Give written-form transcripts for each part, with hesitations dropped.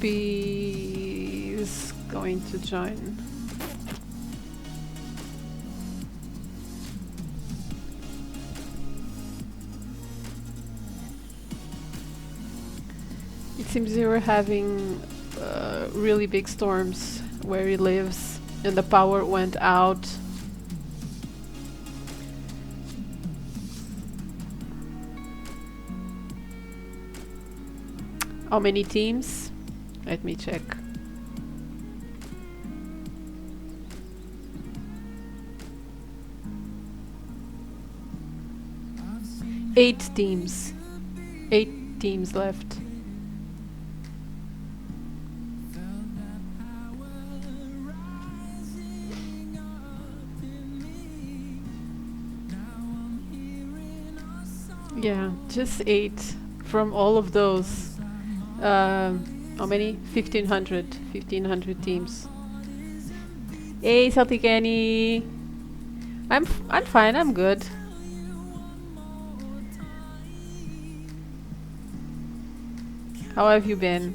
Soapy is going to join. It seems they were having really big storms where he lives, and the power went out. How many teams? Let me check. Eight teams. 8 teams left. Yeah, just 8 from all of those. How many? 1,500 teams. Hey, Celtic Annie. I'm fine. I'm good. How have you been?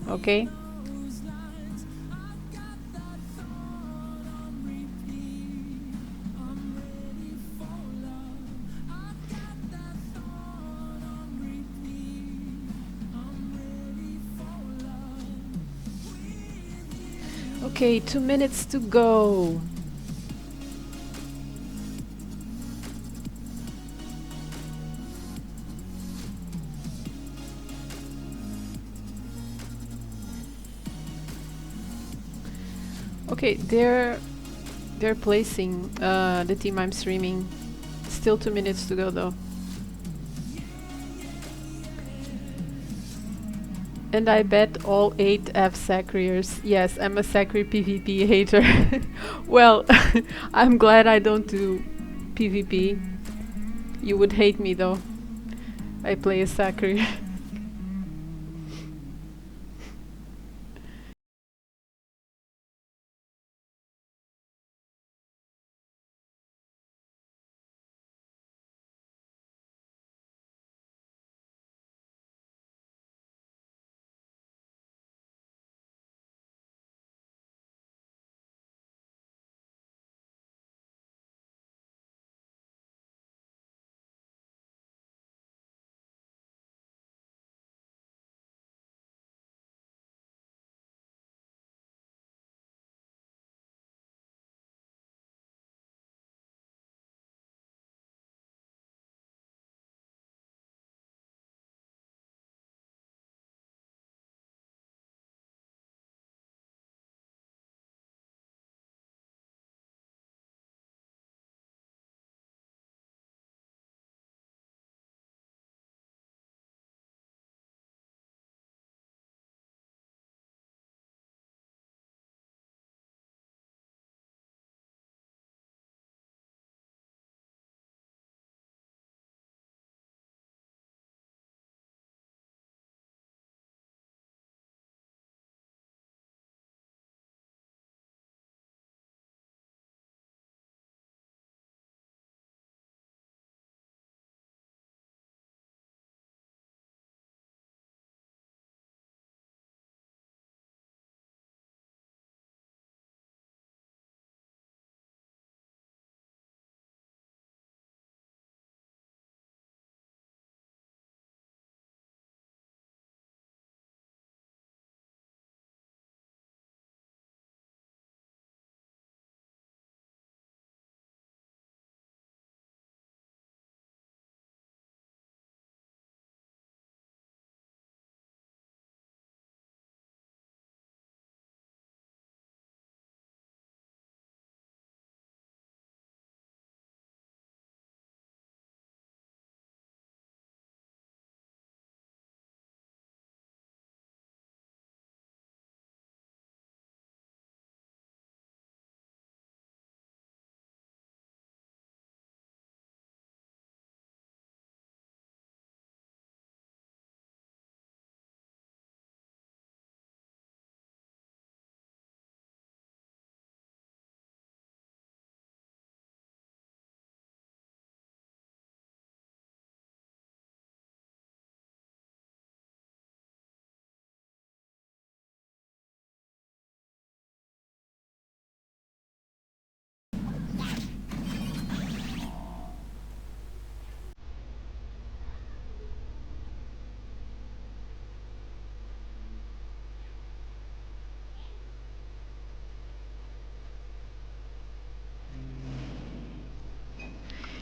Okay. Okay, 2 minutes to go. Okay, they're placing the team I'm streaming. Still 2 minutes to go though. And I bet all 8 F Sacriers. Yes, I'm a Sacri PvP hater. Well, I'm glad I don't do PvP. You would hate me though. I play a Sacri.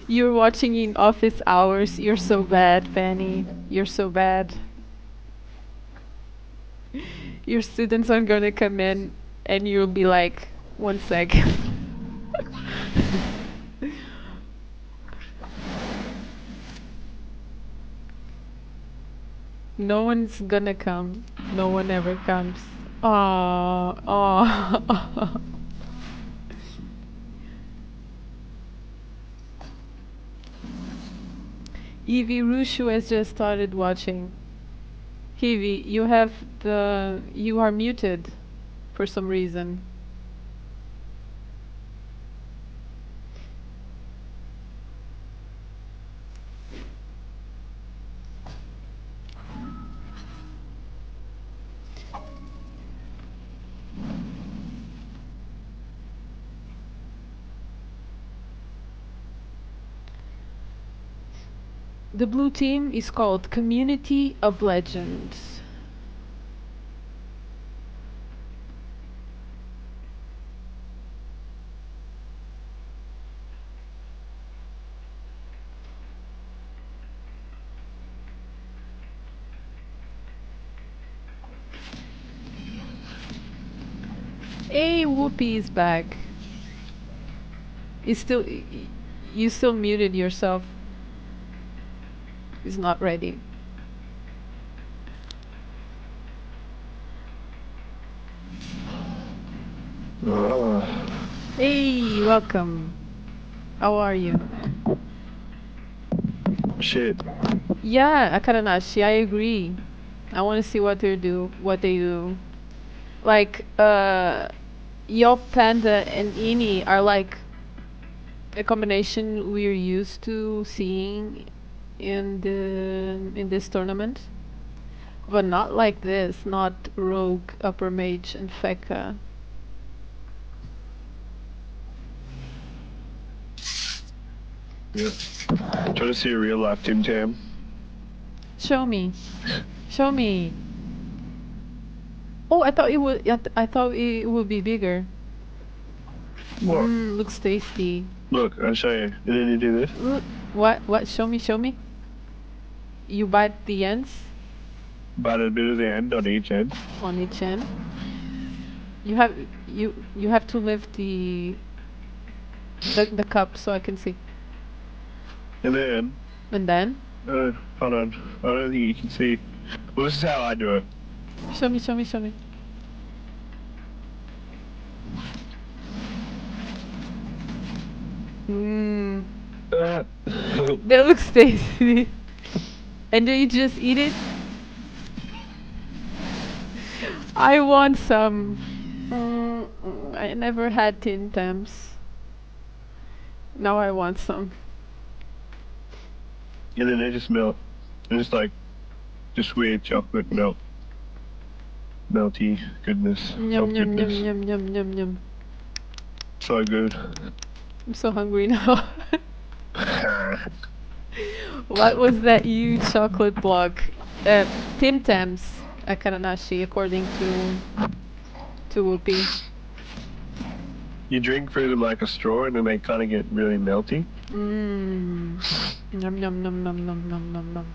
You're watching in office hours. You're so bad, Penny. You're so bad. Your students are gonna come in and you'll be like, 1 second. No one's gonna come. No one ever comes. Aww, aww. Evie Rushu has just started watching. Evie, you are muted for some reason. The blue team is called Community of Legends. Hey, Whoopi is back. It's still, you still muted yourself. He's not ready. Hey, welcome. How are you? Shit. Yeah, Akaranashi, I agree. I want to see what they do. Like, Yop Panda and Ini are like a combination we're used to seeing in this tournament, but not like this. Not Rogue, Upper Mage, and Feka. Yeah. Trying to see a real life Tim Tam. Show me, show me. Oh, I thought it would. I thought it would be bigger. What? Looks tasty. Look, I'll show you. And then you do this. Look, what? Show me, show me. You bite the ends Bite a bit of the end on each end. on each end. You have you have to lift the cup so I can see. And then, And then hold on. I don't think you can see. Well, this is how I do it. show me, show me, show me. Mmm, that looks tasty. And do you just eat it? I want some. I never had Tin Tams. Now I want some. And then they just melt. And it's like just weird chocolate melt. Melty goodness. Yum Of yum yum goodness. yum yum yum yum. So good. I'm so hungry now. What was that huge chocolate block? Tim Tams, Akaranashi, according to Whoopi. You drink through them like a straw and then they kind of get really melty. Mmm. Yum yum yum yum yum yum yum yum.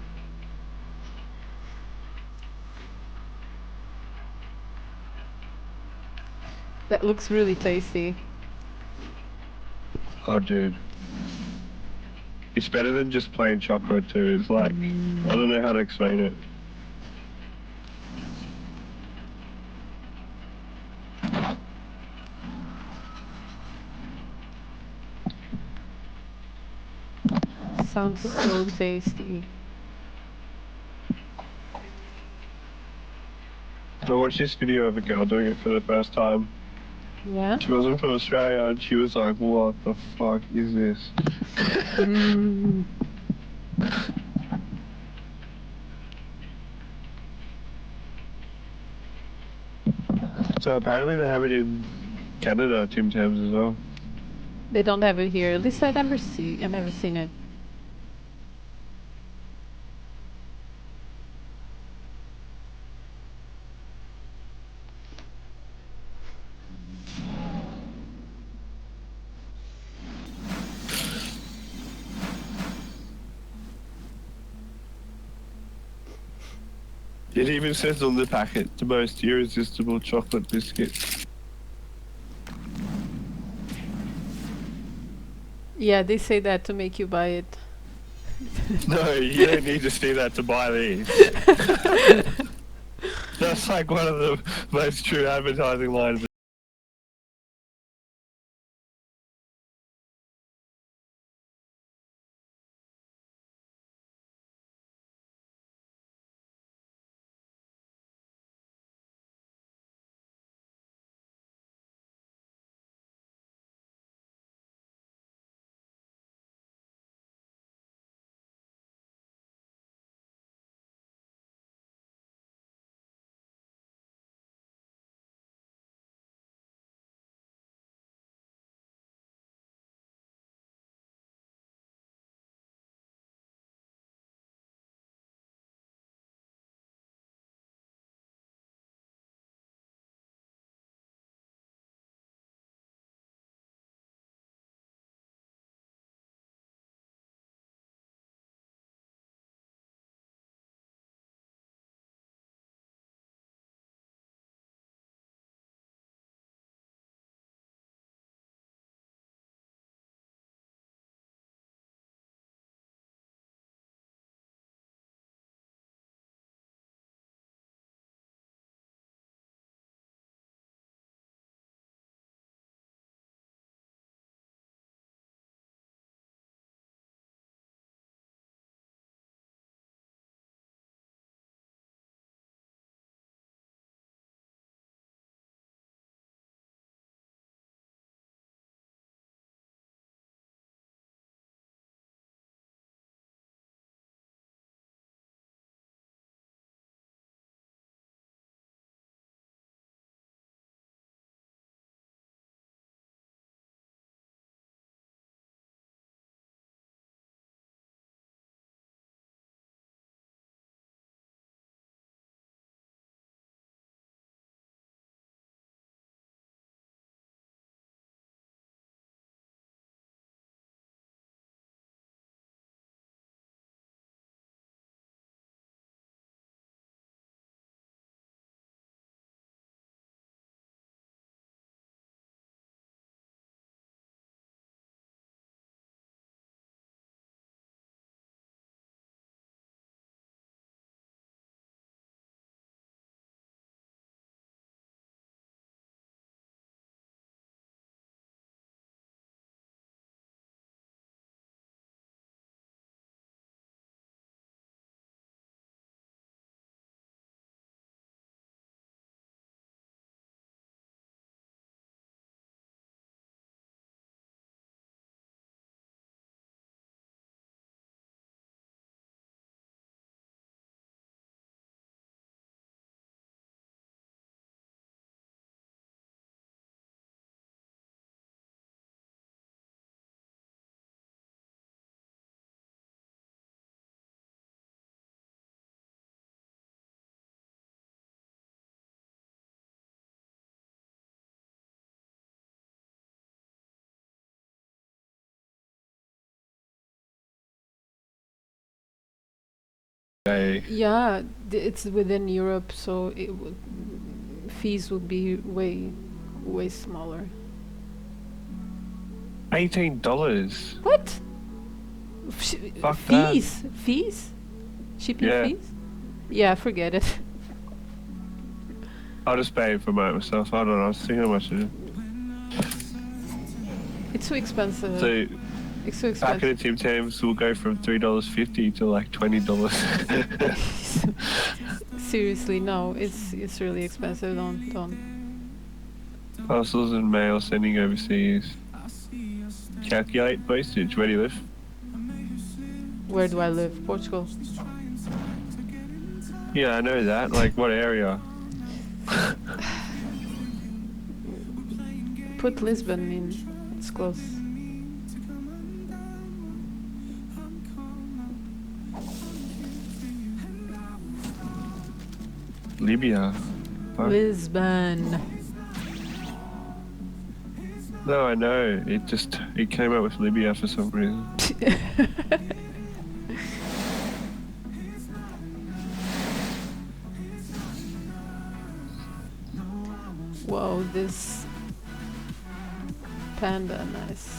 That looks really tasty. Oh, dude. It's better than just plain chocolate too. It's like, I don't know how to explain it. Sounds so tasty. I watched this video of a girl doing it for the first time. Yeah? She wasn't from Australia and she was like, what the fuck is this? Mmm. So apparently they have it in Canada, Tim Tams as well. They don't have it here. At least I've never seen it. It even says on the packet, the most irresistible chocolate biscuit. Yeah, they say that to make you buy it. No, you don't need to see that to buy these. That's like one of the most true advertising lines. Yeah, it's within Europe, so it would fees would be way smaller. $18. What? Fuck that. Fees? Shipping Yeah. fees? Yeah, forget it. I'll just pay for mine myself. I don't know. I'll see how much it is. It's too expensive. So, It's too packet expensive. of Tim Tams will go from $3.50 to like $20. Seriously, no, it's really expensive. Don't. Parcels and mail sending overseas. Calculate postage. Where do you live? Where do I live? Portugal. Yeah, I know that. Like, what area? Put Lisbon in. It's close. Libya. Fuck. Lisbon. No, I know. It came up with Libya for some reason. Whoa, this panda, nice.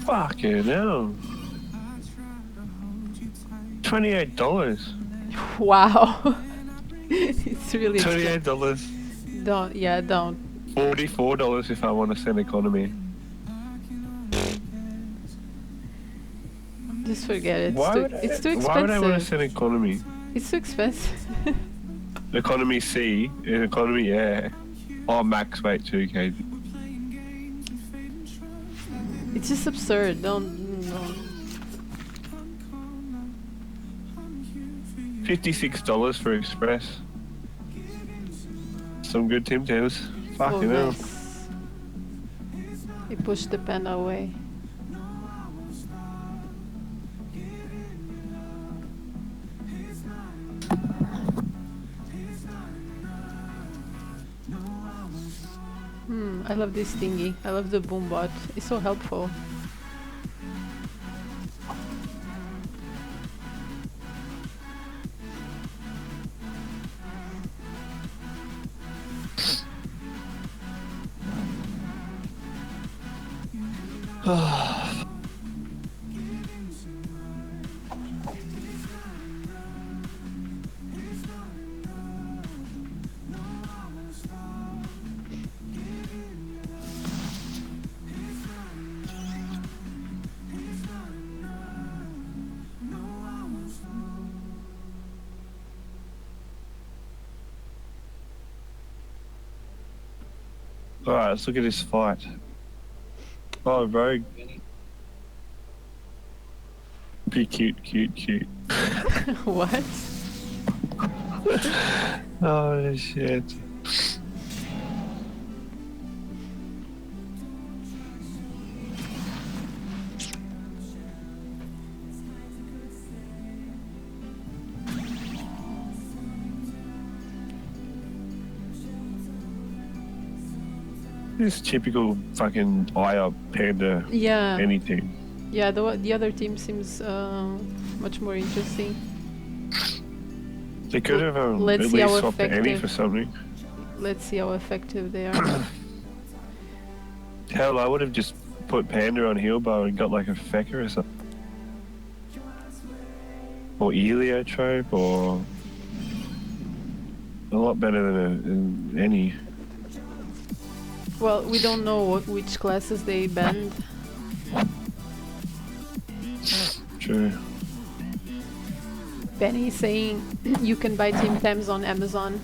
Fucking hell. $28. Wow. It's really expensive. $28. Don't. $44 if I want to send economy. Just forget it. It's too Why would I want to expensive. send economy? It's too expensive. Economy C, economy air. Oh, max weight 2 kg. It's just absurd. Don't. $56 for express. Some good Tim Tams. Oh, Fucking hell. nice. He pushed the panda away. I love this thingy. I love the boom bot. It's so helpful. Alright, let's look at this fight. Oh, Rogue. Be cute. What? Oh, shit. This typical fucking eye-up panda Yeah. anything. Yeah, the other team seems much more interesting. They could have Let's at see how least swapped Annie effective- for something. Let's see how effective they are. Hell, I would have just put Panda on heel bar and got like a Fecker or something. Or Eliotrope, or a lot better than any. Well, we don't know which classes they banned. True. Benny saying you can buy Tim Tams on Amazon.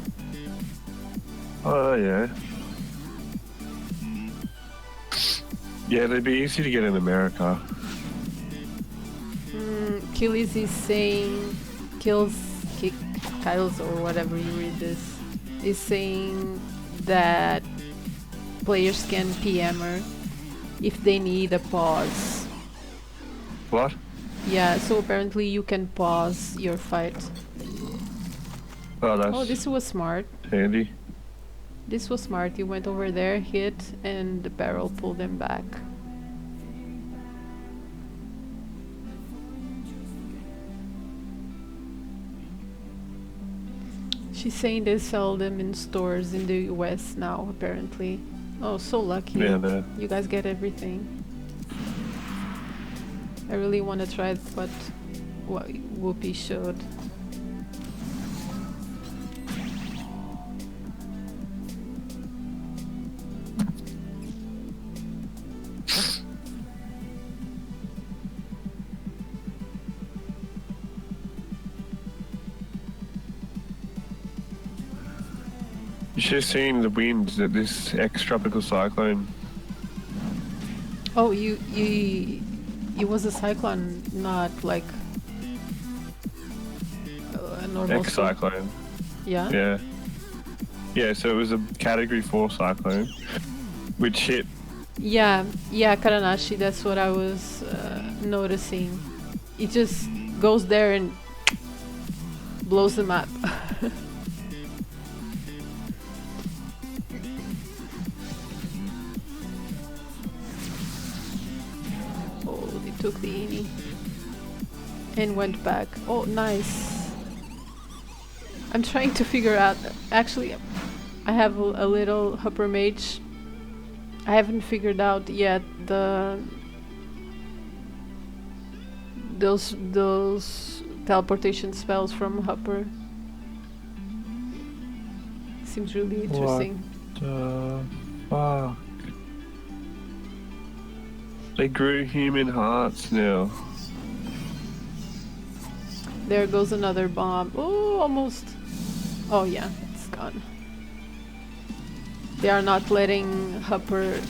Oh yeah. Yeah, they'd be easy to get in America. Killis is saying Kyles or whatever you read this is saying that players can PM her if they need a pause. What? Yeah, so apparently you can pause your fight. Oh, that's Oh, this was smart. handy. This was smart. You went over there, hit, and the barrel pulled them back. She's saying they sell them in stores in the US now, apparently. Oh, so lucky. Yeah, that. You guys get everything. I really want to try what Whoopi showed. You should have seen the winds that this ex-tropical cyclone. Oh, it was a cyclone, not like a normal Ex-cyclone. Yeah? Yeah. Yeah, so it was a category 4 cyclone, which hit. Yeah, Karanashi, that's what I was noticing. It just goes there and blows them up. Took the ini and went back. Oh, nice. I'm trying to figure out. Actually, I have a little Hupper Mage. I haven't figured out yet those teleportation spells from Hupper. Seems really interesting. Fuck? They grew human hearts now. There goes another bomb. Oh, almost. Oh yeah, it's gone. They are not letting Hupper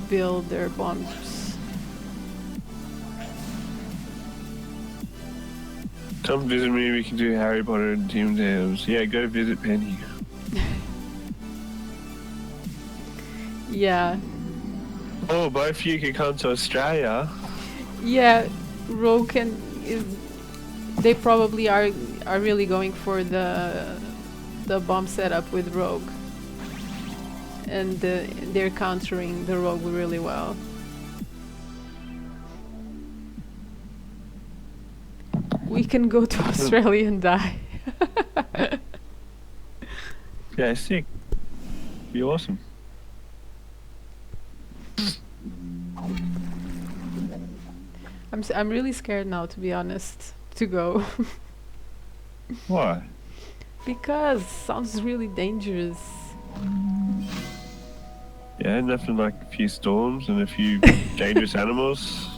build their bombs. Come visit me, we can do Harry Potter and Tim Tams. Yeah, go visit Penny. Yeah. Oh, both of you can come to Australia. Yeah, Rogue they probably are really going for the bomb setup with Rogue. And they're countering the Rogue really well. We can go to Australia and die. Yeah, sick. Be awesome. I'm really scared now, to be honest, to go. Why? Because sounds really dangerous. Yeah, nothing like a few storms and a few dangerous animals.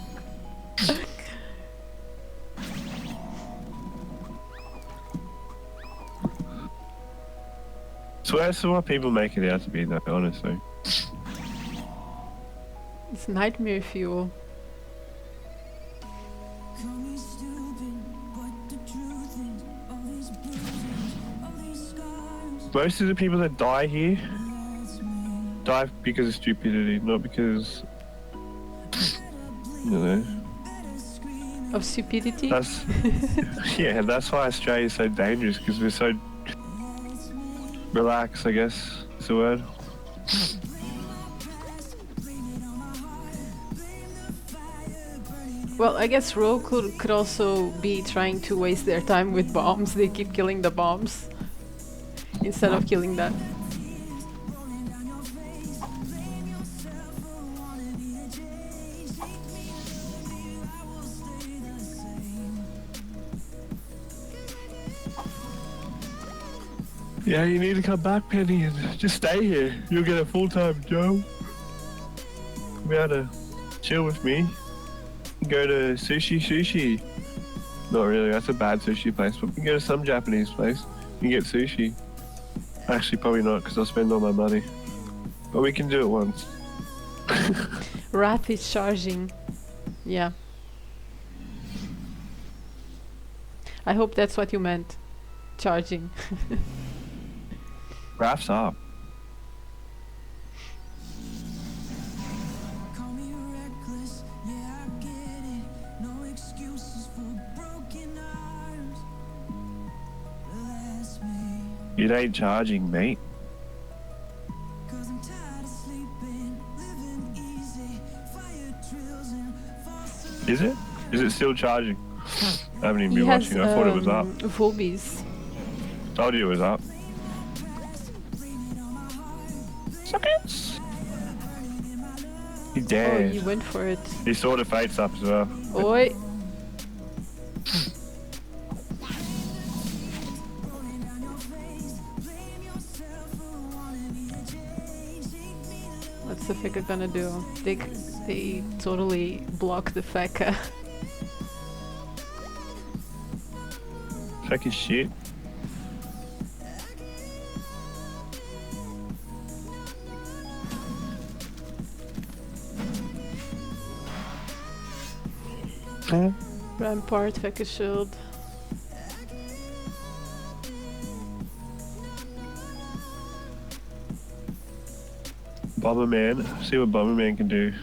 So that's what people make it out to be, though, honestly. It's nightmare fuel. Most of the people that die here die because of stupidity, not because, you know. Of stupidity? That's yeah. That's why Australia is so dangerous, because we're so relaxed, I guess is the word. Well, I guess Rogue could also be trying to waste their time with bombs. They keep killing the bombs instead of killing that. Yeah, you need to come back, Penny, and just stay here. You'll get a full-time job. Be able to chill with me. Go to sushi. Not really, that's a bad sushi place, but we can go to some Japanese place and get sushi. Actually, probably not, because I'll spend all my money. But we can do it once. Wrath is charging. Yeah. I hope that's what you meant. Charging. Wrath's up. It ain't charging, mate. Is it? Is it still charging? I haven't even been watching. I thought it was up. Volbees. Told you it was up. Sockets! He Oh, dares. you went for it. He saw the fates up as well. Oi! What's the Feka gonna do? They totally block the Feka. Fuck his shit. Rampart, Feka shield. Bomberman. See what Bomberman can do.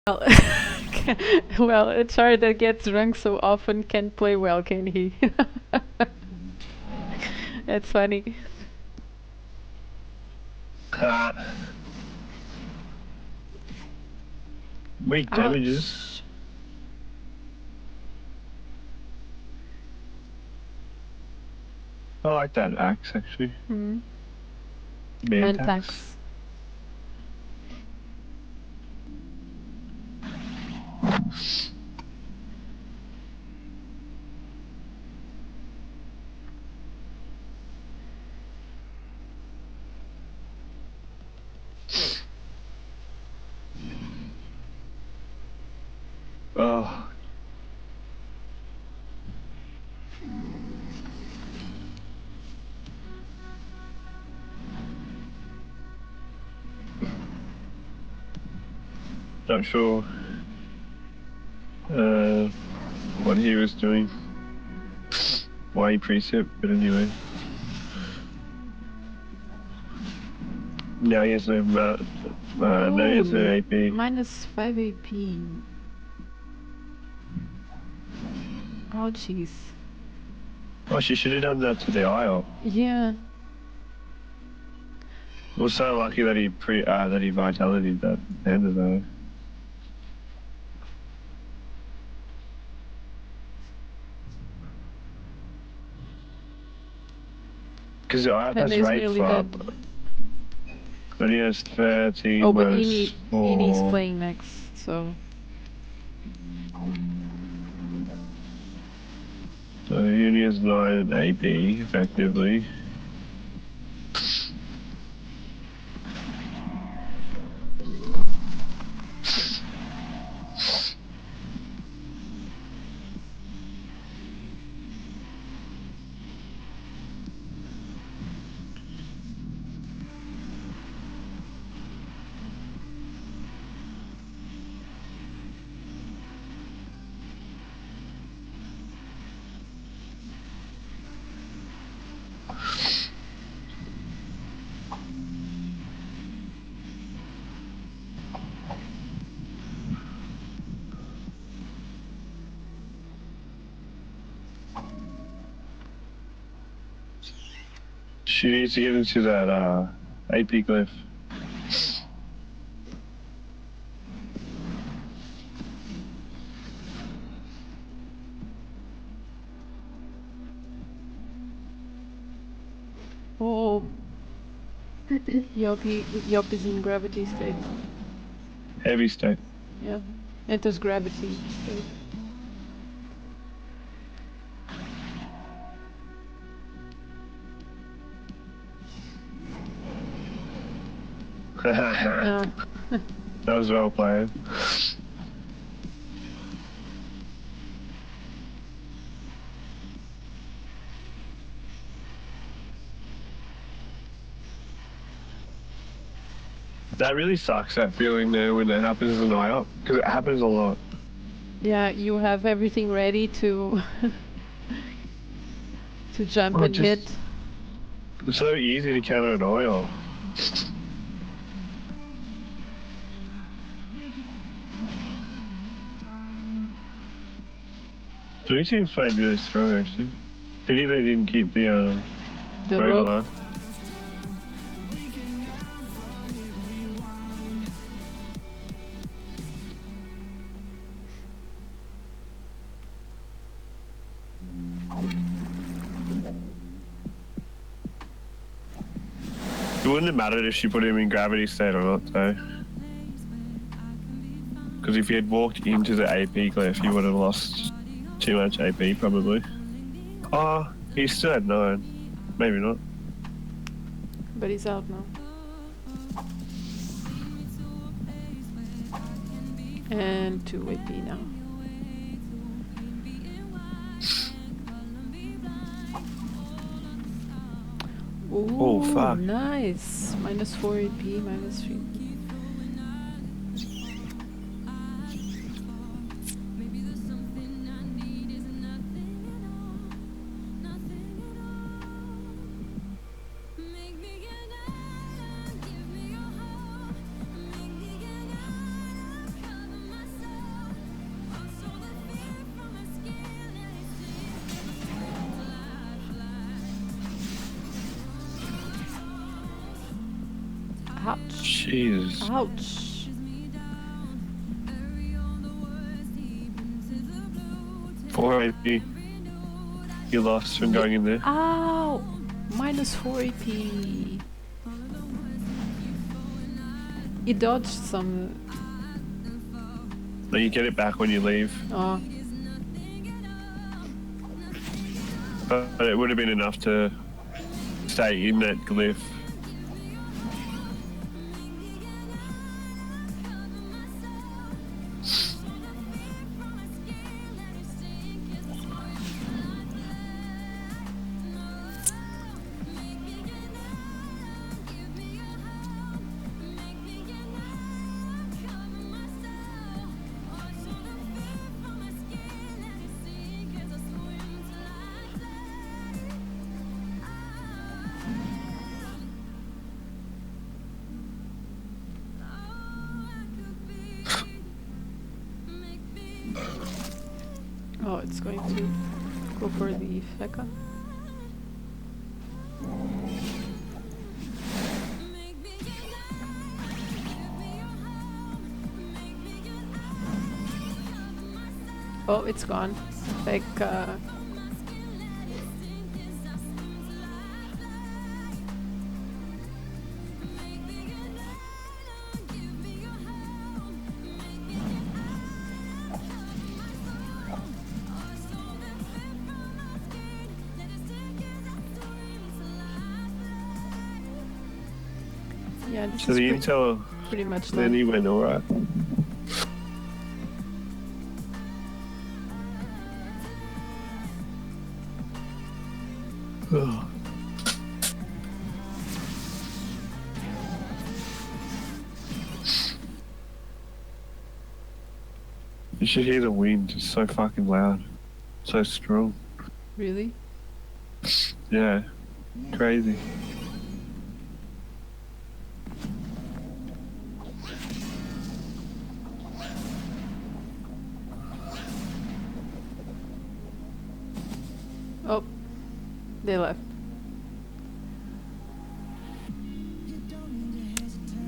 Well, well, a char that gets drunk so often can't play well, can he? That's funny. Weak damages. Ouch. I like that axe actually. Hmm. Mantax. Oh. Not sure what he was doing. Why he precept, but anyway. Now he has no now he has no AP. Minus 5 AP. Oh, jeez. Oh, she should have done that to the IO. Yeah. It was so lucky that he that he vitality'd that ender though. Because the IO has Penny's rate nearly flop. dead. But he has 30 Oh, but minus 4. Ini's playing next, so... So Uni has 9 AP, effectively. She needs to get into that AP glyph. Oh... Yop is in gravity state. Heavy state. Yeah. Enters gravity state. That was well played. That really sucks, that feeling there when that happens as an IOP, because it happens a lot. Yeah, you have everything ready to... to jump and hit. It's so easy to counter an oil. Blue team's played really strong, actually. Pity they didn't keep the rope line. It wouldn't have mattered if she put him in gravity state or not, though. Because if he had walked into the AP glyph, he would have lost too much AP, probably. Oh, he still had 9. Maybe not. But he's out now. And 2 AP now. Ooh, Oh, fuck. Nice. Minus 4 AP, minus 3 AP. Ouch. Jesus. Ouch. 4 AP. You lost from going in there. Ow! Minus 4 AP. You dodged some. No, you get it back when you leave. Oh. But it would have been enough to stay in that glyph. Oh, it's going to go for the Feka. Oh, it's gone. Feka. Yeah, this So is the intel pretty much then done. he went alright. Oh. You should hear the wind, it's so fucking loud. So strong. Really? Yeah. Crazy. Oh, they left.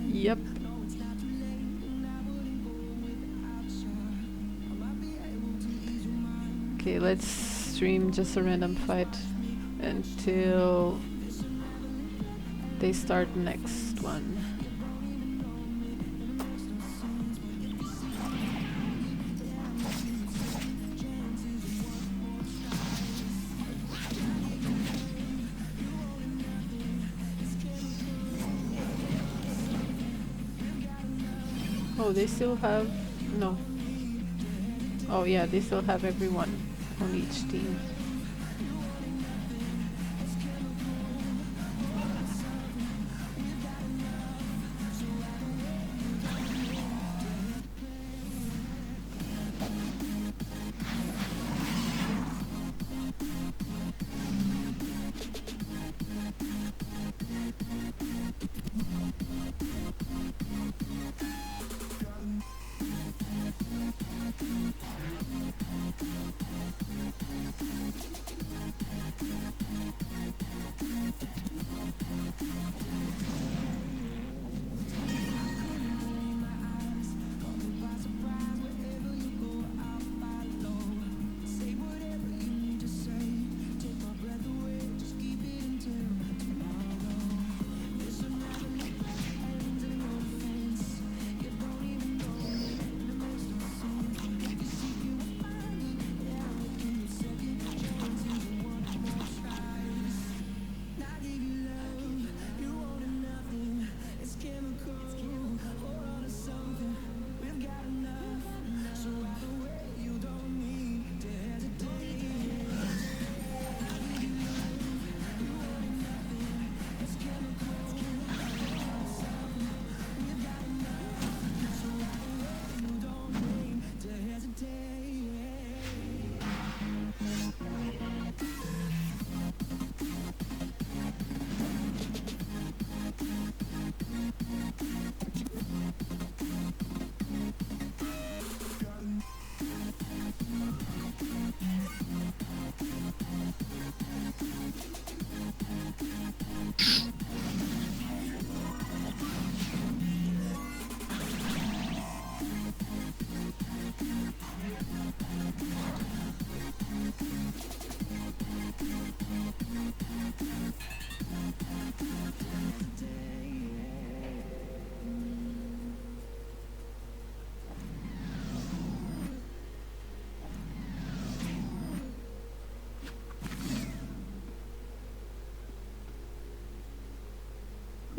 Yep. Okay, let's stream just a random fight until they start the next one. Oh, they still have... no. Oh yeah, they still have everyone on each team.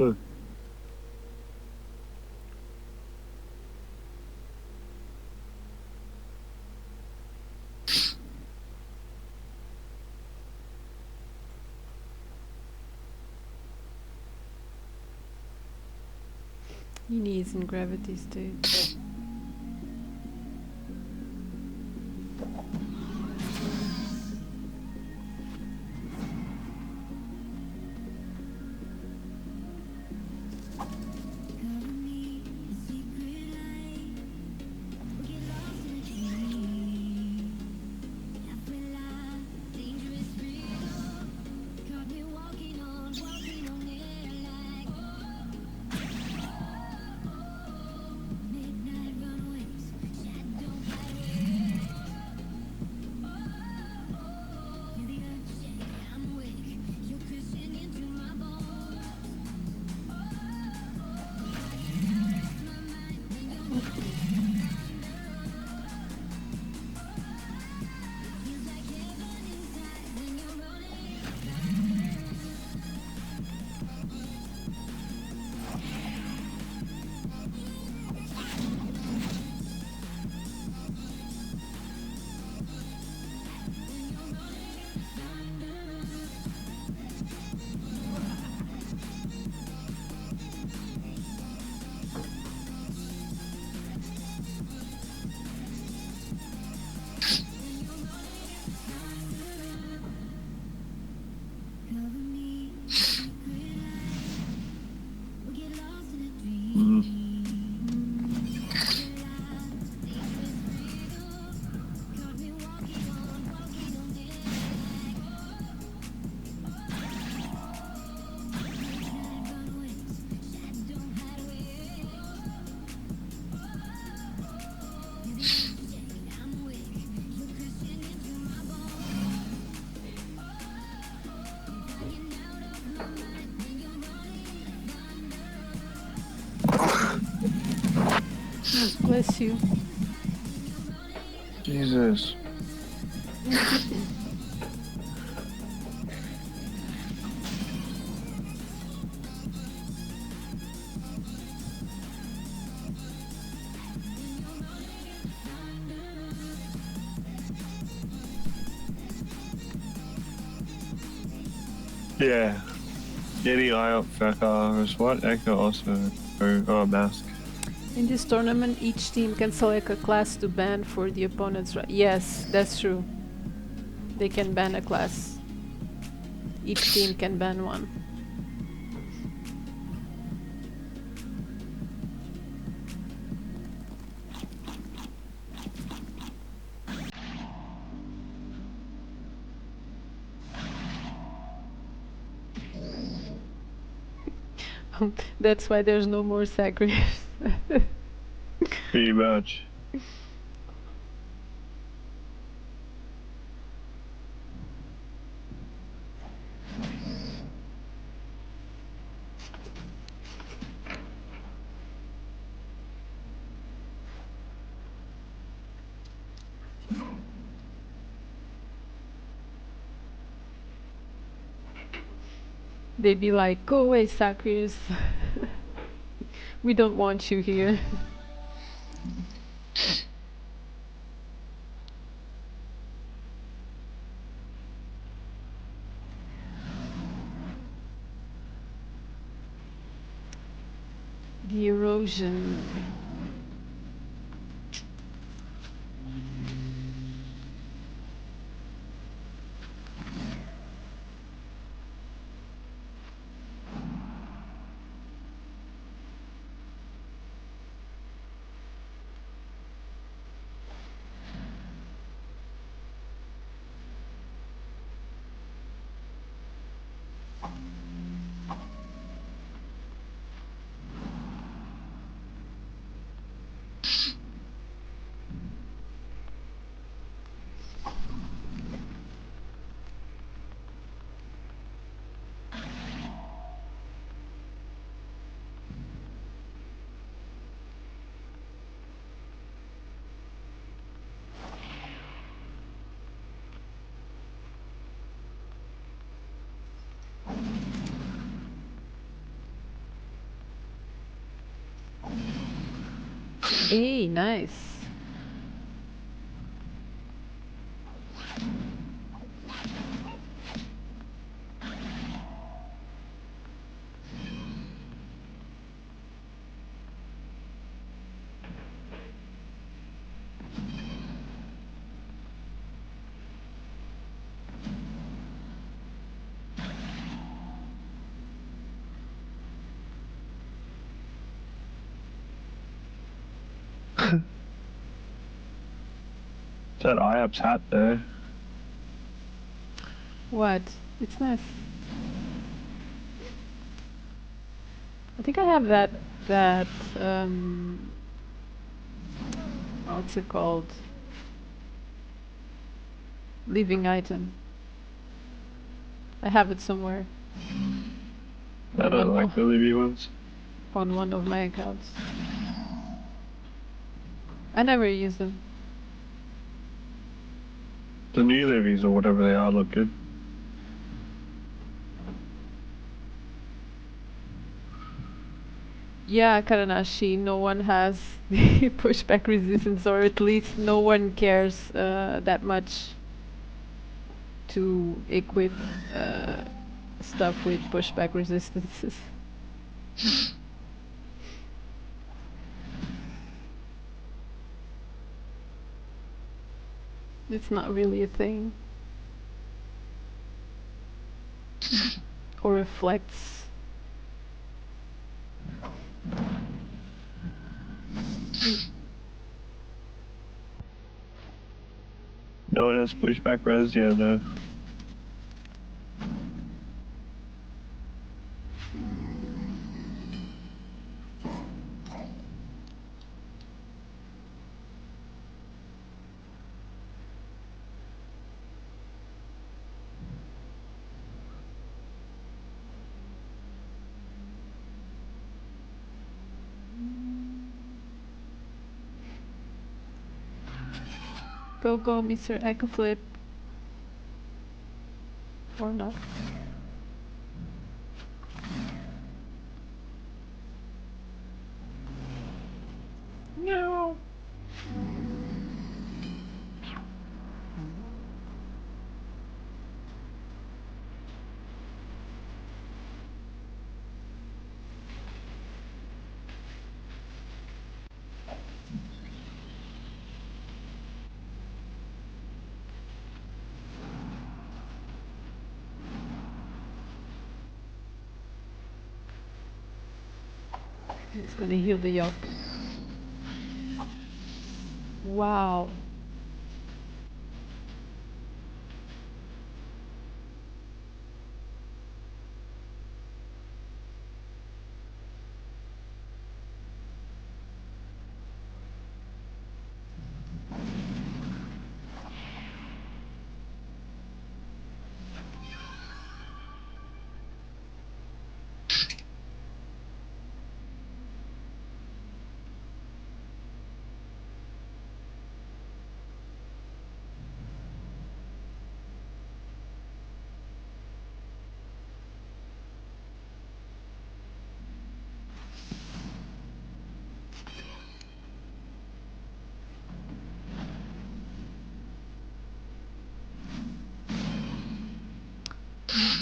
Look. He needs in gravity state. Bless you. Jesus. Yeah. Getting eye up Feka is what? Echo also. Oh, mask. In this tournament, each team can select a class to ban for the opponent's right. Yes, that's true. They can ban a class. Each team can ban one. That's why there's no more sacrifice. Pretty much. They'd be like, go away, Sacrius. We don't want you here. The erosion. Hey, nice. That IAP's hat there. What? It's nice. I think I have that what's it called? Leaving item. I have it somewhere. I don't like the Libby ones. On one of my accounts. I never use them. The new Libbies or whatever they are look good. Yeah, Karanashi, no one has the pushback resistance, or at least no one cares that much to equip stuff with pushback resistances. It's not really a thing. Or reflects. No one has pushback res, yeah, no. Go, Mr. Ecoflip. Or not. No. It's gonna heal the Yop. Wow.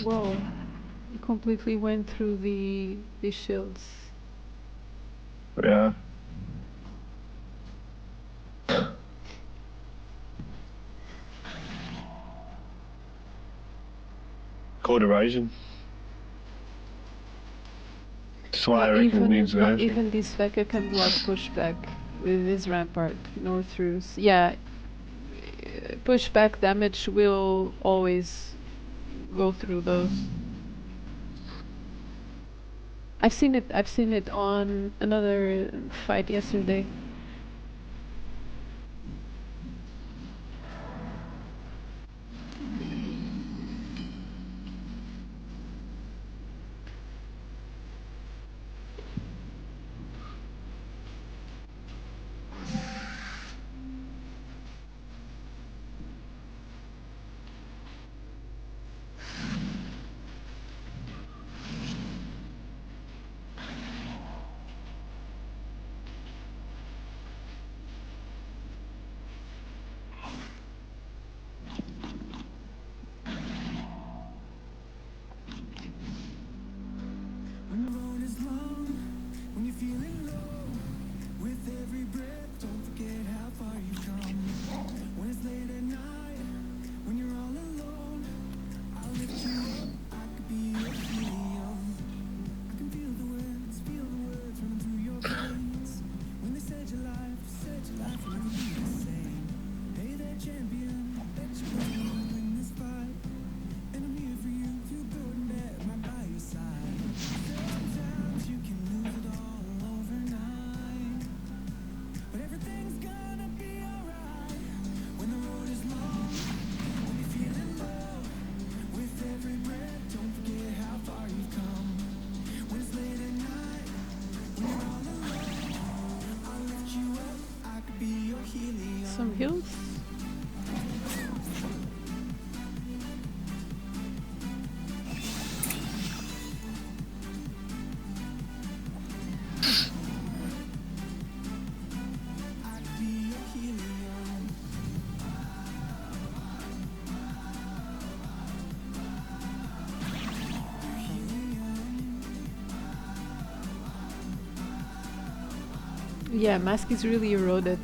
Whoa. You completely went through the shields. Yeah. Code erosion. That's why I reckon it needs Not nerfing. even this Vecca can block pushback with his rampart, nor throughs. Yeah, pushback damage will always go through those. I've seen it on another fight yesterday. hills. Yeah, mask is really eroded.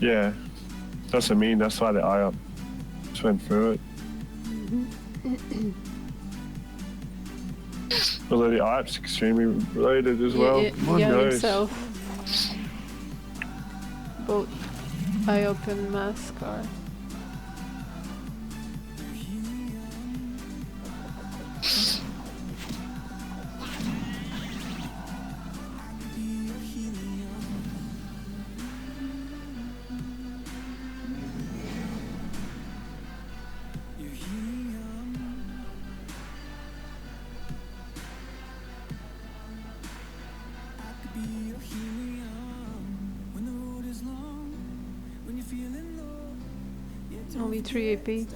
Yeah, that's what I mean. That's why the eye up just went through it. Although the eye up's extremely related as well. My yeah, nose. himself. Both eye open mask are. Only 3 AP.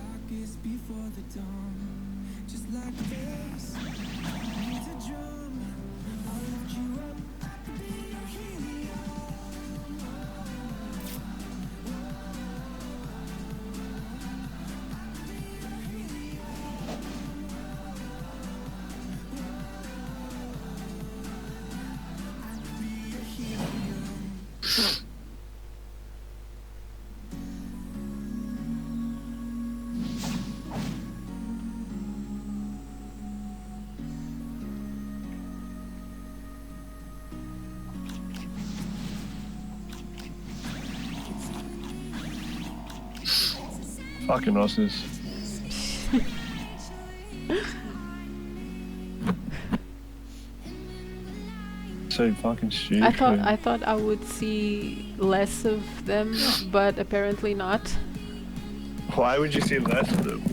Fucking Osses. So fucking stupid. I thought I would see less of them, but apparently not. Why would you see less of them?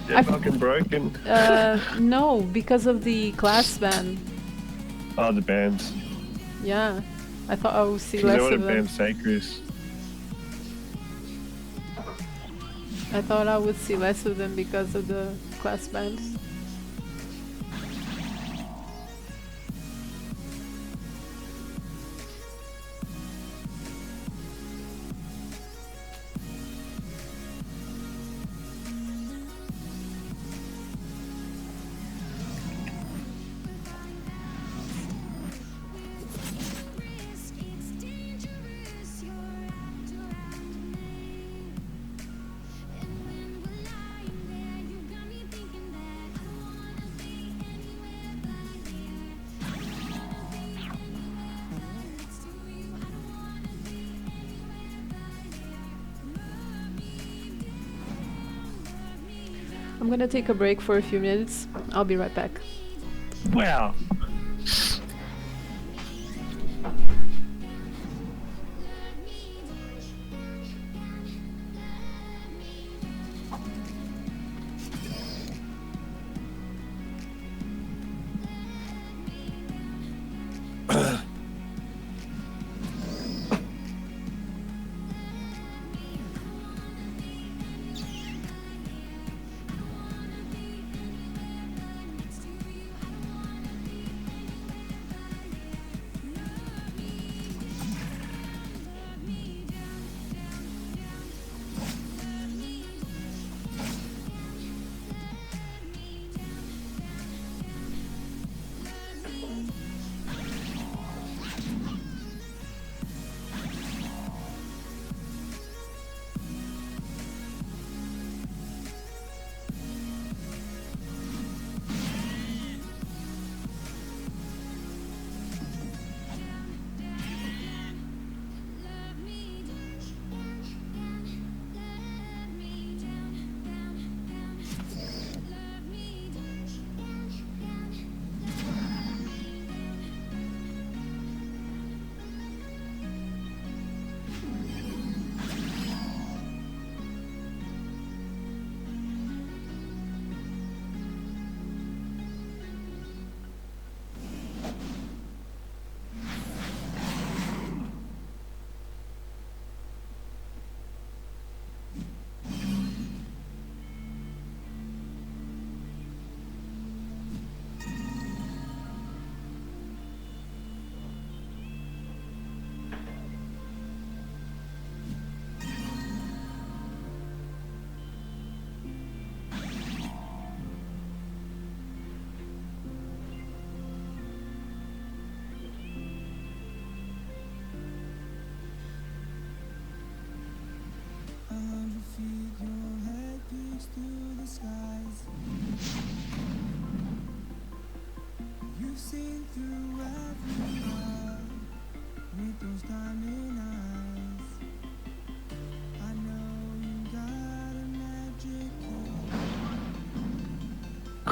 They're fucking broken. No, because of the class ban. Oh, the bands. Yeah, I thought I would see They less would of have them. banned Sacres. I thought I would see less of them because of the class bans. I'm gonna take a break for a few minutes. I'll be right back. Wow.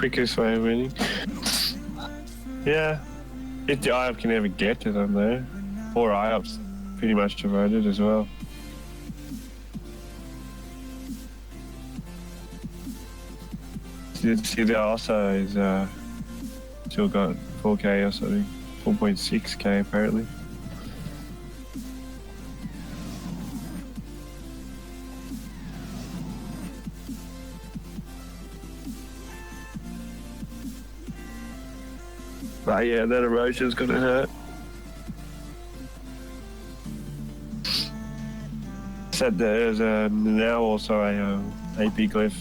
quickest way of winning. Yeah. If the IOP can ever get to them though. Or IOP's pretty much devoted as well. See the also is still got 4k or something. 4.6k apparently. But yeah, that erosion's gonna hurt. Said there's now also a AP glyph.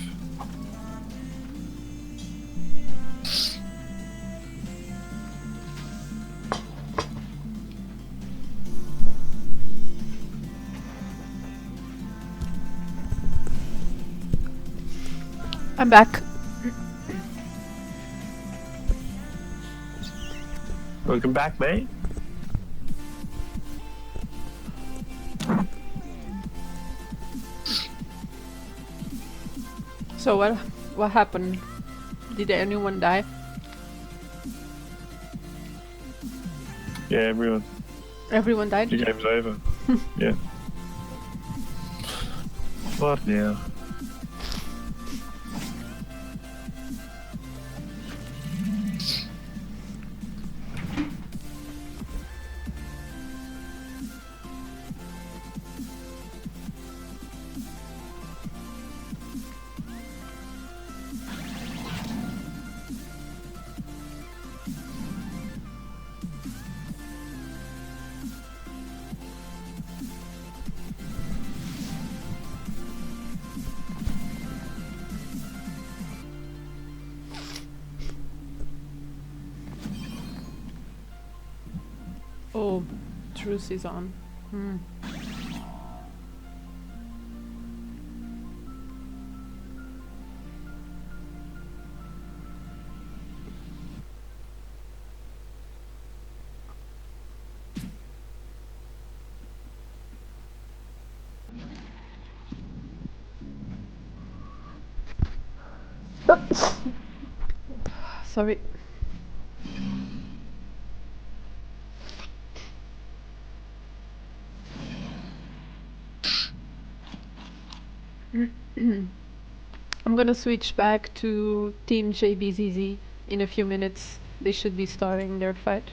I'm back. Welcome back, mate. So what happened? Did anyone die? Yeah, everyone. Everyone died? The game's over. Yeah. What now? Oh, truce is on. Sorry. I'm gonna switch back to Team JBZZ in a few minutes. They should be starting their fight.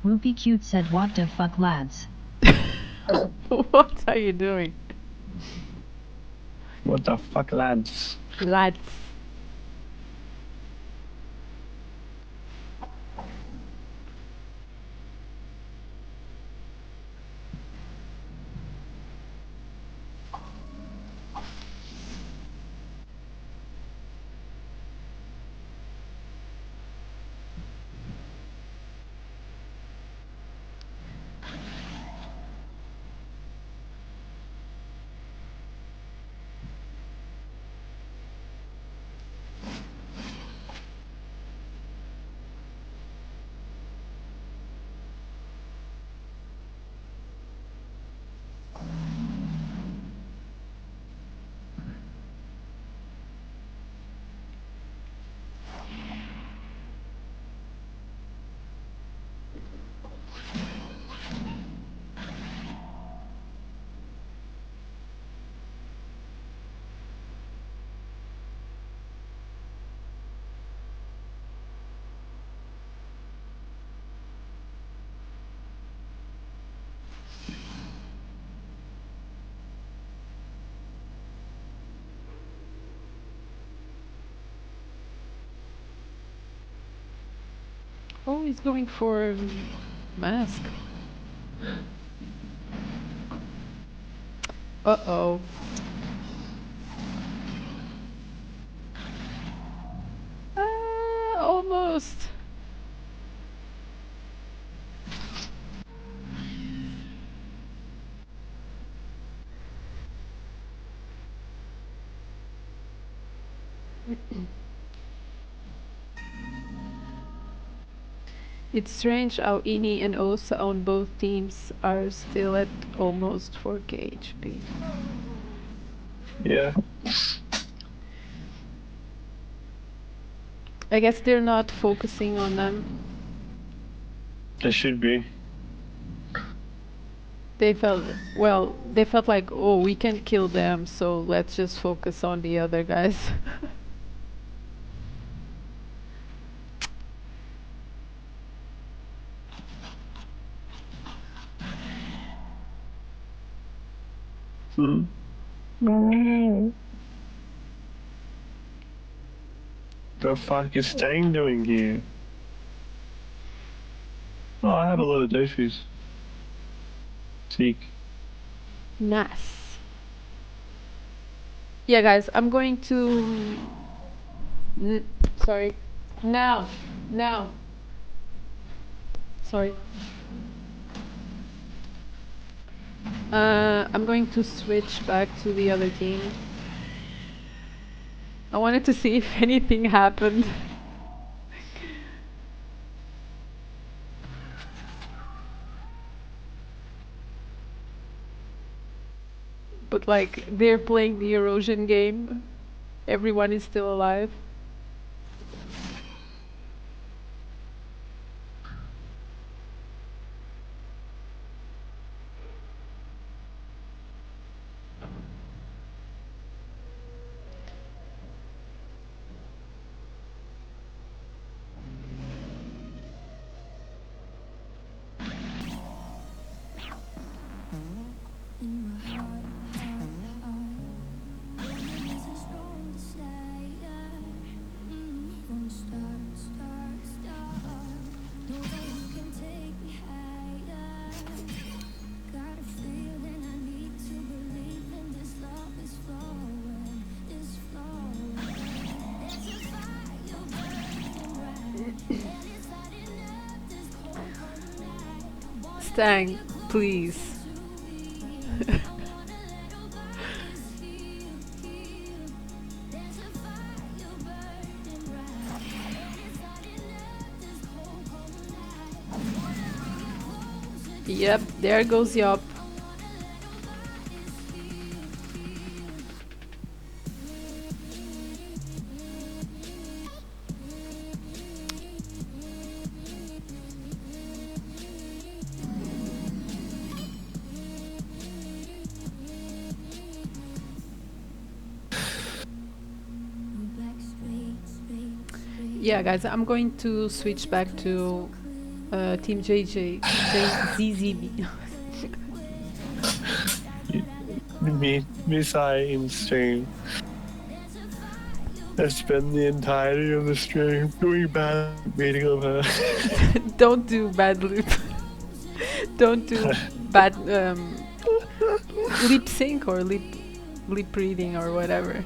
Whoopi Cute said what the fuck lads. What are you doing? What the fuck, lads? Lads. Oh, he's going for mask. Uh-oh. Ah, almost. It's strange how Ini and Osa on both teams are still at almost 4k HP. Yeah. I guess they're not focusing on them. They should be. They felt, well, they felt like, oh, we can kill them, so let's just focus on the other guys. Hmm. No. The fuck is Stang doing here? Oh, I have a lot of Dofus. Seek. Nice. Yeah, guys, I'm going to. Sorry. Now. Now. Sorry. I'm going to switch back to the other team. I wanted to see if anything happened. But like, they're playing the erosion game. Everyone is still alive. Stang, please. Yep, there goes Yop. Yeah, guys, I'm going to switch back to Team ZZB. Miss I in stream. I spent the entirety of the stream doing bad reading of her. Don't do bad lip. Don't do bad lip sync or lip reading or whatever.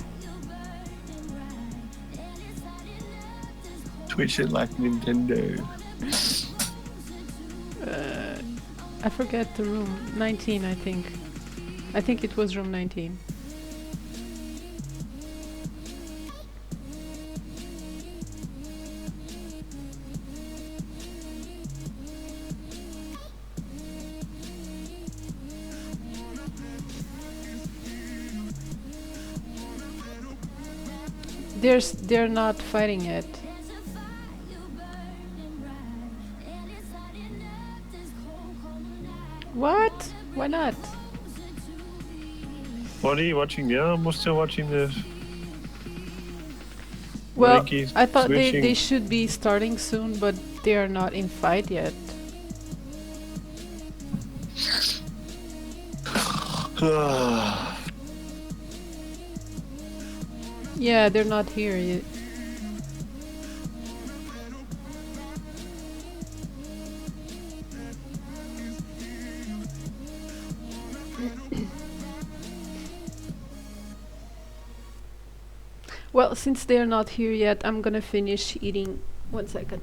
Twitch it like Nintendo. I forget the room. 19, I think. I think it was room 19. They're not fighting yet. What? Why not? What are you watching now? I'm still watching the. Well, Ricky's I thought they switching. should be starting soon, but they are not in fight yet. Yeah, they're not here yet. Well, since they're not here yet, I'm gonna finish eating. 1 second.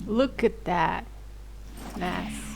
Look at that. Nice.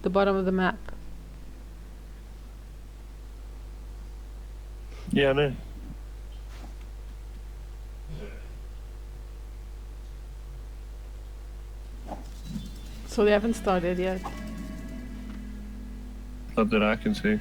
the bottom of the map. Yeah, I know. So they haven't started yet. Not that I can see.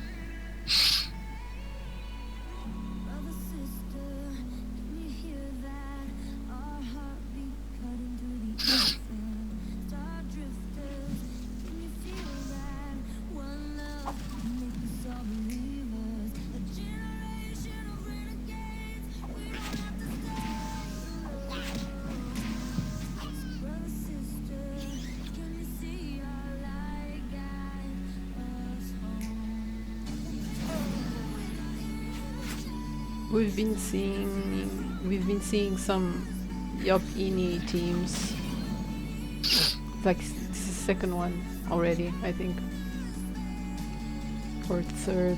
We've been seeing some Yop Ini teams. Like this is the second one already, I think. Or third.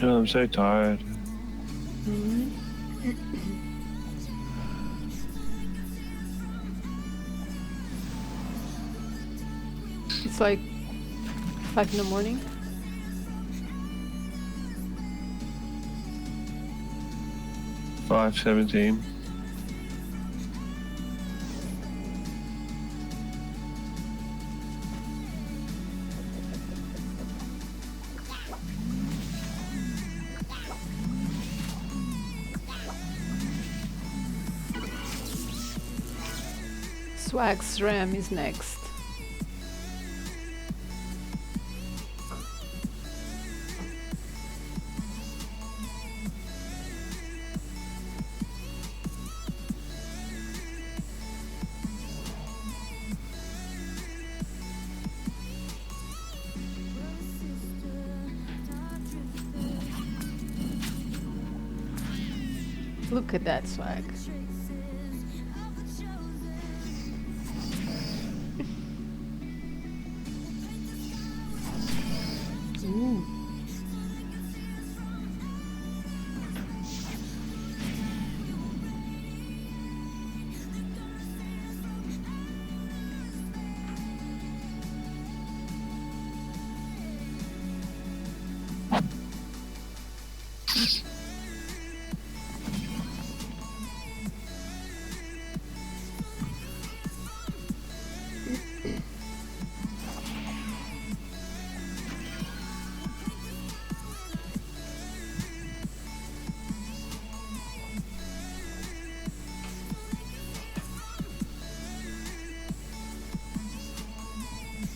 Oh, I'm so tired. It's like 5 in the morning. $5.17. Swag's Ram is next. Look at that swag. Ooh.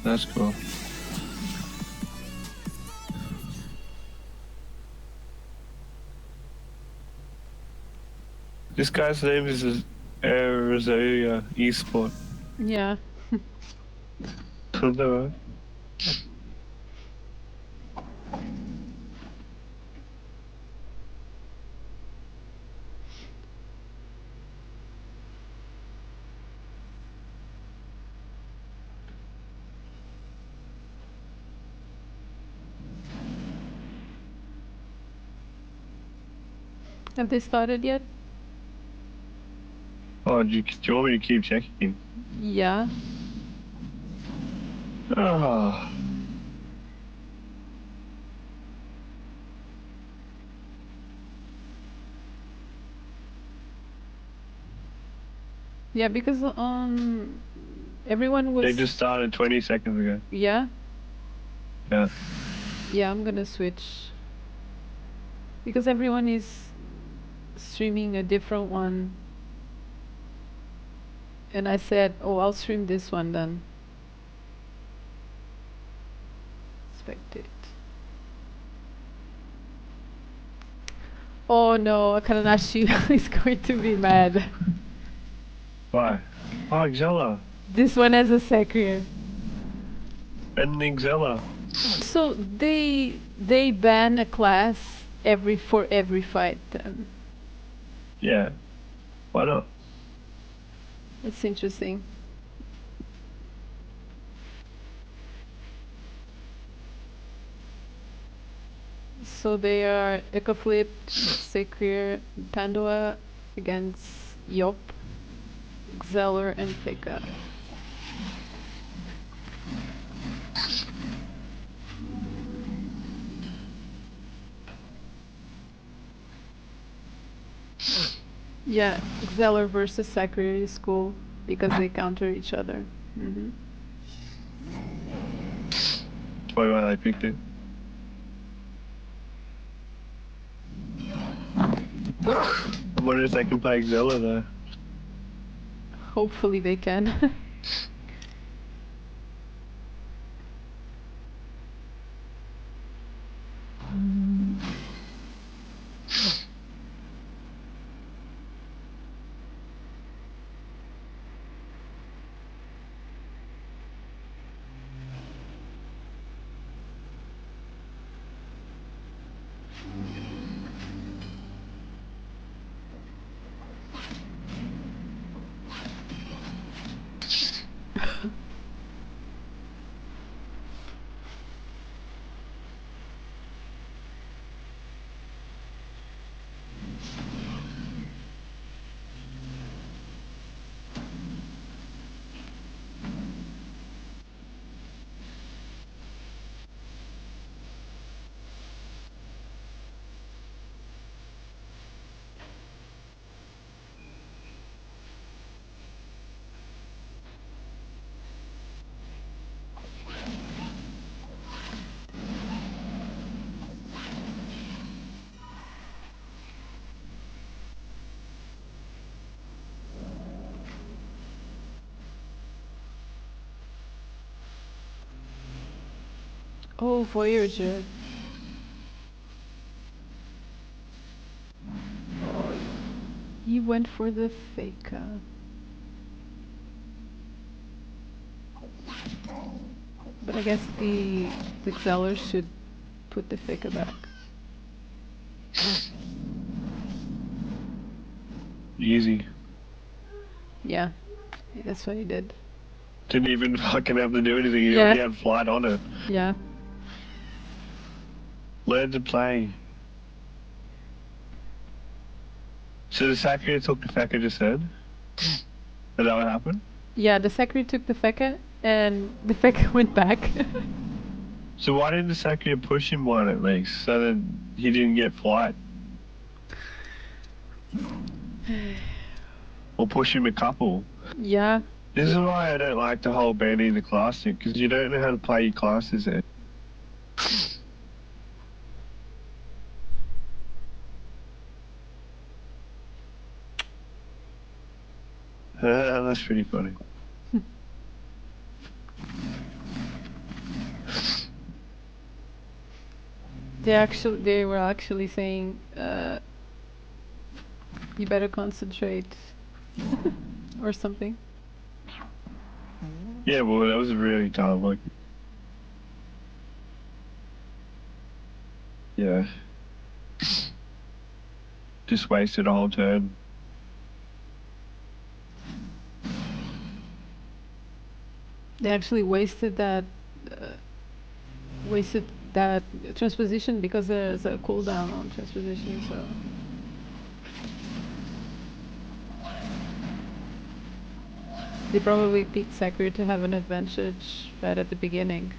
That's cool. This guy's name is Arizona Esport. Yeah. No. Have they started yet? Oh, do you want me to keep checking? Yeah. Oh. Yeah, because Everyone was... They just started 20 seconds ago. Yeah? Yeah. Yeah, I'm gonna switch. Because everyone is streaming a different one. And I said, oh, I'll stream this one then. Spectate. Oh no, Akanashi is going to be mad. Why? Oh, Xella. This one has a Sacrier. And Xella. So they ban a class for every fight then. Yeah. Why not? It's interesting. So they are Ecoflip, Sacrier, Pandoa against Yop, Xeller and Pekka. Yeah, Xeller versus Sacrier is cool because they counter each other. That's probably why they picked it. I wonder if they can play Xella though. Hopefully they can. Oh, Voyager. Oh, he went for the Faker. But I guess the Xeller should put the Faker back. Easy. Yeah, that's what he did. Didn't even fucking have to do anything. He Yeah. already had flight on it. Yeah. Learn to play. So the Sakuya took the Feka just said? Is that what happened? Yeah, the Sacrier took the Feka and the Feka went back. So why didn't the Sakuya push him one at least? So that he didn't get flight? Or push him a couple? Yeah. This is why I don't like the whole banning the class thing, because you don't know how to play your classes there. That's pretty funny. They were actually saying, you better concentrate or something. Yeah, well, that was really dumb. Like, yeah. Just wasted a whole turn. They actually wasted that transposition because there's a cooldown on transposition, so they probably picked Sakuya to have an advantage right at the beginning.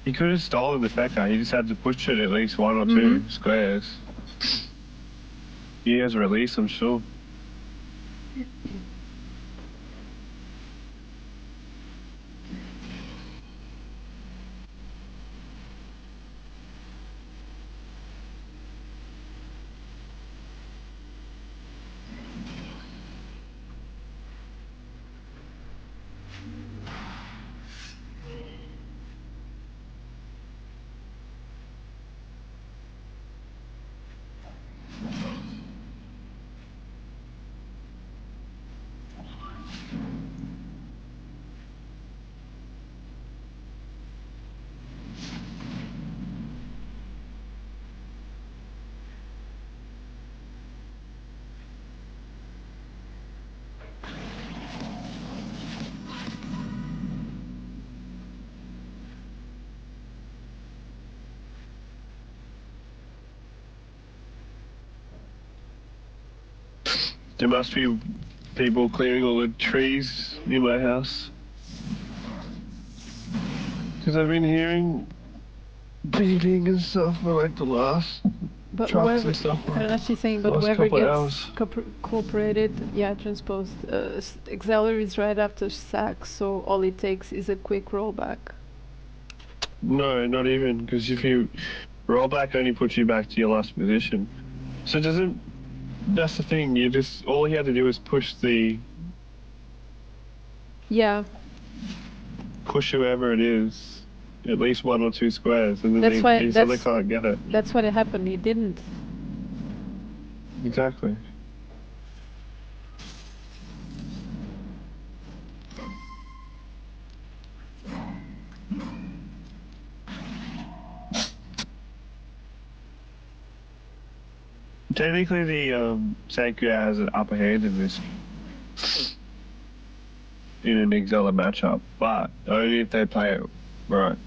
He could have stolen the Feka. He just had to push it at least one or two squares. He has release, I'm sure. There must be people clearing all the trees near my house. Because I've been hearing beeping and stuff for like the last But trucks whoever, and stuff for I'm actually saying, the but last whoever couple of gets hours. cooperated, yeah, transposed, auxiliaries right after sack, so all it takes is a quick rollback. No, not even, because if you roll back, only puts you back to your last position. So doesn't, that's the thing, you just, all you had to do was push Yeah, whoever it is, at least 1 or 2 squares, and then that's why they still they can't get it. that's what happened. He didn't. Exactly. Technically, the Sankria has an upper hand in this, in an Exela matchup, but only if they play it right.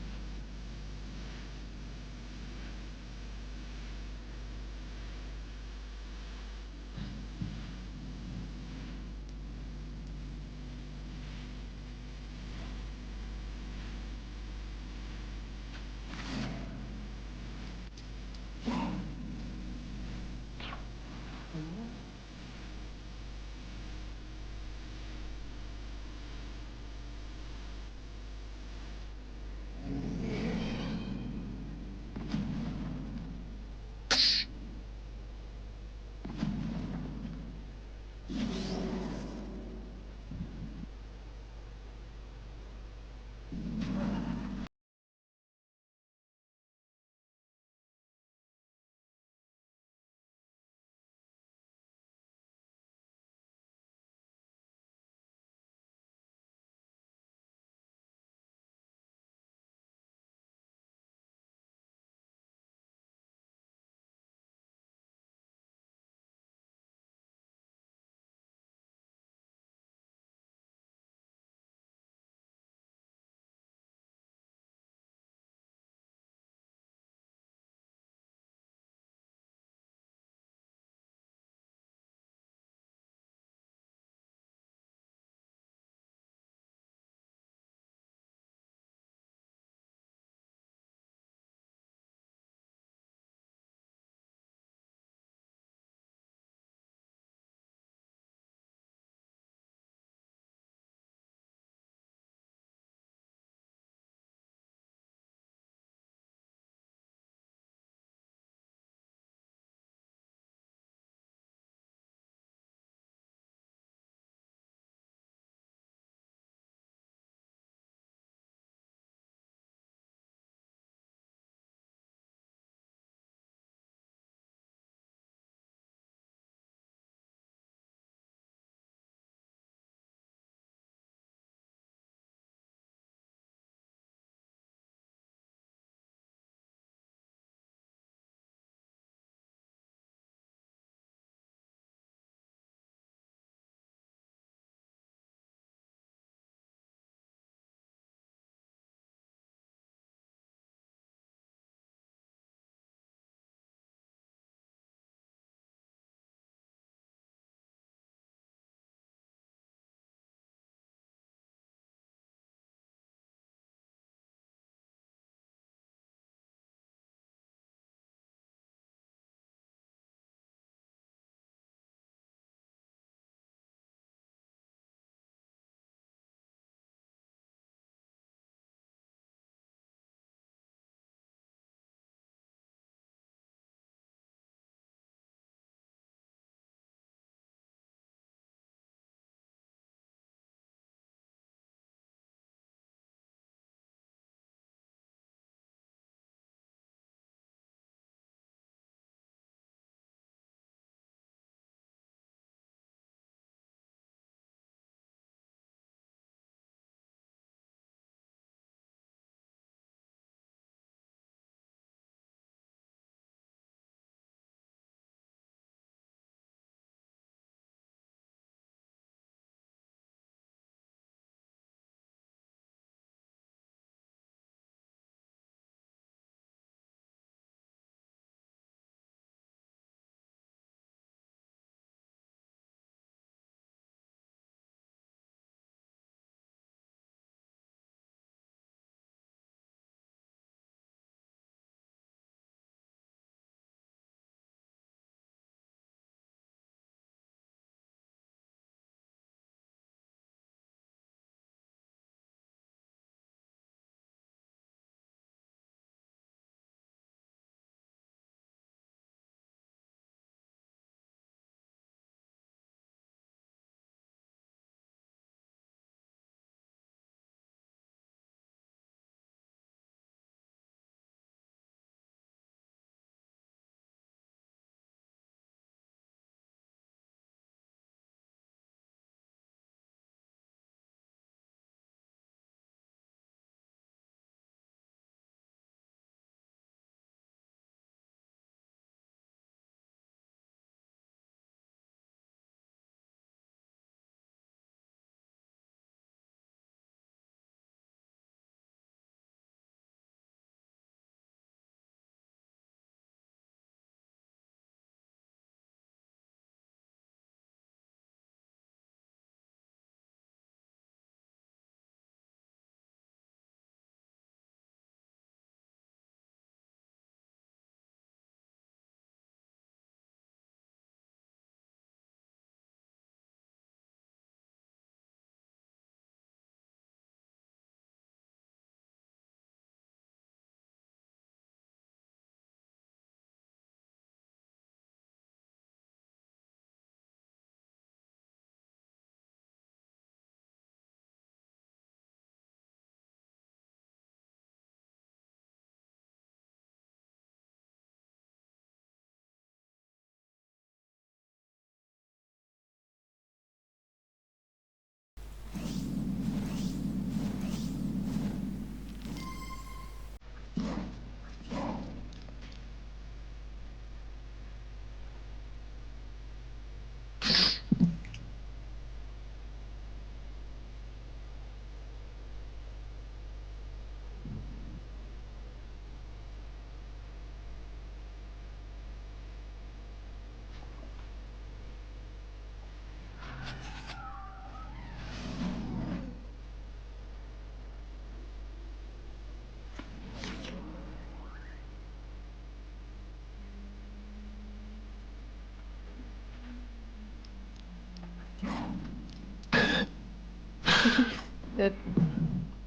that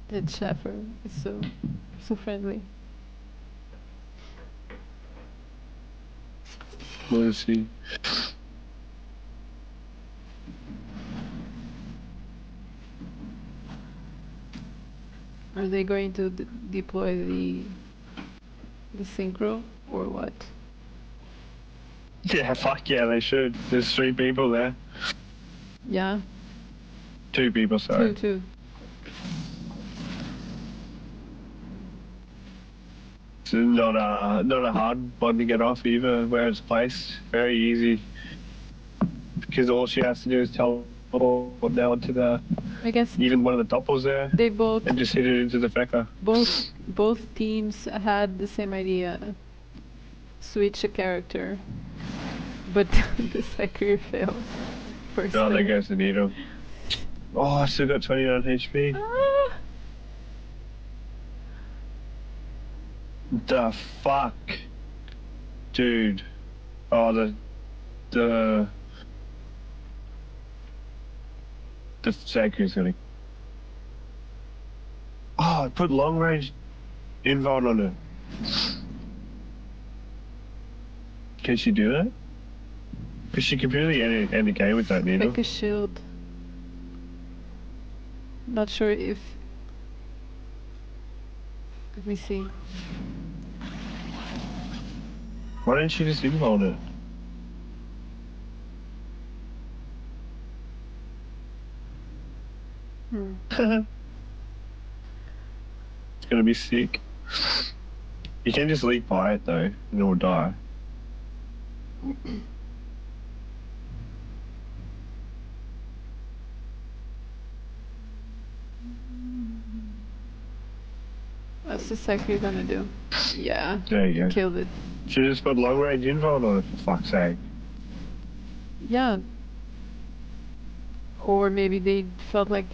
that Sheffer is so friendly. Let's see. Are they going to deploy the synchro or what? Yeah, fuck yeah, they should. There's 3 people there. Yeah, 2 people, sorry. two. It's not a hard one to get off either, where it's placed. Very easy. Because all she has to do is teleport down to the I guess even one of the doppels there they both and just hit it into the fecker. both teams had the same idea. Switch a character, but the Sakir failed first Oh, there time. goes the needle. Oh, I still got 29 HP. Ah! The fuck? Dude. Oh, the Saku's gonna. Oh, I put long range invuln on it. Can she do that? Because she can really end the game with that needle. Pick a shield. Not sure if. Let me see. Why didn't she just invuln it? Hmm. It's gonna be sick. You can just leap by it though, and it'll die. What's the Sakir gonna do? Yeah, There you go. killed it. She just put long range invuln on it, for fuck's sake. Yeah. Or maybe they felt like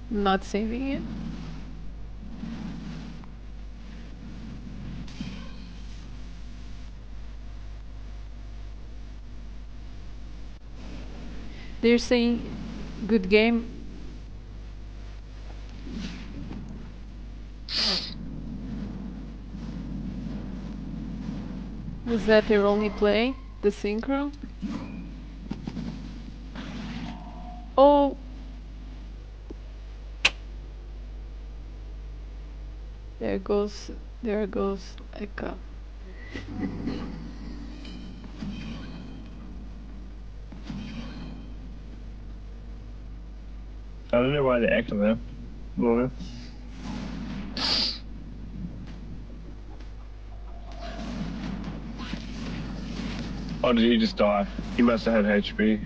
not saving it. They're saying good game. Was that their only play? The synchro? Oh! There goes Eka. I don't know why they acted there. Well, oh, did he just die? He must have had HP.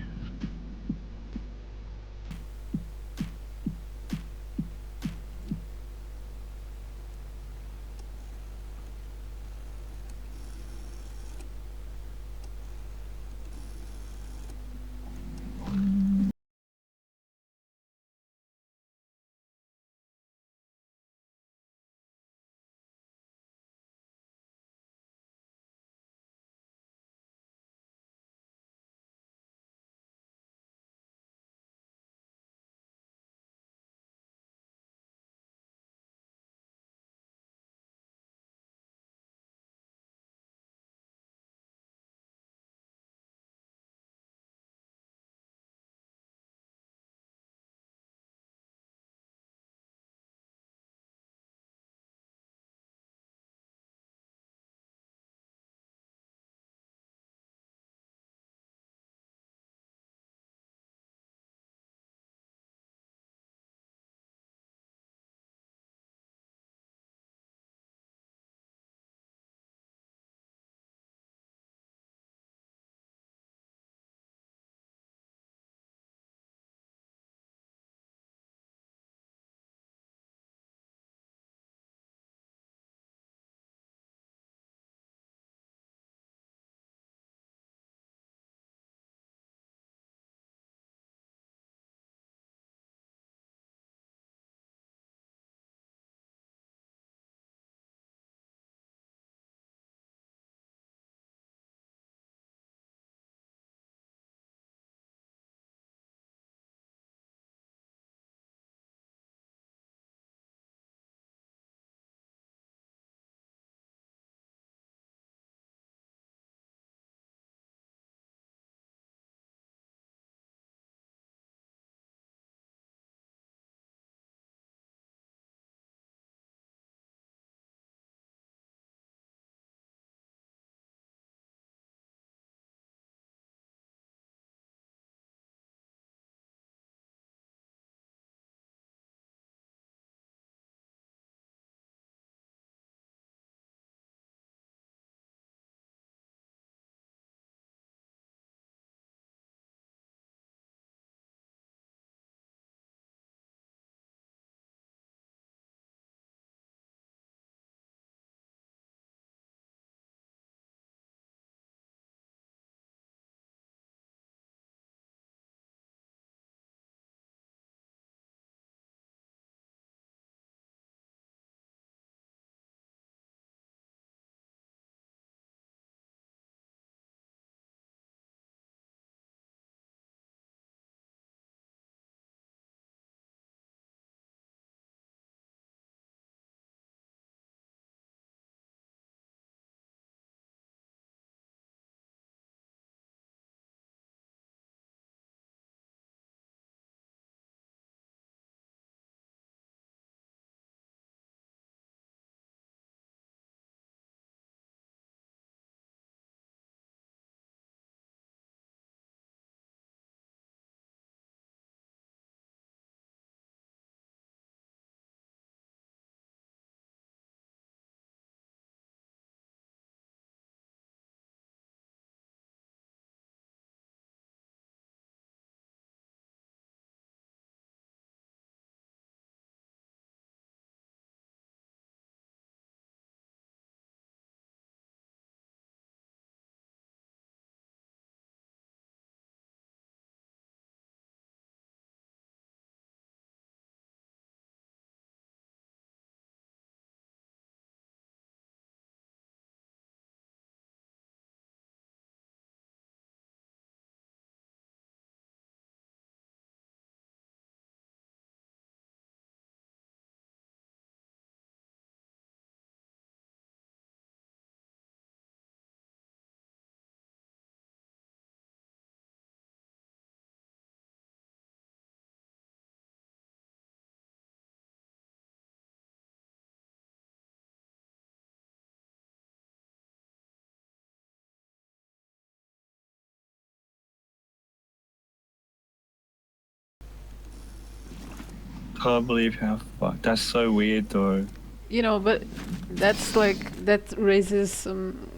Can't believe how fucked. That's so weird, though. But that's like that raises some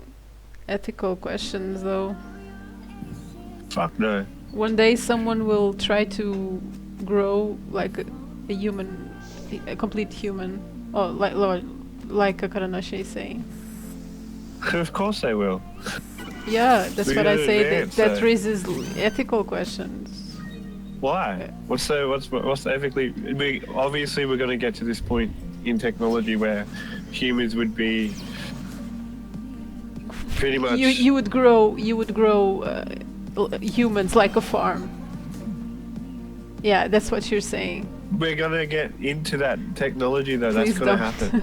ethical questions, though. Fuck no. One day someone will try to grow like a human, a complete human. Oh, like a Karanashi is saying. Of course they will. Yeah, that's We're what I gonna say. advance, That so- raises ethical questions. Why? What's the ethically? We're going to get to this point in technology where humans would be pretty much. You would grow humans like a farm. Yeah, that's what you're saying. We're going to get into that technology though. Please That's going to don't. happen.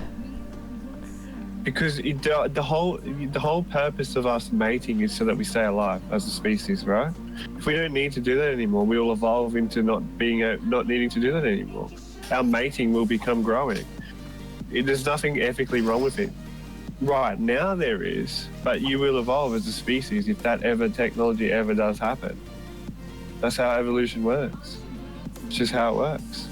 Because the whole purpose of us mating is so that we stay alive as a species, right? If we don't need to do that anymore, we will evolve into not needing to do that anymore. Our mating will become growing. There's nothing ethically wrong with it. Right now there is, but you will evolve as a species if that technology ever does happen. That's how evolution works. It's just how it works.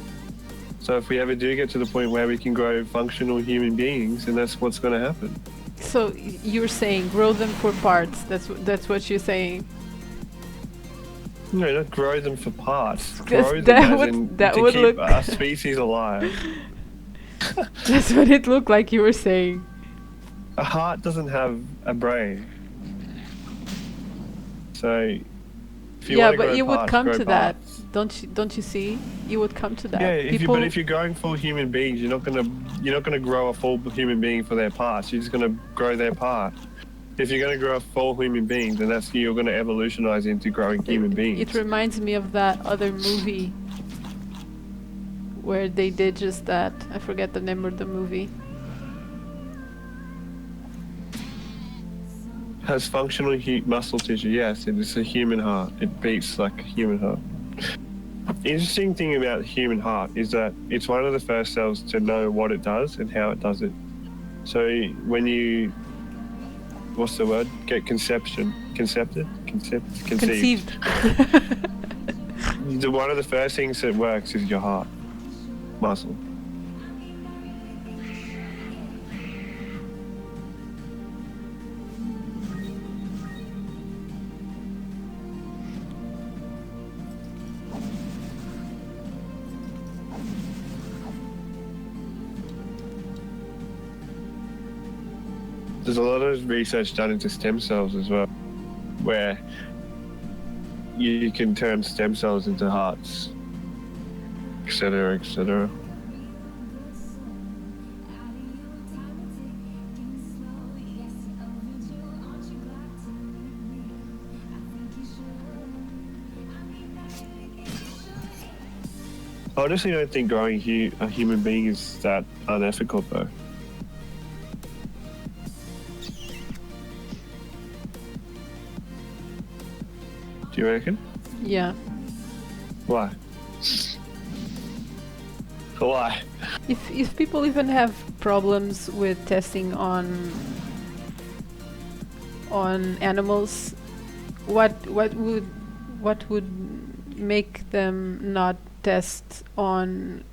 So if we ever do get to the point where we can grow functional human beings, then that's what's going to happen. So you're saying grow them for parts. That's what you're saying. No, not grow them for parts. 'Cause Grow that them as would- in that to would keep look- our species alive. That's what it looked like you were saying. A heart doesn't have a brain. So if you Yeah, want to but grow you would parts, come grow to that. parts. Don't you see? You would come to that. Yeah, People, but if you're going full human beings, you're not gonna grow a full human being for their parts. You're just gonna grow their part. If you're gonna grow a full human being, then you're gonna evolutionize into growing human beings. It reminds me of that other movie where they did just that. I forget the name of the movie. Has functional muscle tissue. Yes, it is a human heart. It beats like a human heart. Interesting thing about the human heart is that it's one of the first cells to know what it does and how it does it. So when you, what's the word? Get conceived. Conceived. One of the first things that works is your heart muscle. There's a lot of research done into stem cells as well, where you can turn stem cells into hearts, etc., etc. I honestly don't think growing a human being is that unethical, though. Do you reckon? Yeah. Why? Why? If people even have problems with testing on animals, what would make them not test on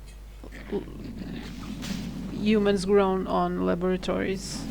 humans grown on laboratories?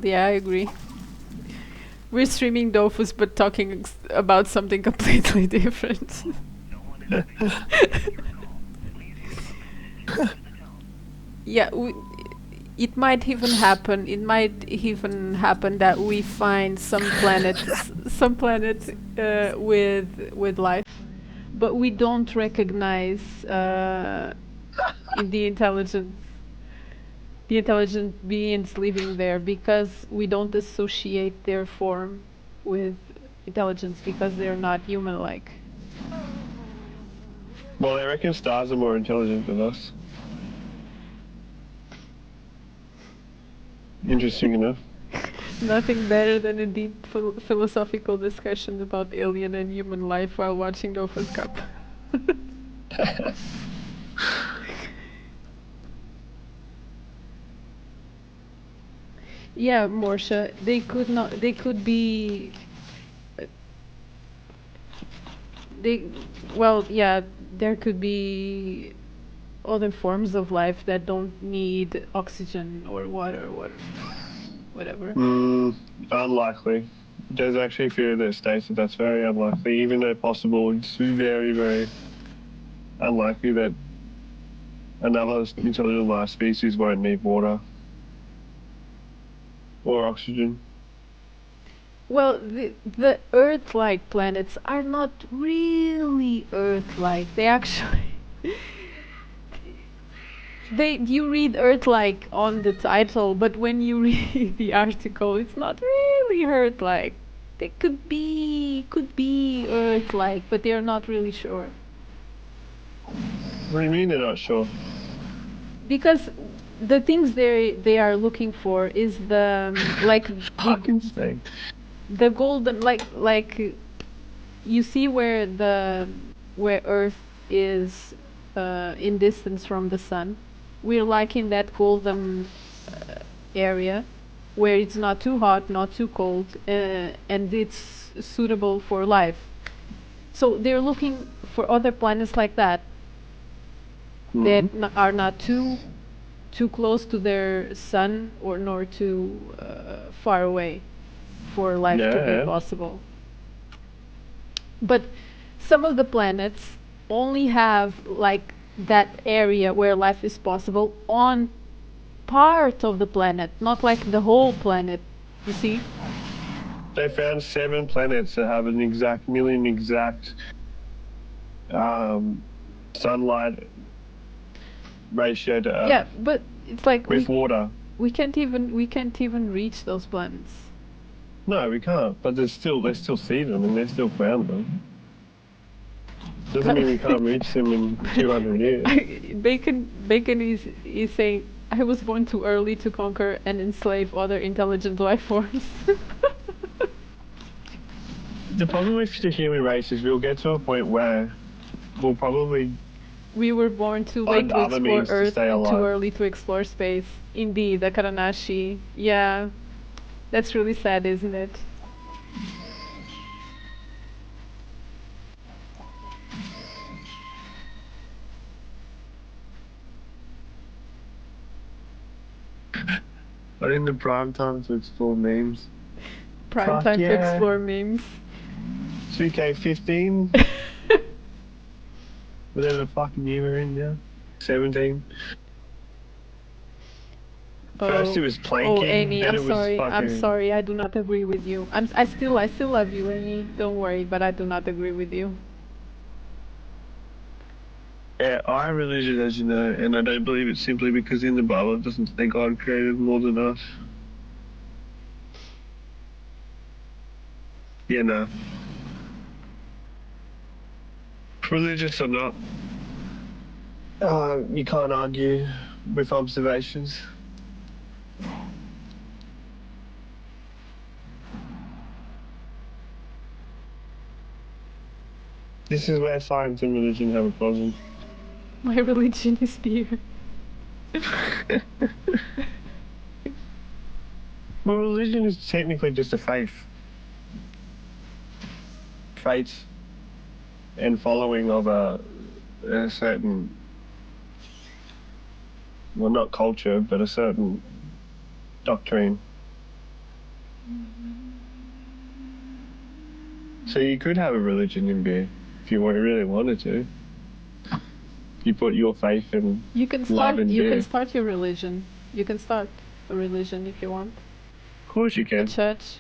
Yeah, I agree. We're streaming Dofus, but talking about something completely different. Yeah, it might even happen. It might even happen that we find some some planet with life, but we don't recognize in the intelligent beings living there because we don't associate their form with intelligence because they're not human-like. Well, they reckon stars are more intelligent than us. Interesting enough. Nothing better than a deep philosophical discussion about alien and human life while watching Dofus Cup. Yeah, Morsha, they could not. They could be. They, well, yeah, there could be other forms of life that don't need oxygen or water or whatever. Unlikely. There's actually a few that states that that's very unlikely. Even though possible, it's very, very unlikely that another intelligent life species won't need water or oxygen. Well, the Earth-like planets are not really Earth-like. They actually you read Earth-like on the title, but when you read the article, it's not really Earth-like. They could be Earth-like, but they're not really sure. What do you mean they're not sure? Because the things they are looking for is the like Fucking thing. the golden like you see where Earth is in distance from the sun. We're like in that golden area where it's not too hot, not too cold, and it's suitable for life. So they're looking for other planets like that that are not too close to their sun or nor too far away for life to be possible. But some of the planets only have like that area where life is possible on part of the planet, not like the whole planet. You see? They found 7 planets that have an exact million exact sunlight ratio to Earth. Yeah, but it's like with water. We can't even reach those planets. No, we can't. But they still see them and they still found them. Doesn't mean we can't reach them in 200 years. Bacon is saying I was born too early to conquer and enslave other intelligent life forms. The problem with the human race is we'll get to a point where we'll probably we were born too late to explore Earth and too early to explore space. Indeed, Akaranashi. Yeah, that's really sad, isn't it? But in the prime time to explore memes. Prime time to explore memes. 2K15. Whatever the fucking year we're in now. 17. First it was planking. Oh, Amy, then I'm sorry. fucking... I'm sorry. I do not agree with you. I still love you, Amy. Don't worry, but I do not agree with you. Yeah, I have religion, as you know, and I don't believe it simply because in the Bible it doesn't say God created more than us. Yeah, no. Religious or not, you can't argue with observations. This is where science and religion have a problem. My religion is fear. Well, religion is technically just a faith. Faith and following of a certain, well, not culture, but a certain doctrine. So you could have a religion in beer if you really wanted to. You put your faith and You can love start. in You beer. can start your religion. You can start a religion if you want. Of course you A can. church.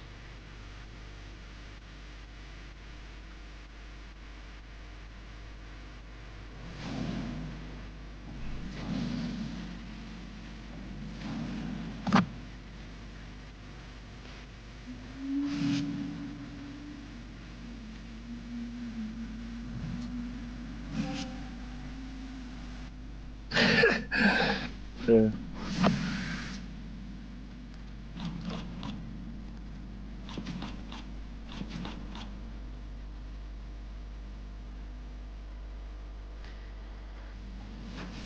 Yeah.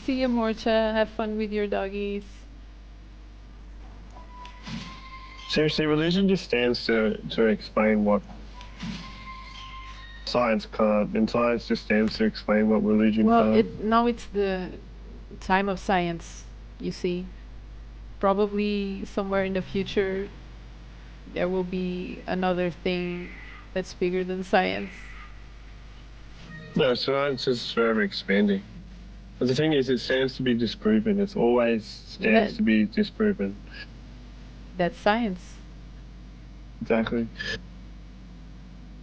See you, Morcha. Have fun with your doggies. Seriously, religion just stands to explain what science can't, and science just stands to explain what religion Well, can't. now it's the time of science. You see, probably somewhere in the future there will be another thing that's bigger than science. No, science is forever expanding. But the thing is, it stands to be disproven. It always stands That to be disproven. that's science. Exactly.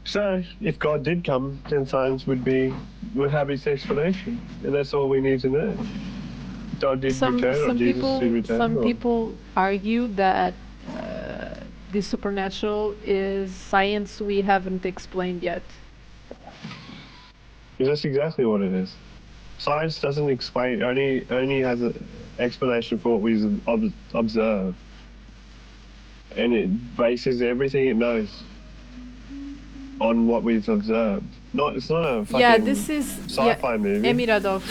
So, if God did come, then science would have its explanation, and that's all we need to know. God did return, or Jesus did return. Some Or, people argue that uh, the supernatural is science we haven't explained yet. because that's exactly what it is. Science doesn't explain; only has an explanation for what we observe, and it bases everything it knows on what we've observed. It's not a fucking Yeah, this is sci-fi movie. Emiradov.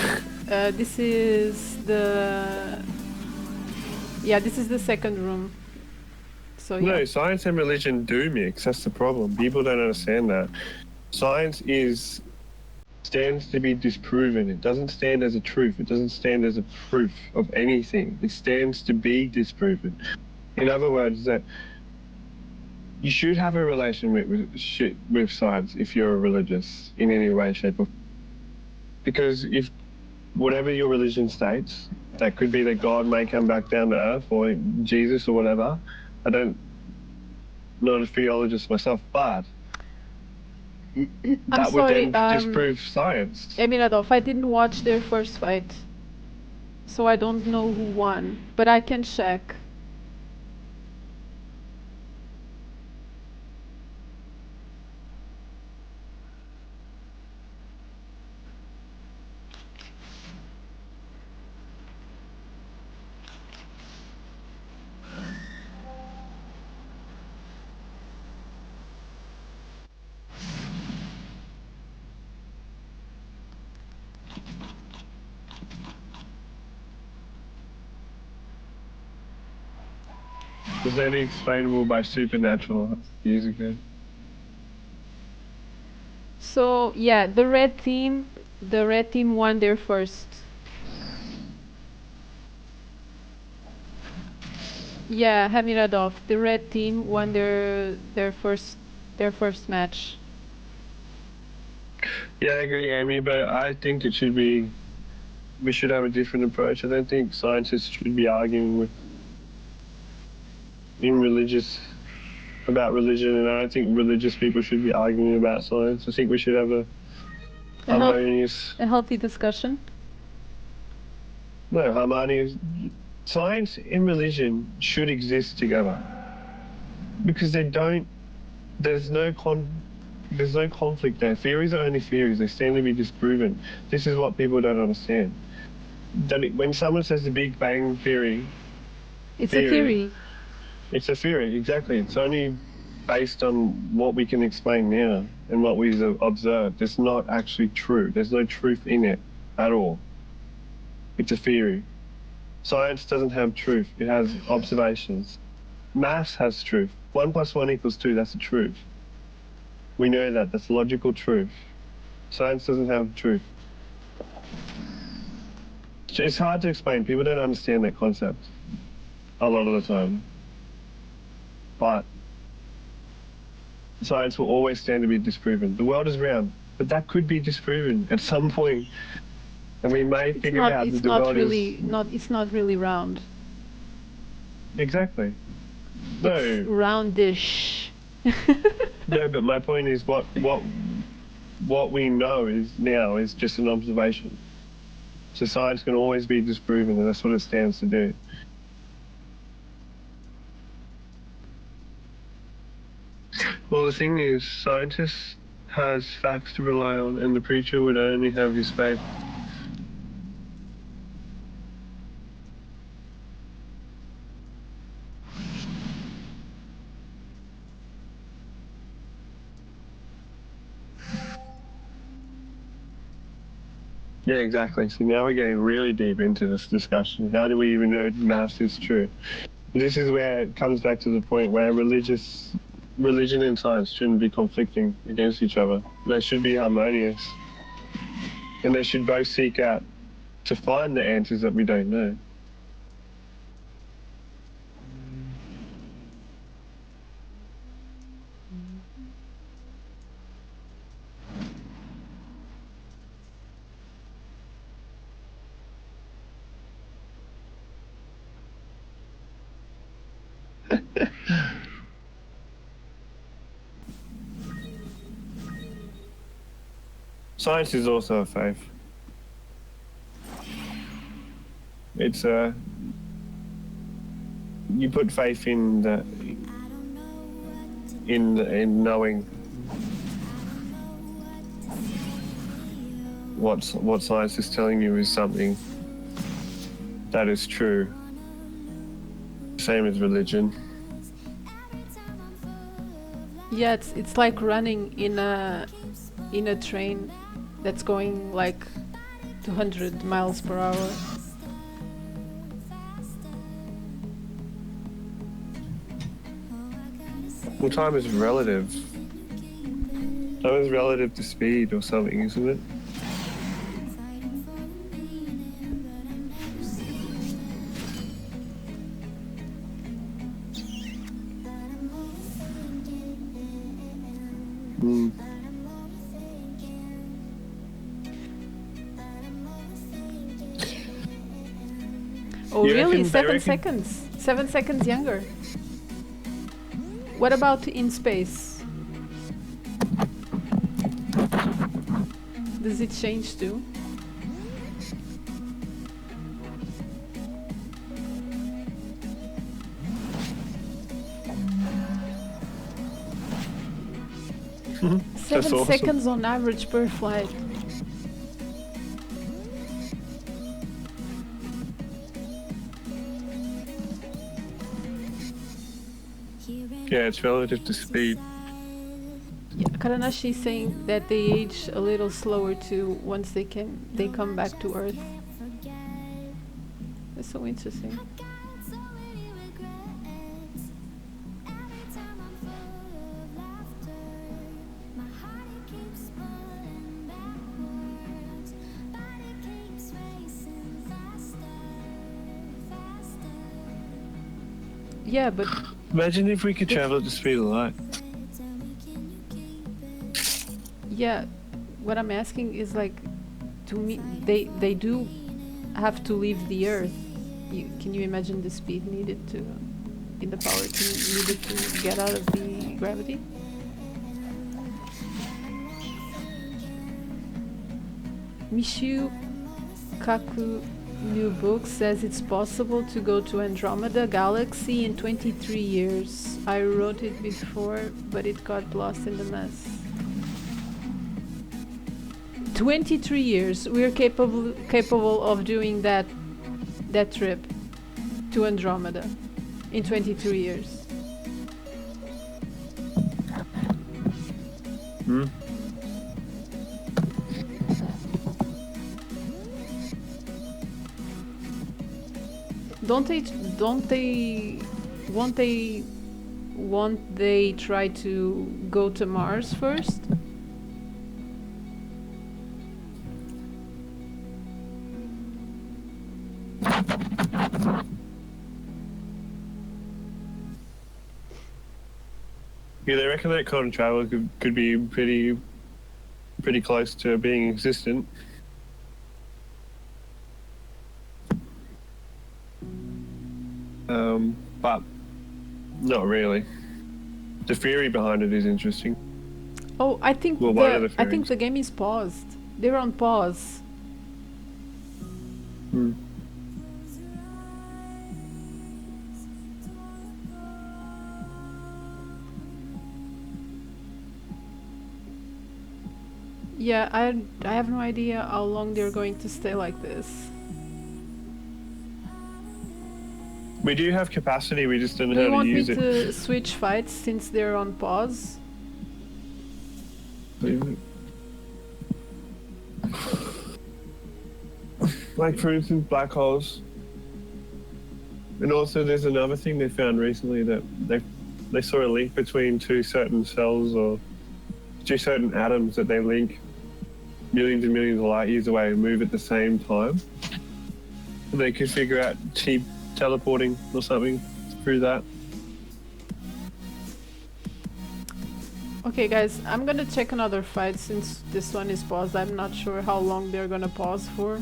This is the second room. So yeah. No, science and religion do mix. That's the problem. People don't understand that. Science stands to be disproven. It doesn't stand as a truth. It doesn't stand as a proof of anything. It stands to be disproven. In other words, that you should have a relationship with science if you're religious in any way, shape, or because if whatever your religion states, that could be that God may come back down to earth or Jesus or whatever. Not a theologist myself, but I'm that would sorry, then disprove science. Emiradov, I didn't watch their first fight, so I don't know who won, but I can check. Was that explainable by supernatural years ago? So yeah, the red team won their first. Yeah, Hamiradov, the red team won their first match. Yeah, I agree, Amy, but I think we should have a different approach. I don't think scientists should be arguing about religion, and I don't think religious people should be arguing about science. I think we should have a harmonious. A healthy discussion. No, harmonious. Science and religion should exist together because they don't. There's no There's no conflict there. Theories are only theories. They stand to be disproven. This is what people don't understand. When someone says the Big Bang Theory, It's a theory. it's a theory, exactly. It's only based on what we can explain now and what we've observed. It's not actually true. There's no truth in it at all. It's a theory. Science doesn't have truth. It has observations. Maths has truth. 1 + 1 = 2. That's the truth. We know that. That's logical truth. Science doesn't have truth. It's hard to explain. People don't understand that concept a lot of the time. But Science will always stand to be disproven. The world is round, but that could be disproven at some point, and we may figure out that the world is it's not really round. exactly. It's No, roundish. no, but my point is what we know is now is just an observation. So science can always be disproven, and that's what it stands to do. Well, the thing is, scientists has facts to rely on, and the preacher would only have his faith. Yeah, exactly. So now we're getting really deep into this discussion. How do we even know maths is true? This is where it comes back to the point where religion and science shouldn't be conflicting against each other. They should be harmonious, and they should both seek out to find the answers that we don't know. Science is also a faith. It's you put faith in in knowing what science is telling you is something that is true. Same as religion. Yeah, it's like running in a train that's going like 200 miles per hour. Well, time is relative. Time is relative to speed or something, isn't it? Hmm. Oh, You really? reckon- they 7 reckon- seconds. 7 seconds younger. What about in space? Does it change too? That's 7 awesome. seconds on average per flight. Yeah, it's relative to speed. Yeah, Karanashi is saying that they age a little slower too once they come back to Earth. That's so interesting. Yeah, but Imagine if we could travel at the speed of light. yeah, what I'm asking is like, to me, they do have to leave the Earth. Can you imagine the speed needed to, in the power needed to get out of the gravity? Mishu Kaku new book says it's possible to go to Andromeda Galaxy in 23 years. I wrote it before, but it got lost in the mess. 23 years. We're capable of doing that trip to Andromeda in 23 years. Hmm? Won't they try to go to Mars first? Yeah, they reckon that kind of travel could be pretty close to being existent. But not really. The theory behind it is interesting. Oh, I think Well, one of the I think theories. the game is paused. They're on pause. Hmm. Yeah, I have no idea how long they're going to stay like this. We do have capacity, we just don't know Do you how to want me use it. to switch fights since they're on pause? Like, for instance, black holes. And also, there's another thing they found recently that they saw a link between two certain cells or two certain atoms that they link millions and millions of light years away and move at the same time. And they could figure out cheap teleporting or something through that. Okay, guys, I'm gonna check another fight since this one is paused. I'm not sure how long they're gonna pause for.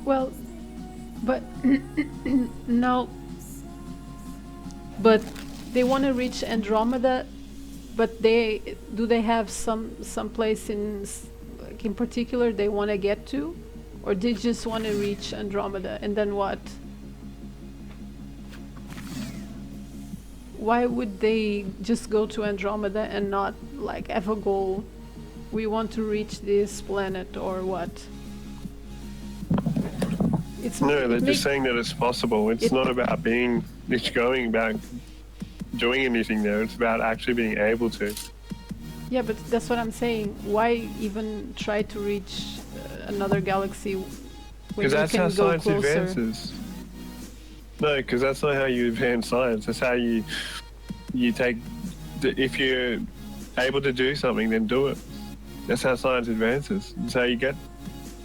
Well, but no. But they want to reach Andromeda, but they have some place like in particular they want to get to, or they just want to reach Andromeda and then what? Why would they just go to Andromeda and not like have a goal? We want to reach this planet or what? No, they're just saying that it's possible. It's not about it's going back, doing anything there. It's about actually being able to. Yeah, but that's what I'm saying. Why even try to reach another galaxy when Because you that's can how go science closer? advances. No, because that's not how you advance science. That's how you take. If you're able to do something, then do it. That's how science advances. That's how you get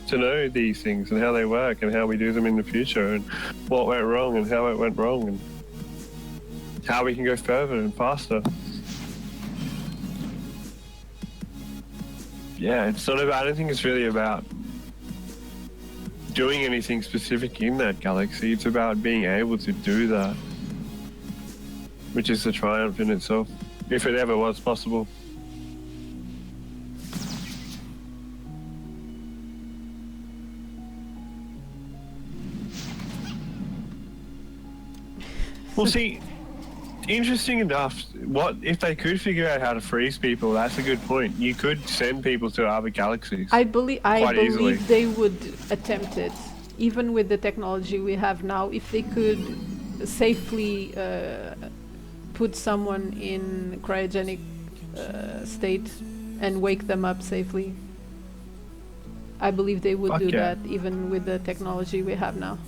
to know these things and how they work and how we do them in the future and what went wrong and how it went wrong and how we can go further and faster. Yeah, it's not about, I don't think it's really about doing anything specific in that galaxy. It's about being able to do that, which is the triumph in itself, if it ever was possible. Well, see, interesting enough, what if they could figure out how to freeze people? That's a good point. You could send people to other galaxies. I believe easily. they would attempt it, even with the technology we have now. If they could safely put someone in cryogenic state and wake them up safely, I believe they would Fuck do yeah. that, even with the technology we have now.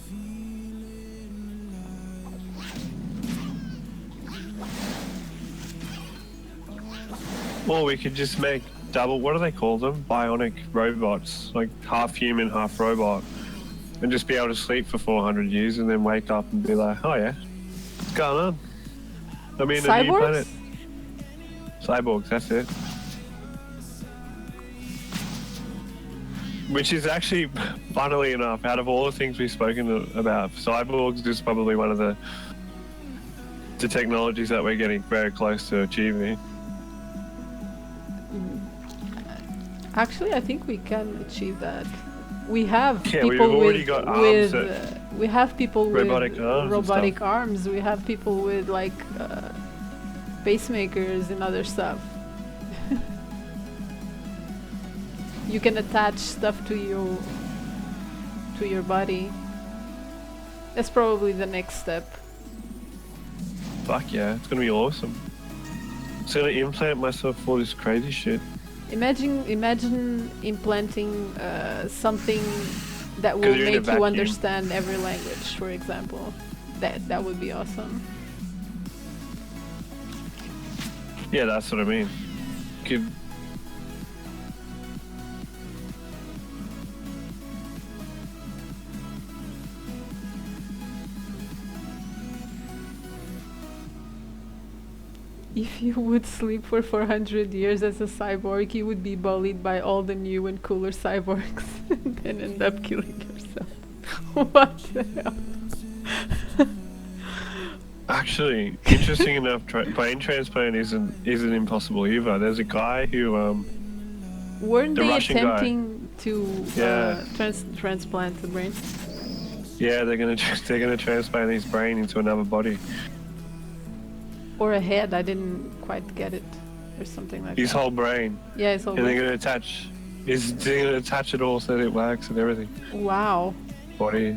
Or we could just make double, what do they call them? Bionic robots, like half human, half robot, and just be able to sleep for 400 years and then wake up and be like, oh yeah, what's going on? I'm in a new planet. Cyborgs, that's it. Which is actually, funnily enough, out of all the things we've spoken about, cyborgs is probably one of the technologies that we're getting very close to achieving. Actually, I think we can achieve that. We have Yeah, we've people already with got arms with we have people robotic with arms and robotic stuff. arms. We have people with like pacemakers and other stuff. You can attach stuff to your body. That's probably the next step. Fuck yeah, it's gonna be awesome. It's gonna implant myself all this crazy shit. Imagine implanting something that 'Cause will you're in a make you vacuum. understand every language, for example. That would be awesome. Yeah, that's what I mean. Could If you would sleep for 400 years as a cyborg, you would be bullied by all the new and cooler cyborgs and end up killing yourself. What the hell? actually, interesting enough, brain transplant isn't impossible either. There's a guy who Weren't the they Russian guy. attempting to Yeah. transplant the brain? Yeah, they're gonna transplant his brain into another body. Or a head, I didn't quite get it. Or something like His that. whole brain, Yeah, it's all and they're good. gonna they're gonna attach it all so that it works and everything. Wow. Body.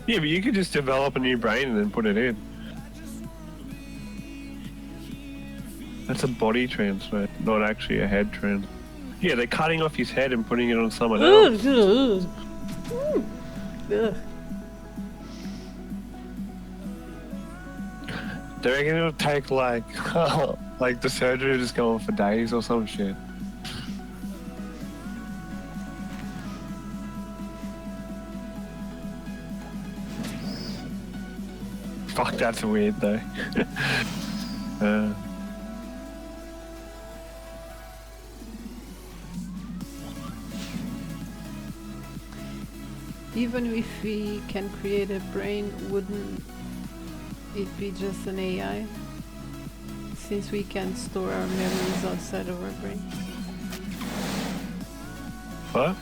Yeah, but you could just develop a new brain and then put it in. That's a body transplant, not actually a head transplant. Yeah, they're cutting off his head and putting it on someone else. Ugh. They reckon it'll take like, like the surgery will just go on for days or some shit. Fuck, that's weird though. uh, Even if we can create a brain, wouldn't it be just an AI? Since we can store our memories outside of our brain. what?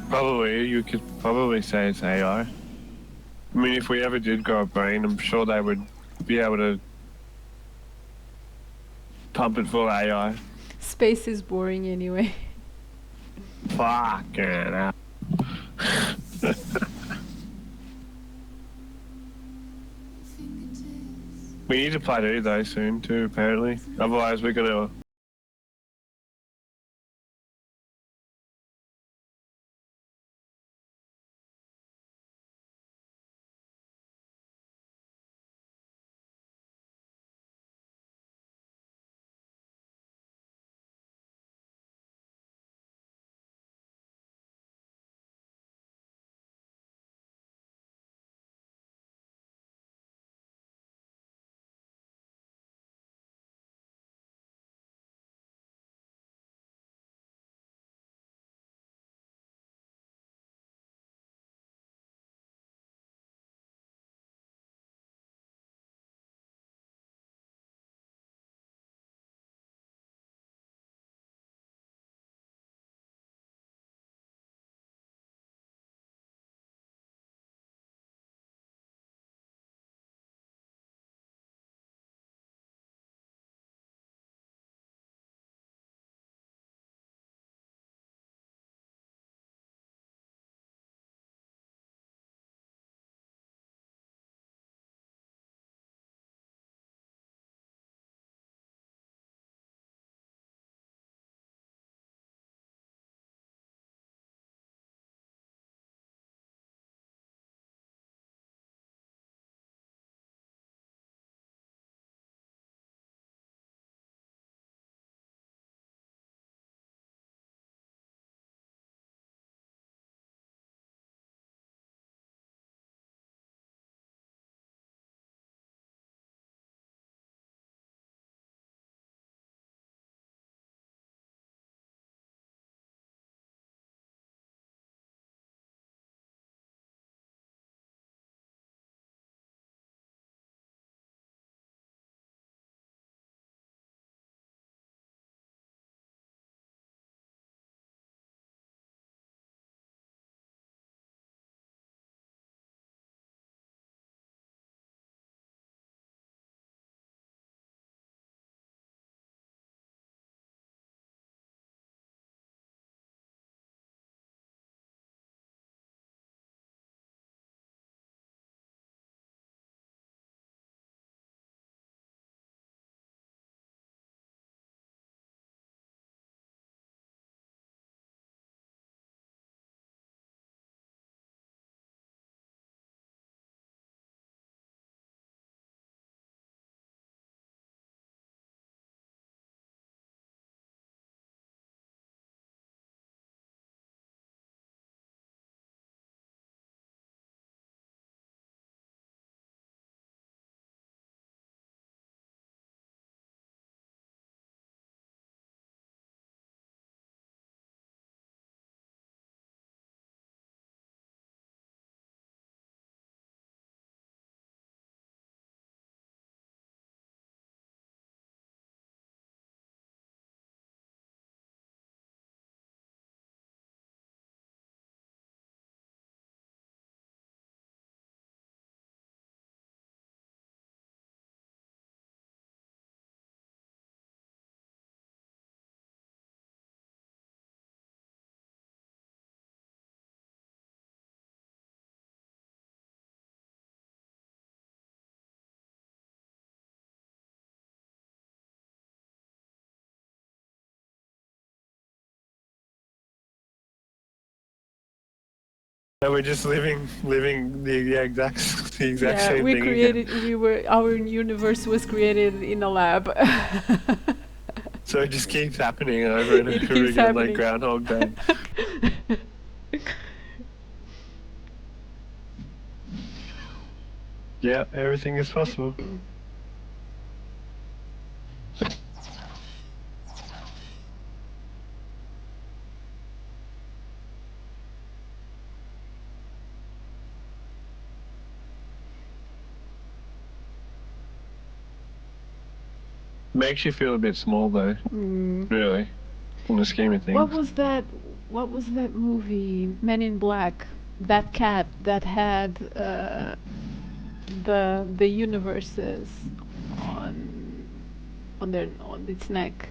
Probably, you could probably say it's AI. I mean, if we ever did grow a brain, I'm sure they would be able to pump it full of AI. Space is boring anyway. Fucking hell. We need to play do though soon too, apparently. Otherwise, we're gonna And we're just living the exact same we thing created. again. Our universe was created in a lab. So it just keeps happening over and It over keeps again, like happening. Groundhog Day. Yeah, everything is possible. Makes you feel a bit small though, really, in the scheme of things. What was that? What was that movie? Men in Black. That cat that had the universes on its neck,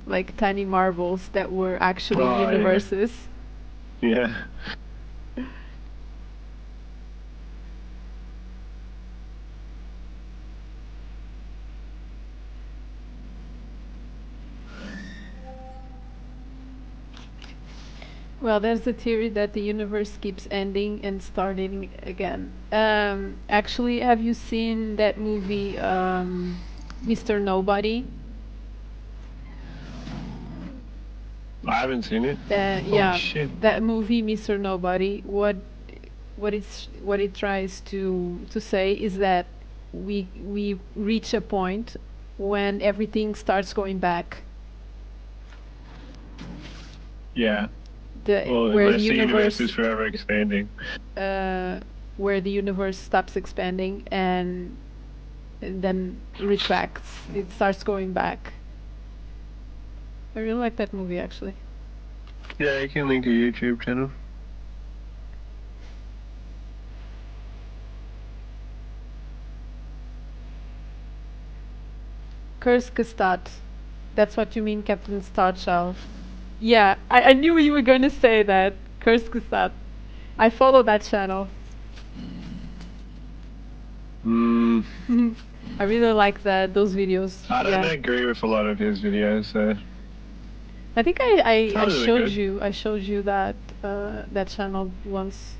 like tiny marbles that were actually Oh, yeah. universes. Yeah. Well, there's the theory that the universe keeps ending and starting again. Actually, have you seen that movie, Mr. Nobody? I haven't seen it. Yeah, Shit. that movie, Mr. Nobody. What it tries to say is that we reach a point when everything starts going back. Yeah. The Well, where the unless the universe universe is forever expanding. where the universe stops expanding and then retracts. It starts going back. I really like that movie actually. Yeah, you can link a YouTube channel. Kurzgesagt. That's what you mean, Captain Starchild. Yeah, I knew you were going to say that. Kurzgesagt. I follow that channel. I really like those videos. I don't agree with a lot of his videos, so. I think I Really showed good. you that that channel once,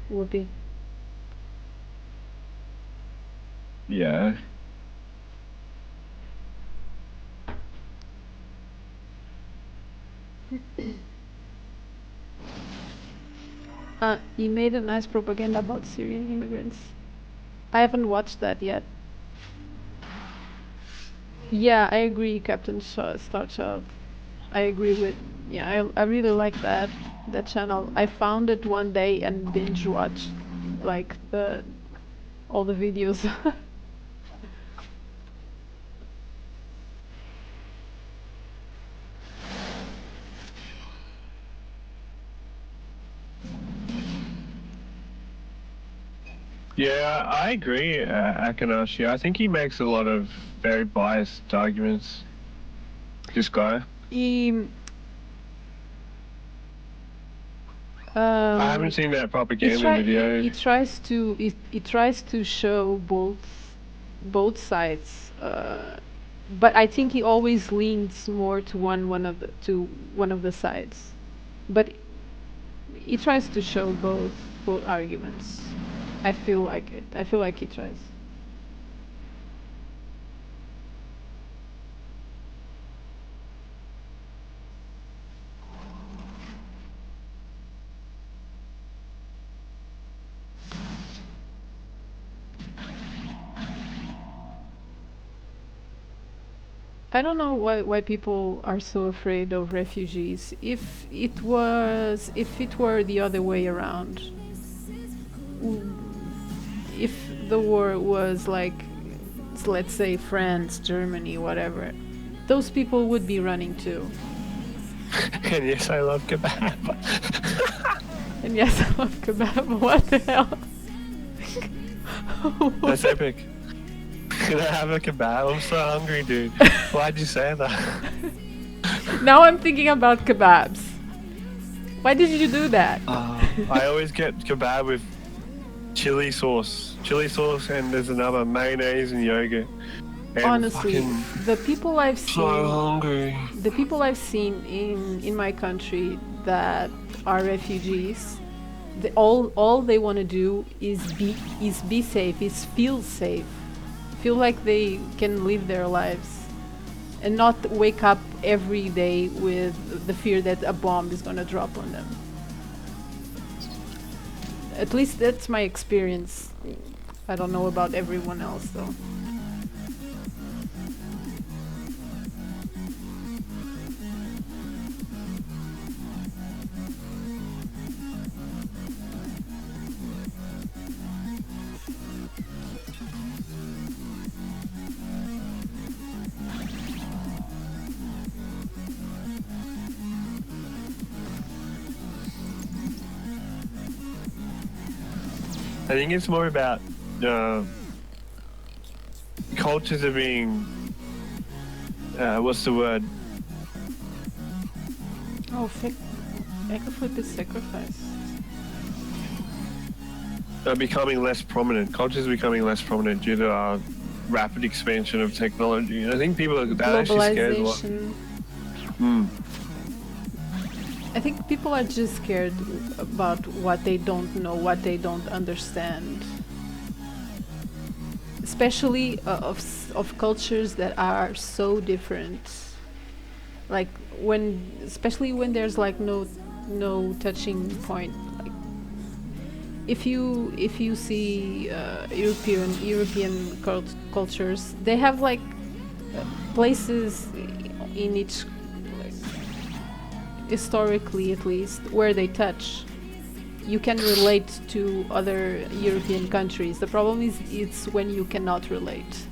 Whoopi. Yeah. He made a nice propaganda about Syrian immigrants. I haven't watched that yet. Yeah, I agree, Captain Starchild. I agree with. Yeah, I really like that channel. I found it one day and binge watched like all the videos. Yeah, I agree, Akanashi. I think he makes a lot of very biased arguments. This guy. he I haven't seen that propaganda video. he tries to show both sides, but I think he always leans more to one of the sides. But he tries to show both arguments. I feel like it. I feel like he tries. I don't know why people are so afraid of refugees. If it were the other way around, if the war was like, let's say France, Germany, whatever, those people would be running too. And yes, I love kebab. And yes, I love kebab. What the hell? That's epic. Can I have a kebab? I'm so hungry, dude. Why'd you say that? Now I'm thinking about kebabs. Why did you do that? I always get kebab with chili sauce. Chili sauce and there's another mayonnaise and yogurt. And Honestly, fucking the people I've so seen, hungry. the people I've seen in my country that are refugees, all they want to do is be safe, is feel safe, feel like they can live their lives, and not wake up every day with the fear that a bomb is gonna drop on them. At least that's my experience. I don't know about everyone else though. I think it's more about cultures are being what's the word? Oh, Ecaflip is sacrifice. Becoming less prominent. Cultures are becoming less prominent due to our rapid expansion of technology. And I think people are that actually scares a lot. Globalization. Mm. I think people are just scared about what they don't know, what they don't understand. Especially of cultures that are so different. Like especially when there's like no touching point. Like if you see European cultures, they have like places in each, like, historically at least, where they touch. You can relate to other European countries. The problem is it's when you cannot relate.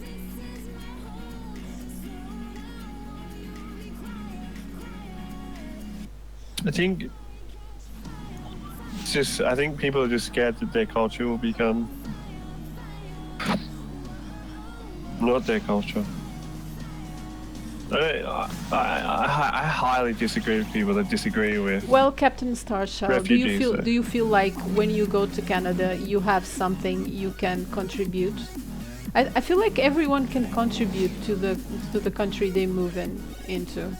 I think it's just. I think people are just scared that their culture will become not their culture. I highly disagree with people that disagree with. Well, Captain Starchild, Refugees, though. do you feel like when you go to Canada you have something you can contribute? I feel like everyone can contribute to the country they move into.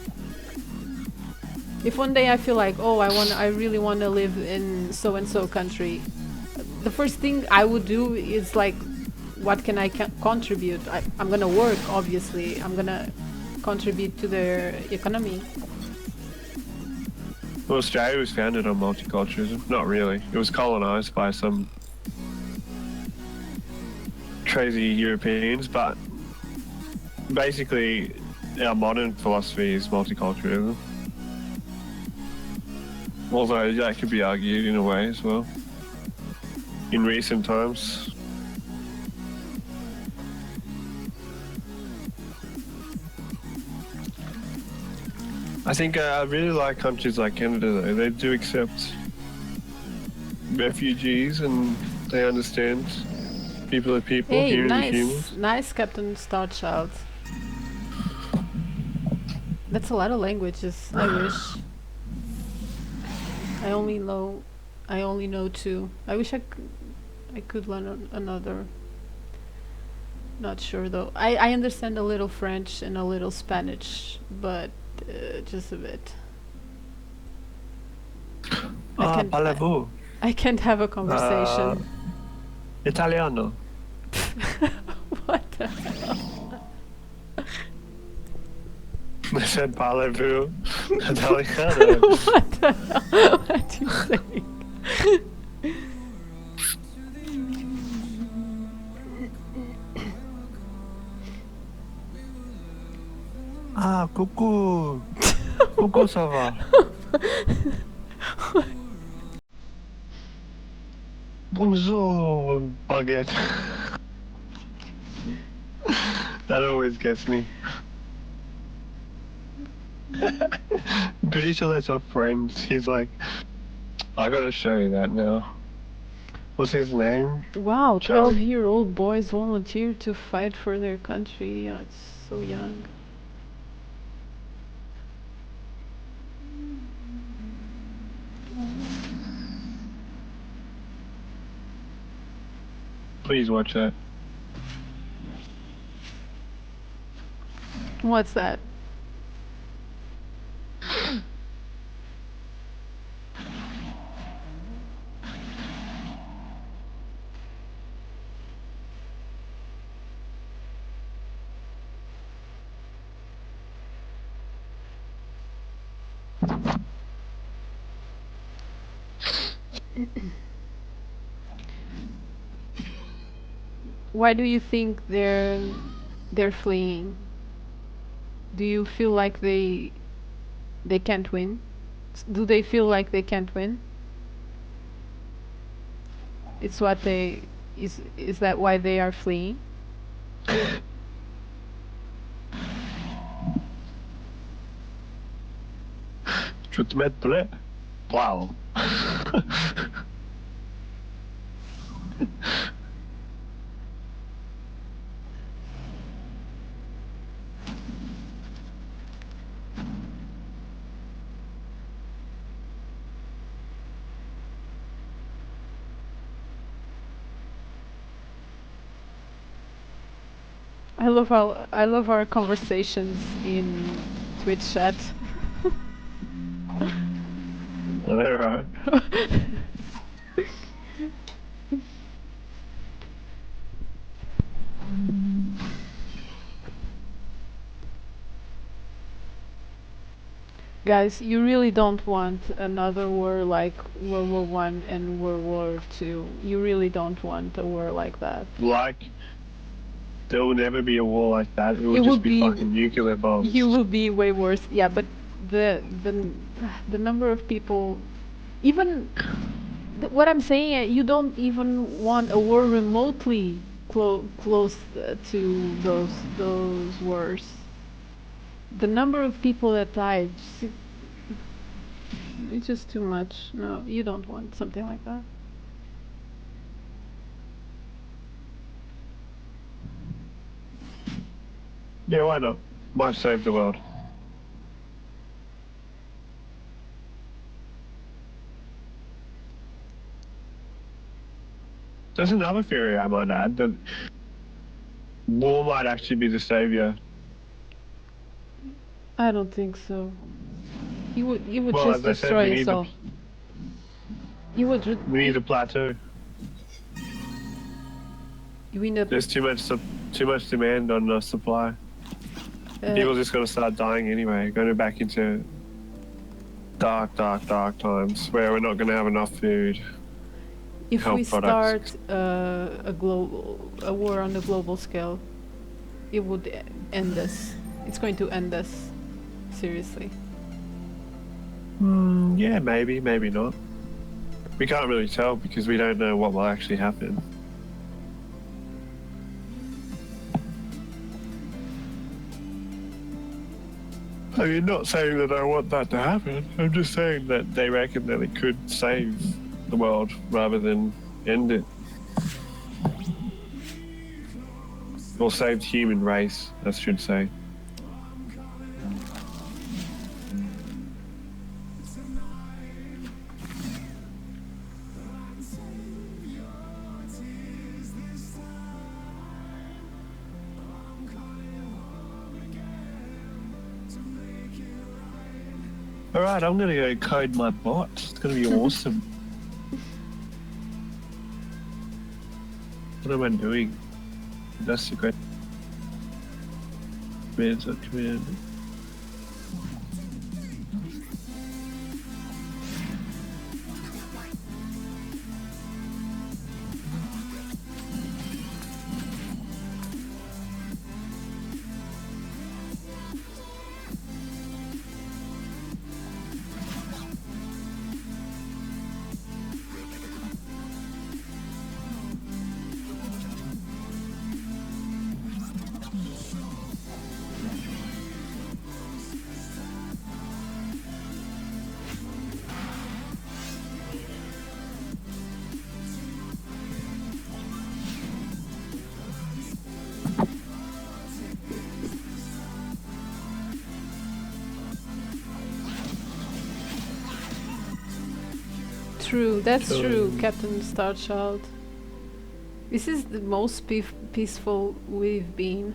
If one day I feel like, oh, I really want to live in so and so country, the first thing I would do is like, what can I contribute? I'm gonna work, obviously. I'm gonna contribute to their economy. Well, Australia was founded on multiculturalism. Not really. It was colonized by some crazy Europeans, but basically our modern philosophy is multiculturalism. Although that could be argued in a way as well. In recent times. I think I really like countries like Canada though. They do accept refugees and they understand people are people, Hey, humans are humans. nice, Captain Starchild. That's a lot of languages. I wish. I only know two. I wish I could learn another. Not sure though. I understand a little French and a little Spanish, but just a bit. Parlez-vous? I can't have a conversation. Italiano. What the hell? I said parlez-vous? Italiano. What the hell? What are you saying? Ah, coucou. Coucou, ça va? Bonjour, baguette. That always gets me. Pretty sure that's our friend. He's like, I gotta show you that now. What's his name? Wow, Charlie. 12-year-old boys volunteer to fight for their country. Yeah, it's so young. Please watch that. What's that? Why do you think they're fleeing? Do you feel like they can't win? Do they feel like they can't win? It's what they is that why they are fleeing? Skjøt med på det. Wow. I love our conversations in Twitch chat. Alright. Guys, you really don't want another war like World War One and World War Two. You really don't want a war like that. Like, there will never be a war like that. It will It just will be be- fucking nuclear bombs. You will be way worse. Yeah, but the number of people, even what I'm saying, you don't even want a war remotely close to those wars. The number of people that died, it's just too much. No, you don't want something like that. Yeah, why not? Might save the world. There's another theory I might add, that war might actually be the savior. I don't think so. You would Well, just as I said, destroy we us need all. You would we need a plateau. you end up There's too much demand on the supply. People are just gonna start dying anyway, going back into dark times where we're not gonna have enough food. if health we products. start a war on a global scale, it would end us. It's going to end us. Seriously. Yeah, maybe not. We can't really tell because we don't know what will actually happen. I mean, not saying that I want that to happen. I'm just saying that they reckon that it could save the world rather than end it. Or save the human race, I should say. Alright, I'm gonna go code my bot. It's gonna be awesome. What am I doing? That's the great. Command. True, that's true, Captain Starchild. This is the most peaceful we've been.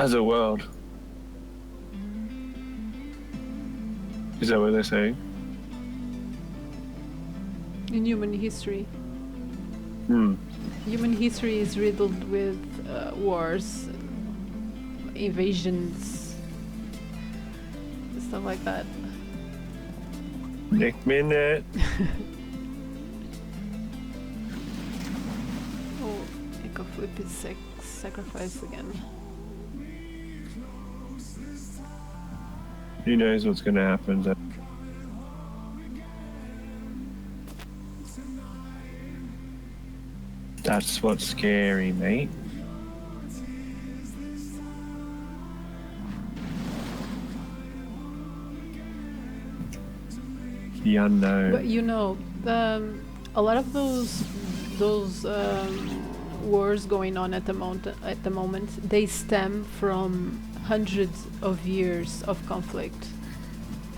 as a world. Is that what they're saying? In human history. Hmm. Human history is riddled with wars, invasions, stuff like that. Nick Minute. Oh, Echo Flip is sacrificed again. Who knows what's going to happen? That's what's scary, mate. The unknown. But you know, a lot of those wars going on at the moment, they stem from hundreds of years of conflict.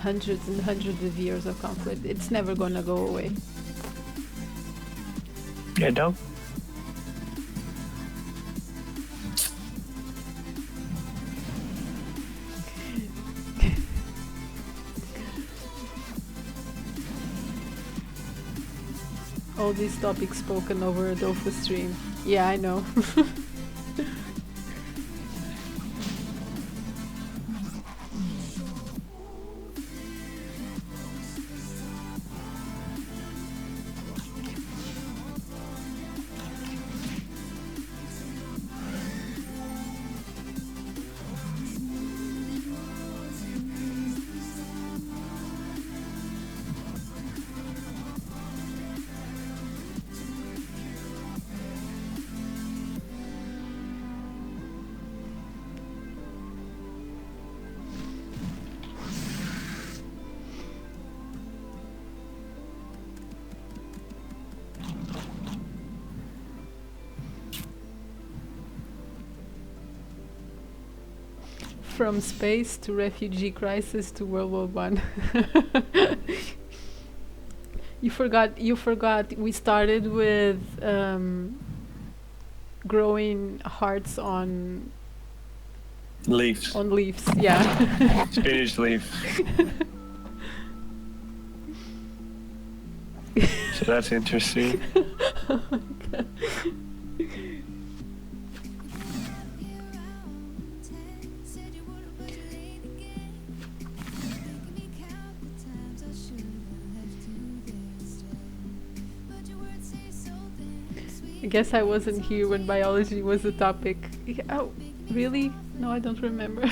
Hundreds and hundreds of years of conflict. It's never gonna go away. Yeah, dog. All these topics spoken over a Dofus stream. Yeah, I know. From space to refugee crisis to World War One. You forgot. We started with growing hearts on Leaves. leaves. Yeah. Spinach leaf. So that's interesting. I guess I wasn't here when biology was the topic. Oh, really? No, I don't remember.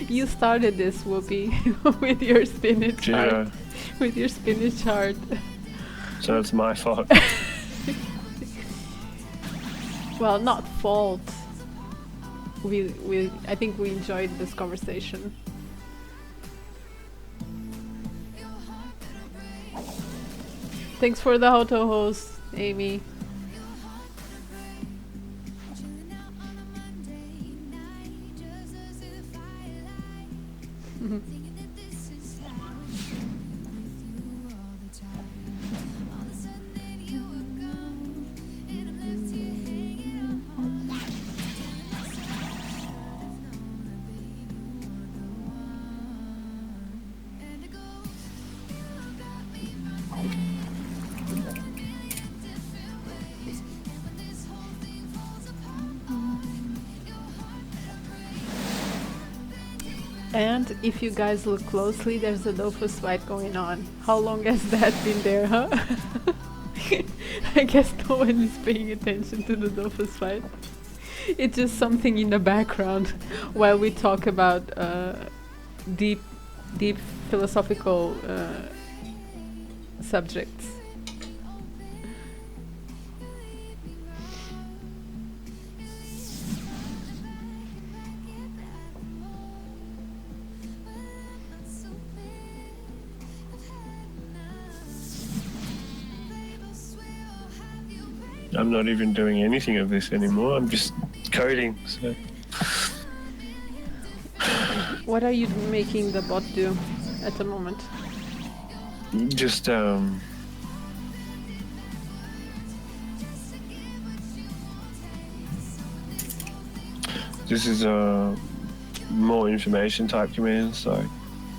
You started this, Whoopi, with your spinach heart. With your spinach heart. So it's my fault. Well, not fault. I think we enjoyed this conversation. Thanks for the auto host, Amy. And if you guys look closely, there's a Dofus fight going on. How long has that been there, huh? I guess no one is paying attention to the Dofus fight. It's just something in the background while we talk about deep philosophical subjects. I'm not even doing anything of this anymore. I'm just coding. So. What are you making the bot do at the moment? Just this is more information type commands, so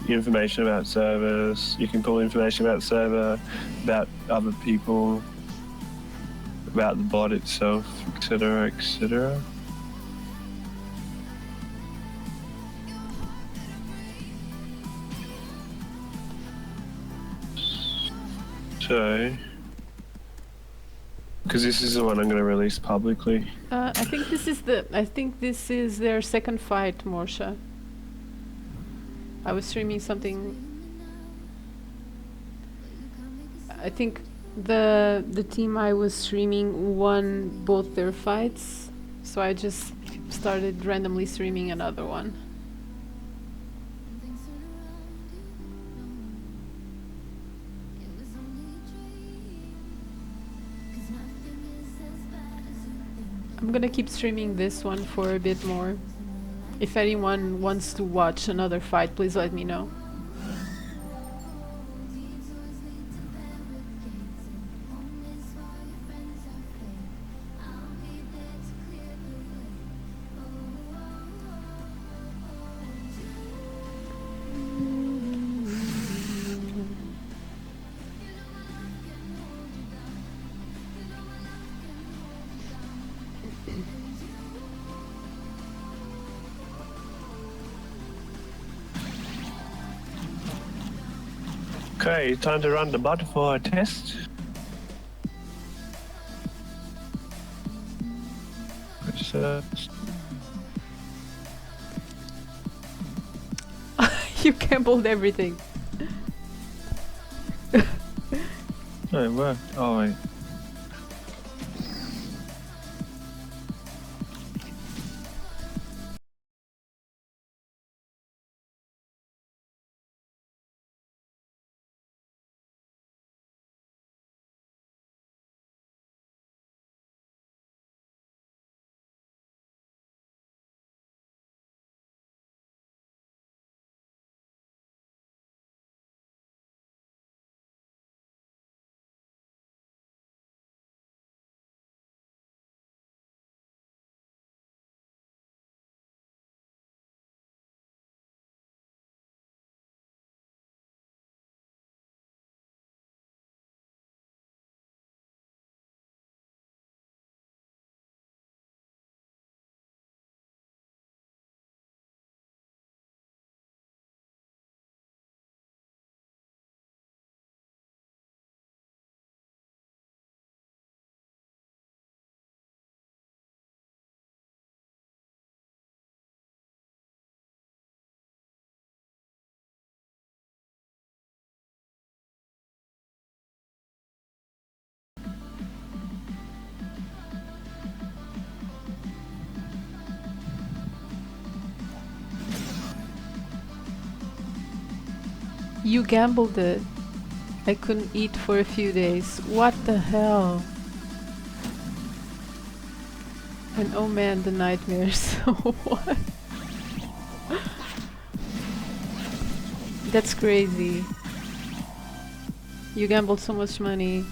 information about servers. You can pull information about the server, about other people, about the bot itself, etc., etc. So, because this is the one I'm going to release publicly. I think this is their second fight, Morsha. I was streaming something. I think the team I was streaming won both their fights, so I just started randomly streaming another one. I'm gonna keep streaming this one for a bit more. If anyone wants to watch another fight, please let me know. Okay, time to run the butterfly test. You gambled everything. No, it worked. Oh, wait. You gambled it. I couldn't eat for a few days. What the hell? And oh man, the nightmares. What? That's crazy. You gambled so much money.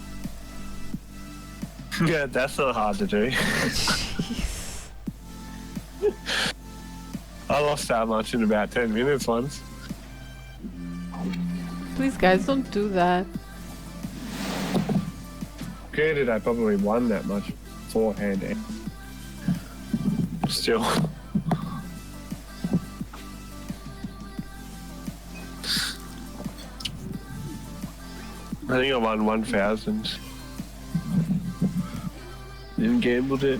Yeah, that's not hard to do. Jeez. I lost that much in about 10 minutes once. Please guys, don't do that. Granted, I probably won that much beforehand. Still. I think I won 1,000. Then gambled it.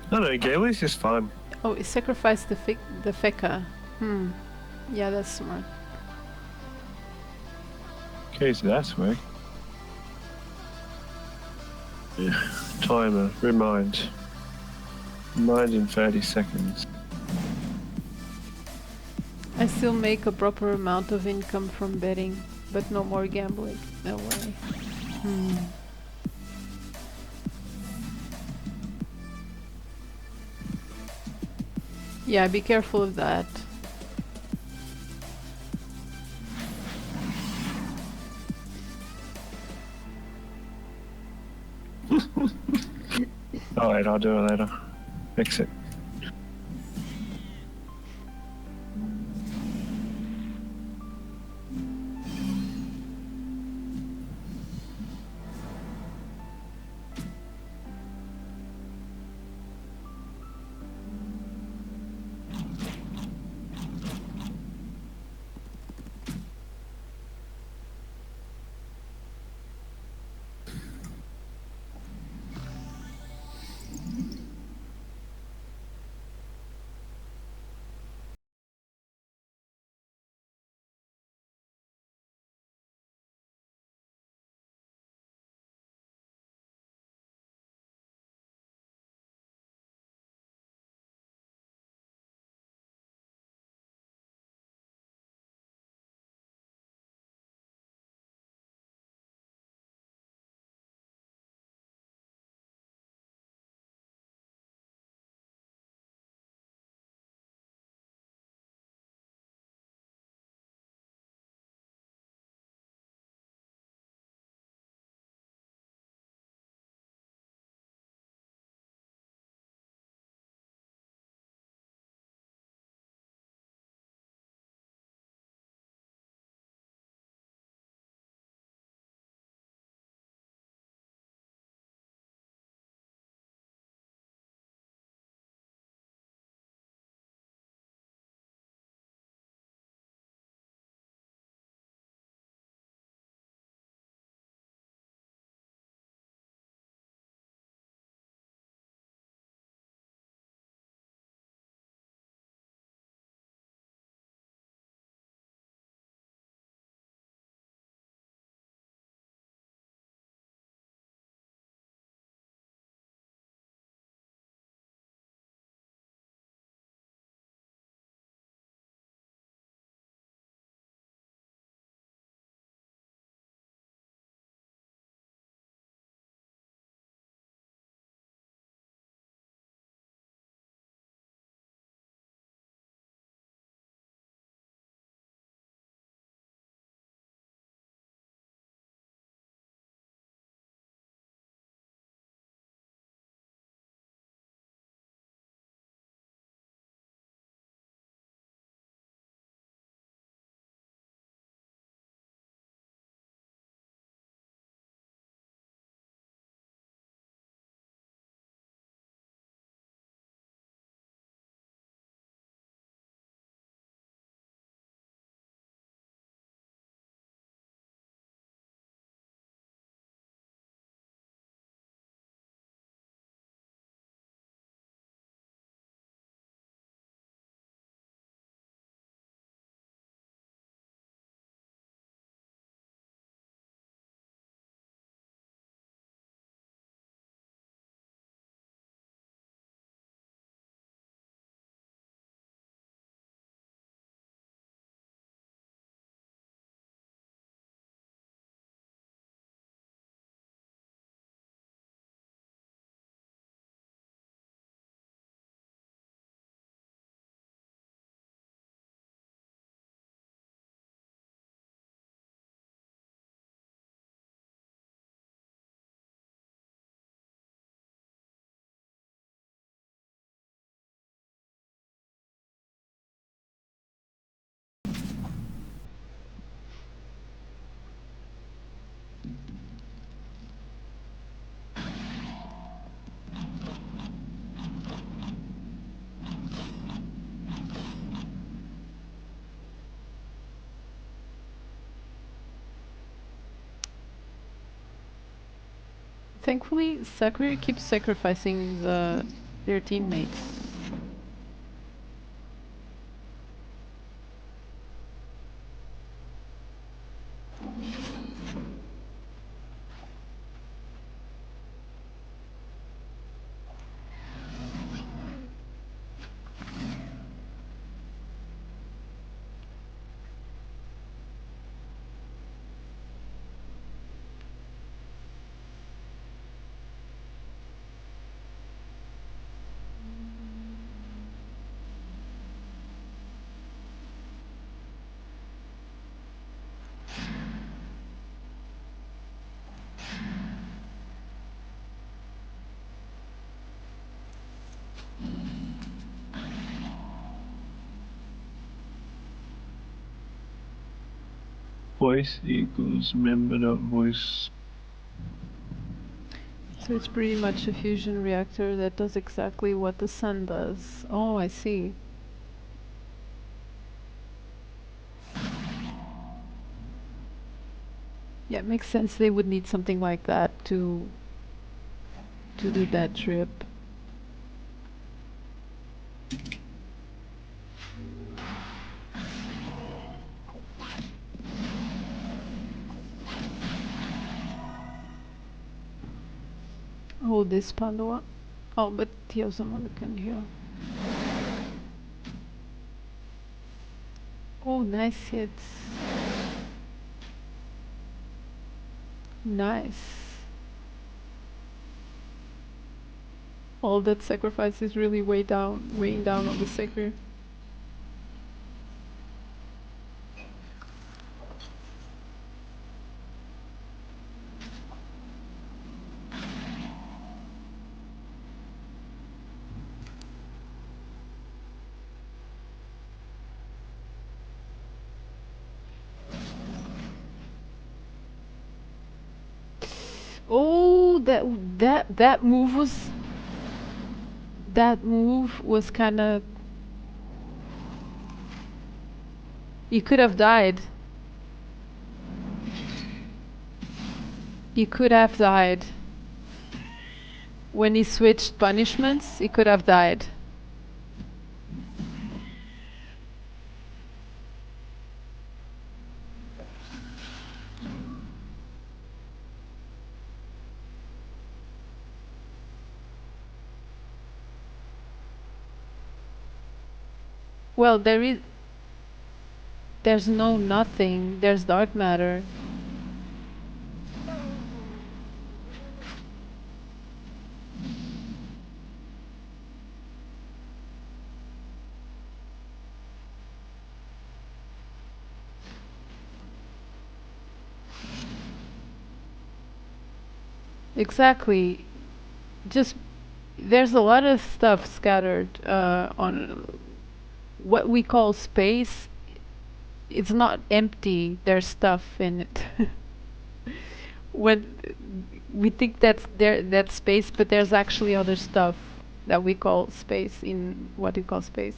I don't know, gambling's just fun. Oh, it sacrificed the feca. Yeah, that's smart. Okay, so that's work. Yeah. Timer, remind. Remind in 30 seconds. I still make a proper amount of income from betting, but no more gambling. No way. Yeah, be careful of that. Alright, I'll do it later. Fix it. Thankfully, Sakura keeps sacrificing their teammates. Voice equals member dot voice. So it's pretty much a fusion reactor that does exactly what the sun does. Oh, I see. Yeah, it makes sense they would need something like that to do that trip. Oh, this Pandora. Oh, but here's someone can hear. Oh, nice hits. Nice. All that sacrifice is really weighing down on the Sacred. Oh, that move was kind of. You could have died. You could have died. When he switched punishments, he could have died. Well, there's no nothing. There's dark matter. Exactly. Just there's a lot of stuff scattered on what we call space. It's not empty. There's stuff in it. When we think that's space, but there's actually other stuff that we call space in what we call space.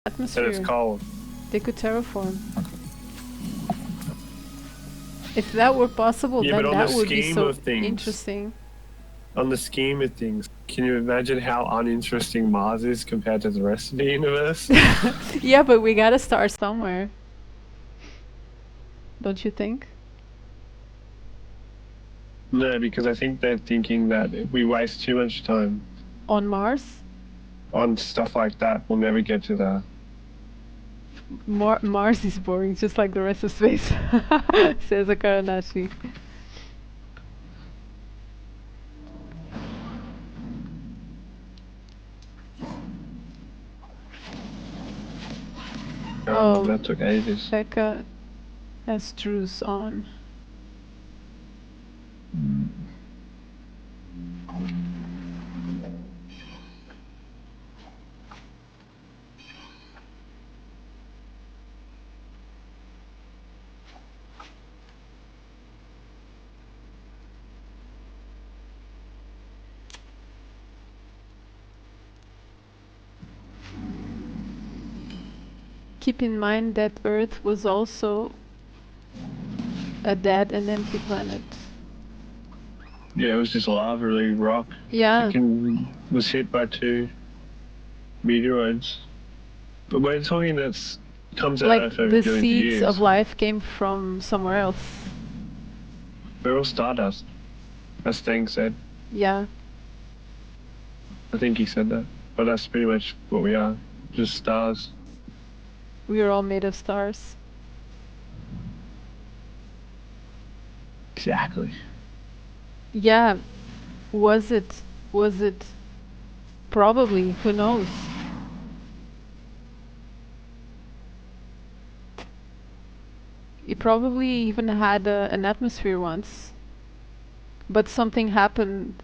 And Atmosphere. it's cold. They could terraform. If that were possible, Yeah, then but on that the would be scheme so of things- interesting. On the scheme of things, can you imagine how uninteresting Mars is compared to the rest of the universe? Yeah, but we gotta start somewhere. Don't you think? No, because I think they're thinking that if we waste too much time On Mars? on stuff like that, we'll never get to that. Mars is boring, just like the rest of space, says Akaranashi. Oh, That took ages. Becca has truce on. Keep in mind that Earth was also a dead and empty planet. Yeah, it was just lava, really rock. Yeah, Was hit by 2 meteoroids. But we're talking that's comes out like after the billions of seeds years. of life came from somewhere else. We're all stardust, as Stang said. Yeah, I think he said that. But that's pretty much what we are. Just stars. we are all made of stars. Exactly. Yeah, was it? Was it? Probably, who knows? It probably even had an atmosphere once. But something happened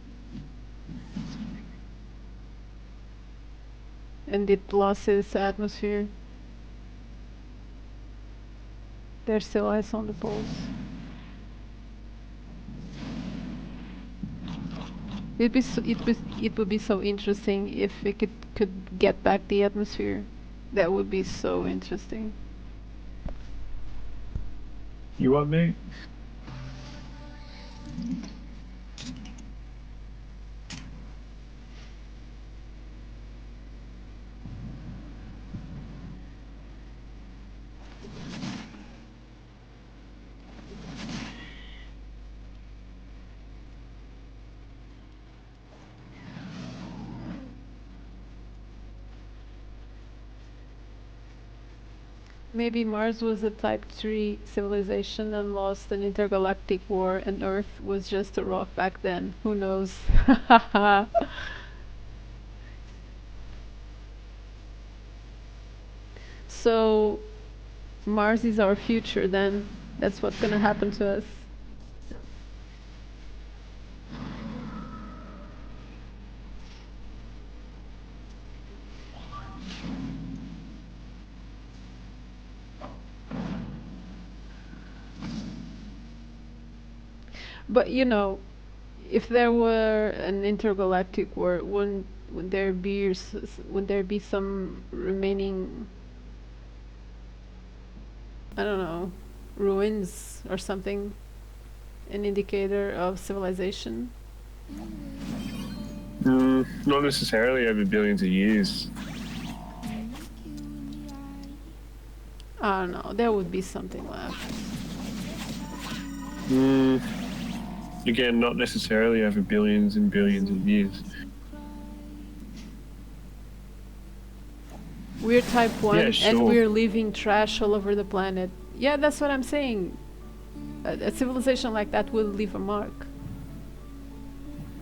and it lost its atmosphere. There's still ice on the poles. It would be so interesting if it could get back the atmosphere. That would be so interesting. You want me? Maybe Mars was a Type 3 civilization and lost an intergalactic war, and Earth was just a rock back then. Who knows? So, Mars is our future then. That's what's gonna happen to us. But you know, if there were an intergalactic war, would there be would there be some remaining, I don't know, ruins or something, an indicator of civilization? Not necessarily over billions of years. I don't know. There would be something left. Again, not necessarily over billions and billions of years. We're Type 1 Yeah, and sure. we're leaving trash all over the planet. Yeah, that's what I'm saying. A civilization like that will leave a mark.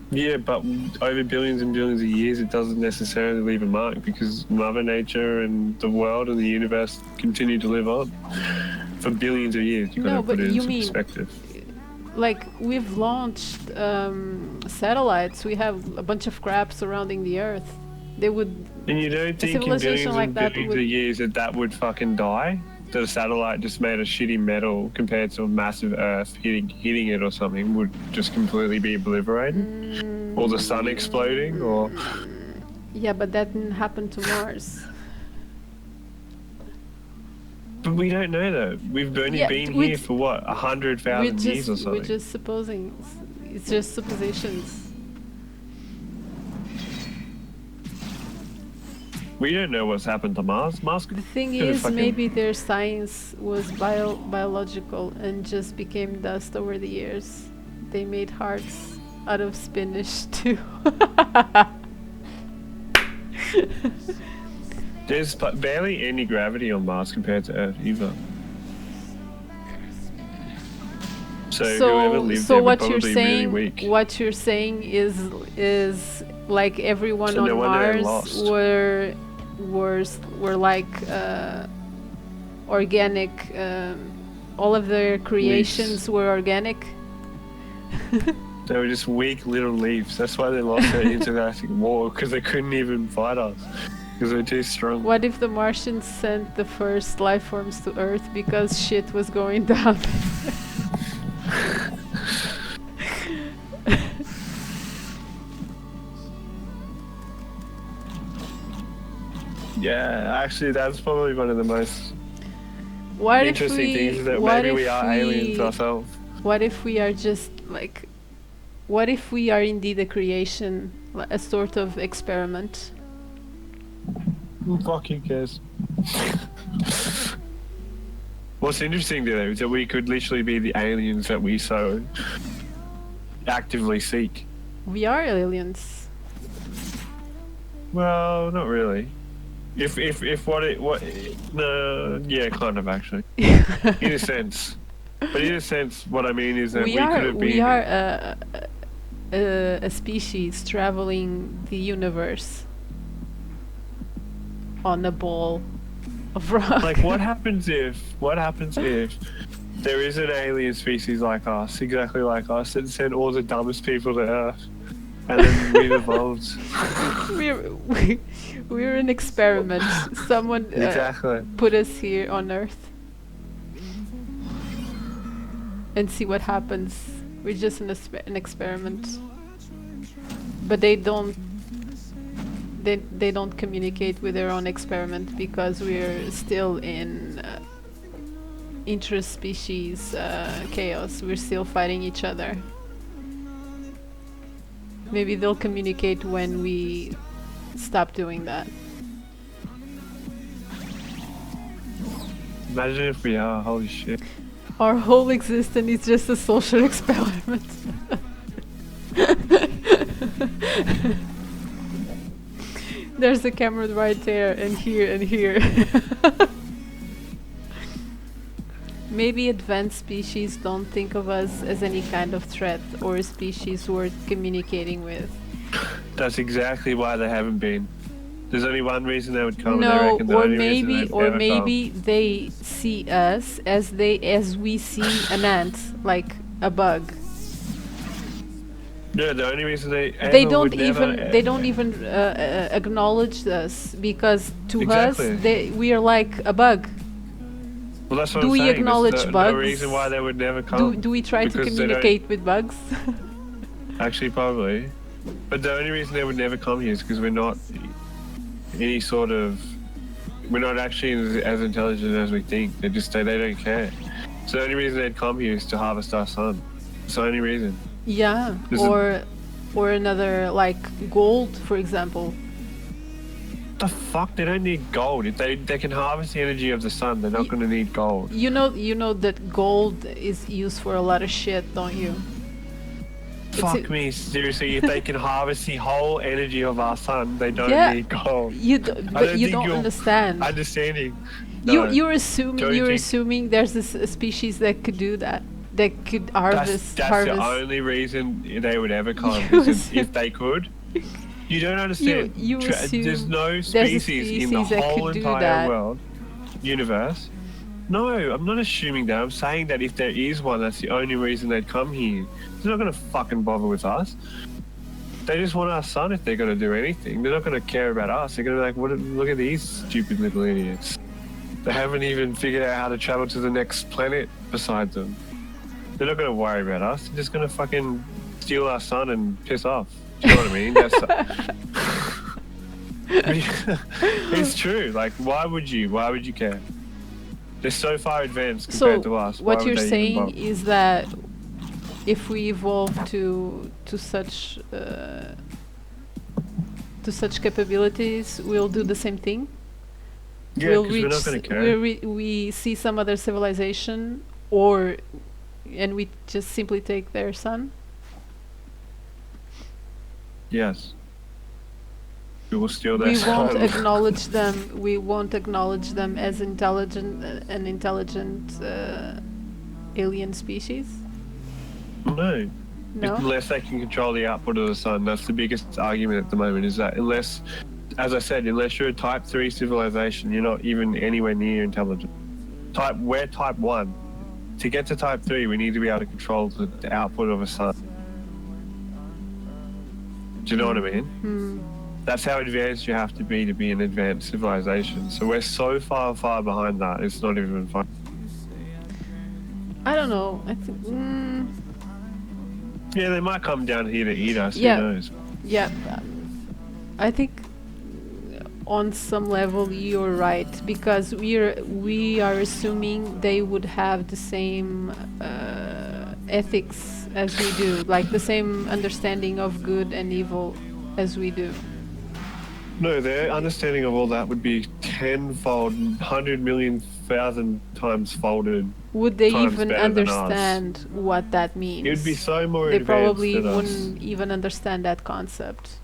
Yeah, but over billions and billions of years, it doesn't necessarily leave a mark because Mother Nature and the world and the universe continue to live on for billions of years. You've got No, to put but it you into mean- perspective. Like, we've launched satellites. We have a bunch of crap surrounding the Earth. They would... And you don't think in civilization billions like and that billions would- of years that would fucking die? That a satellite just made of shitty metal compared to a massive Earth hitting it or something would just completely be obliterated? Or the sun exploding? Or Yeah, but that didn't happen to Mars. But we don't know that. We've only Yeah, been we here d- for what, We're 100,000 years or just something. supposing. It's just suppositions. We don't know what's happened to Mars. Mars The thing could've is, fucking- maybe their science was biological and just became dust over the years. They made hearts out of spinach too. There's barely any gravity on Mars compared to Earth either. So whoever lived there would what probably you're be saying, really weak. what you're saying is like everyone So no on wonder they Mars lost. were like organic. All of their creations were organic. They were just weak little leaves. That's why they lost their intergalactic war, because they couldn't even fight us. Because they're too strong. What if the Martians sent the first life forms to Earth because shit was going down? Yeah, actually, that's probably one of the most What interesting things, is that what maybe we if are aliens ourselves. What if we are just like, what if we are indeed a creation, a sort of experiment? Who fucking cares? What's interesting though is that we could literally be the aliens that we so actively seek. We are aliens. Well, not really. If no, yeah, kind of actually. In a sense. But in a sense, what I mean is that we could have been. We are a species traveling the universe on a ball of rock. Like, what happens if there is an alien species like us, exactly like us, that sent all the dumbest people to Earth, and then we evolved? We're an experiment. Someone Exactly. put us here on Earth and see what happens. We're just an experiment. But they don't communicate with their own experiment because we're still in interspecies chaos. We're still fighting each other. Maybe they'll communicate when we stop doing that. Imagine if we are, holy shit. Our whole existence is just a social experiment. There's a camera right there and here and here. Maybe advanced species don't think of us as any kind of threat or a species worth communicating with. That's exactly why they haven't been. There's only one reason they would come. And they No, reckon the or only reason maybe they'd ever maybe they see us as we see an ant, like a bug. come. No, the only reason they don't even acknowledge us because to Exactly. us we are like a bug. Well, that's what Do I'm we saying. acknowledge That's the bugs? reason why they would never come. Do we try to Because they don't- communicate with bugs? Actually, probably. But the only reason they would never come here is because we're not any sort of. We're not actually as intelligent as we think. They don't care. So the only reason they'd come here is to harvest our sun. It's the only reason. Yeah, Is or another like gold, for example. The fuck? They don't need gold. If they can harvest the energy of the sun, they're not going to need gold. You know that gold is used for a lot of shit, don't you? Fuck me, seriously. If they can harvest the whole energy of our sun, they don't Yeah. need gold. But you think don't you're understand. Understanding. No. You're Don't you think- assuming there's a species that could do that. That could harvest. That's the only reason they would ever come. You Is if they could. You don't understand. You assume there's no there's a species in the species that whole could do entire that. world, universe. No, I'm not assuming that. I'm saying that if there is one, that's the only reason they'd come here. They're not going to fucking bother with us. They just want our sun if they're going to do anything. They're not going to care about us. They're going to be like, look at these stupid little idiots. They haven't even figured out how to travel to the next planet besides them. They're not going to worry about us. They're just going to fucking steal our sun and piss off. Do you know what I mean? It's true. Like, why would you care? They're so far advanced compared to us. Why what would you're they even saying bother? is that if we evolve to such capabilities, we'll do the same thing. Yeah, We'll because we're not reach. going to care. We see some other civilization, and we just simply take their sun. Yes. We will steal their We won't sun. acknowledge them. We won't acknowledge them as an intelligent alien species. No. No. Unless they can control the output of the sun. That's the biggest argument at the moment, is that unless, as I said, unless you're a type 3 civilization, you're not even anywhere near intelligent. We're type 1. To get to type 3, we need to be able to control the output of a sun. Do you know what I mean? Hmm. That's how advanced you have to be an advanced civilization. So we're so far behind that, it's not even fun. I don't know. I think. Yeah, they might come down here to eat us, Yeah. who knows? Yeah. I think on some level you're right, because we are assuming they would have the same ethics as we do, like the same understanding of good and evil as we do. No, their understanding of all that would be tenfold, 100 million, 1,000 times folded. Would they Times even better than us. understand what that means? It would be so more They advanced probably than us. wouldn't even understand that concept.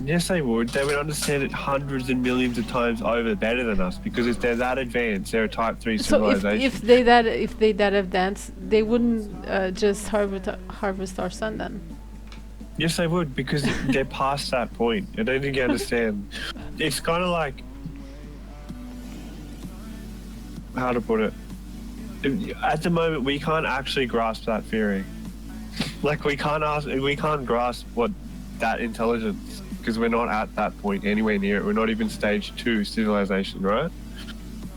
Yes, they would. They would understand it hundreds and millions of times over better than us, because if they're that advanced, they're a type 3 So civilization. if they that advanced, they wouldn't just harvest our sun then. Yes, they would, because they're past that point. I don't think you understand. It's kind of like, how to put it? At the moment, we can't actually grasp that theory. Like, we can't grasp what that intelligence, because we're not at that point anywhere near it. We're not even stage 2 civilization, right?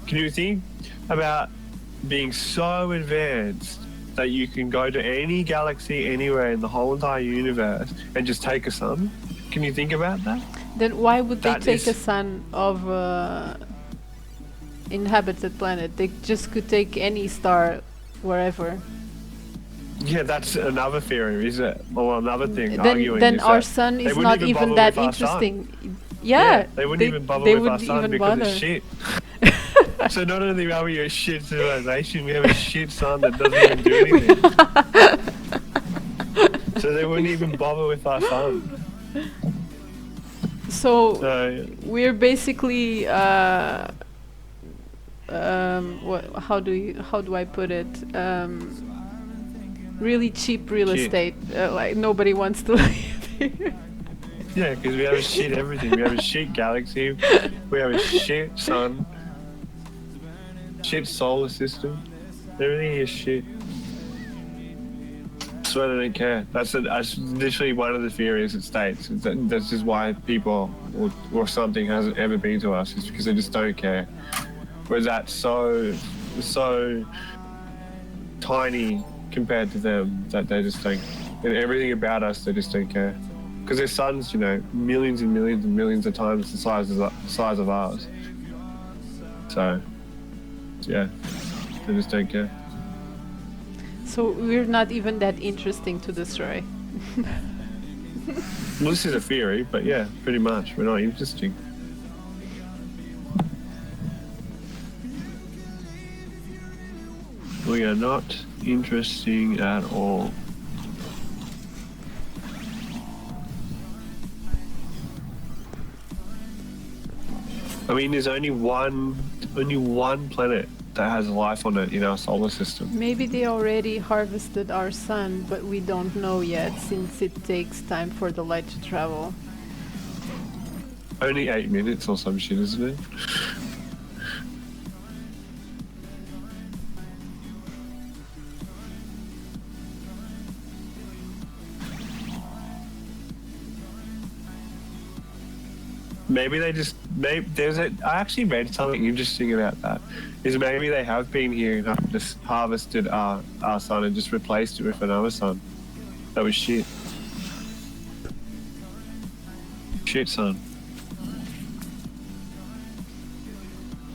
Can you think about being so advanced that you can go to any galaxy anywhere in the whole entire universe and just take a sun? Can you think about that? Then why would they That take a is- sun of inhabited planet? They just could take any star wherever. Yeah, that's another theory, is it? Or another thing arguing. Then is our that sun they is wouldn't not even even bother that with our sun. interesting. Yeah, they wouldn't even bother they with our wouldn't sun even because bother. it's shit. So not only are we a shit civilization, we have a shit sun that doesn't even do anything. So they wouldn't even bother with our sun. So So we're basically how do I put it? Really cheap real Cheap. estate. Like nobody wants to live here. yeah, because we have a shit everything. We have a shit galaxy. We have a shit sun. Shit solar system. Everything is shit. That's why they don't care. That's literally one of the theories it states. That's just why people or something hasn't ever been to us, is because they just don't care. Whereas that's so tiny compared to them that they just don't. And everything about us, they just don't care. Because their sun's, millions and millions and millions of times the size of ours. So, yeah, they just don't care. So we're not even that interesting to destroy. Well, this is a theory, but yeah, pretty much. We're not interesting. We are not interesting at all. I mean, there's only one planet that has life on it in our solar system. Maybe they already harvested our sun, but we don't know yet, since it takes time for the light to travel. Only 8 minutes or some shit, isn't it? Maybe they just I actually read something interesting about that. Is maybe they have been here and just harvested our sun and just replaced it with another sun. That was shit. Shit sun.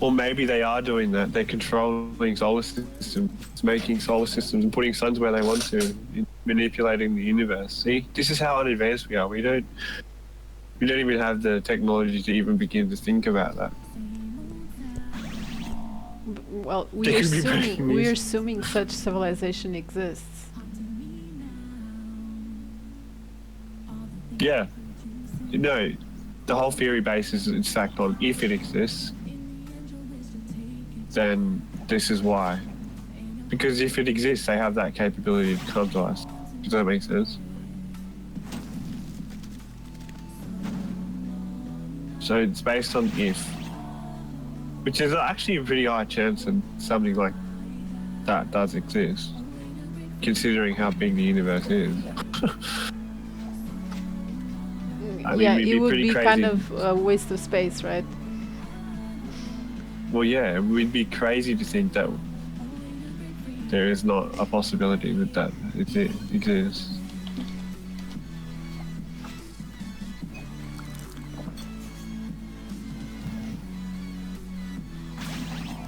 Or maybe they are doing that. They're controlling solar systems, making solar systems and putting suns where they want to, manipulating the universe. See, this is how unadvanced we are. We don't even have the technology to even begin to think about that. Well, They could be breaking we're news. assuming such civilization exists. Yeah. No, the whole theory base is it's stacked on if it exists, then this is why. Because if it exists, they have that capability to come to us. Does that make sense? So it's based on if, which is actually a pretty high chance that something like that does exist, considering how big the universe is. I mean, Yeah, we'd it be would pretty be crazy. kind of a waste of space, right? Well, yeah, we'd be crazy to think that there is not a possibility that it exists.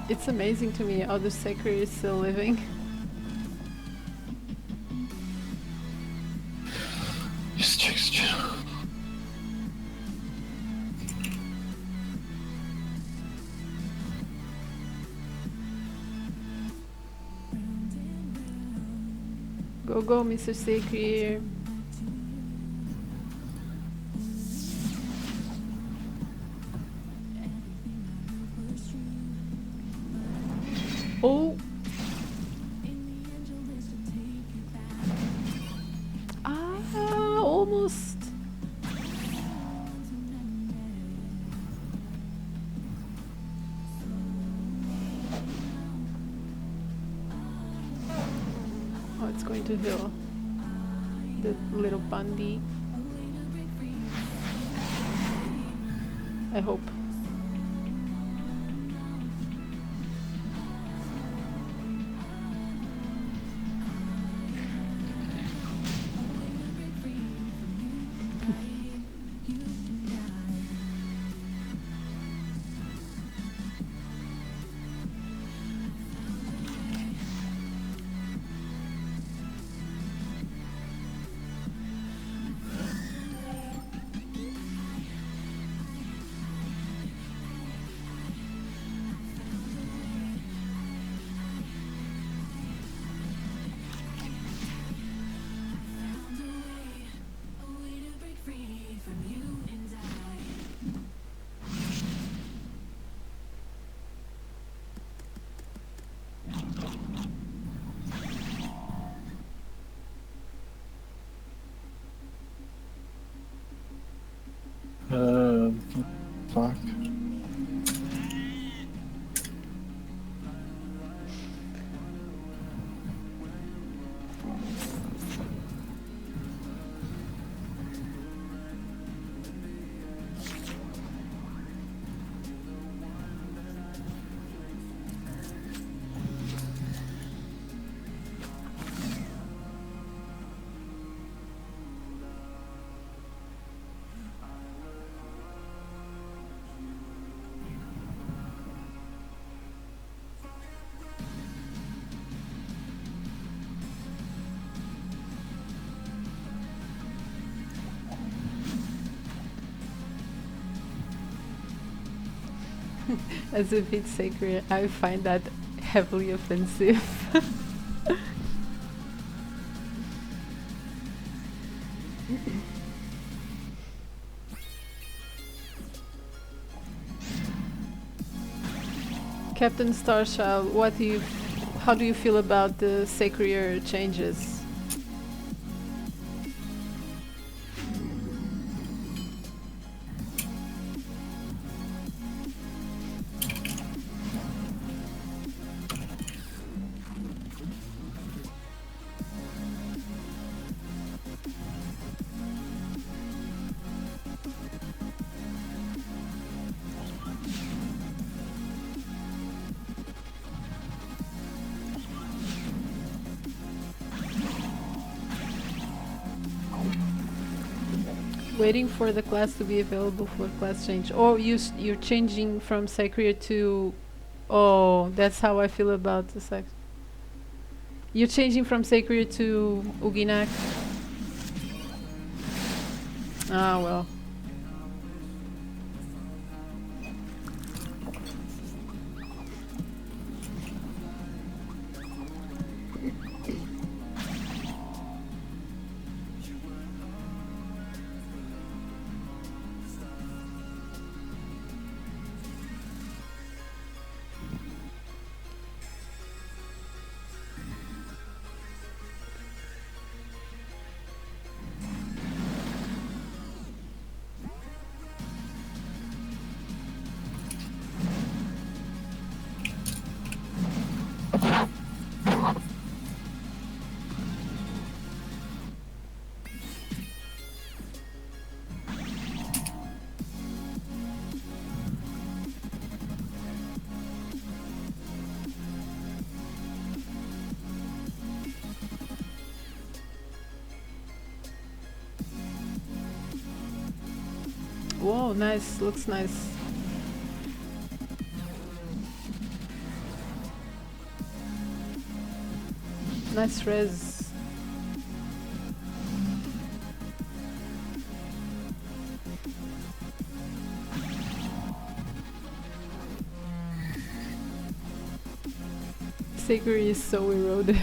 It's amazing to me how the Sacred is still living. Just check. Go, go, Mr. Sacred. Oh! Ah, almost! Oh, it's going to heal the little Bundy. I hope. Fuck. As if it's sacred, I find that heavily offensive. Captain Starchild, how do you feel about the sacred changes? Waiting for the class to be available for class change. Oh, you're changing from sacred to Oh, that's how I feel about the sex. You're changing from Sacred to Uginak? Ah, well. Whoa, nice. Looks nice. Nice res. Sacred is so eroded.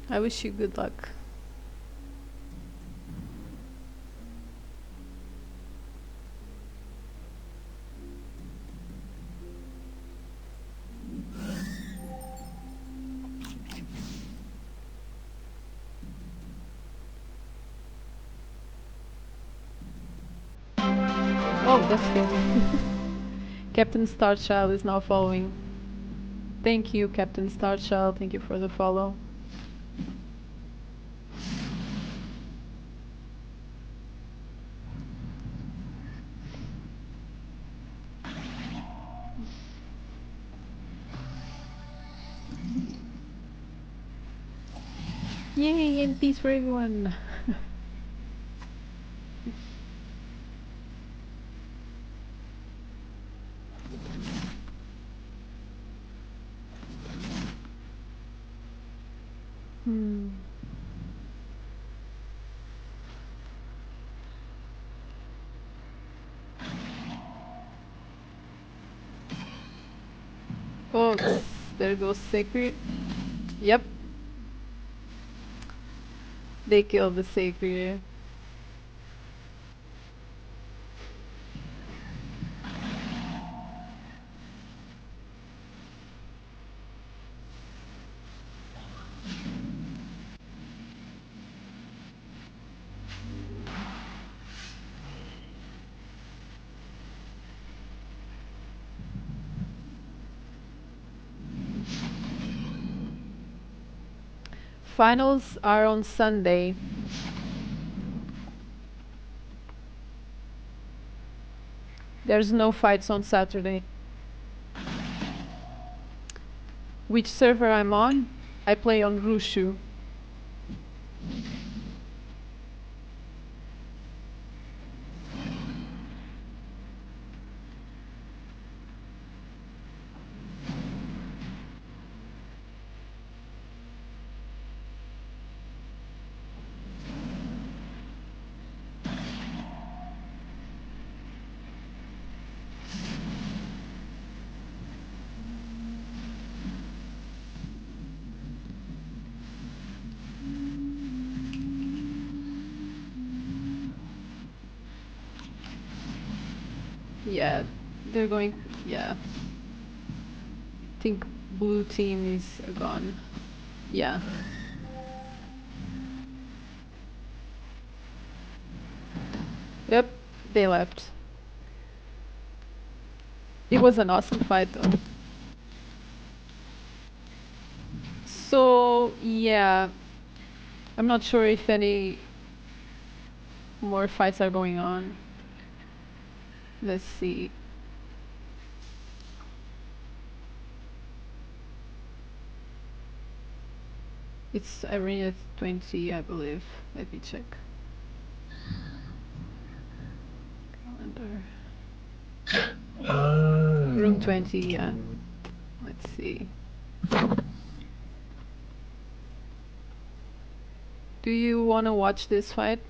I wish you good luck. Oh, that's good. Captain Starchild is now following. Thank you, Captain Starchild. Thank you for the follow. Yay, and peace for everyone. Hmm. Oh, there goes Sacred. Yep, they killed the Sacred. Finals are on Sunday. There's no fights on Saturday. Which server I'm on? I play on Rushu. Yeah, they're going. Yeah, think blue team is gone. Yeah. Yep, they left. It was an awesome fight though. So, yeah, I'm not sure if any more fights are going on. Let's see. It's Arena 20, I believe. Let me check. Calendar. Room 20, yeah. Let's see. Do you want to watch this fight?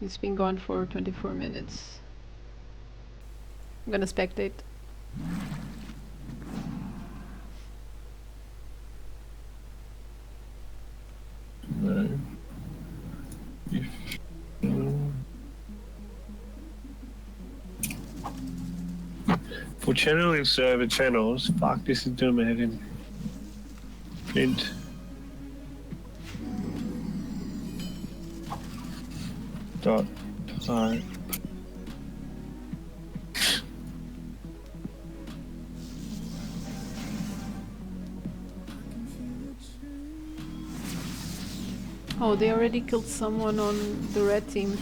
It's been going for 24 minutes. I'm gonna spectate. No. If, for channeling server channels, fuck, this is doing my head in. Print. Dot. Type. Oh, they already killed someone on the red team.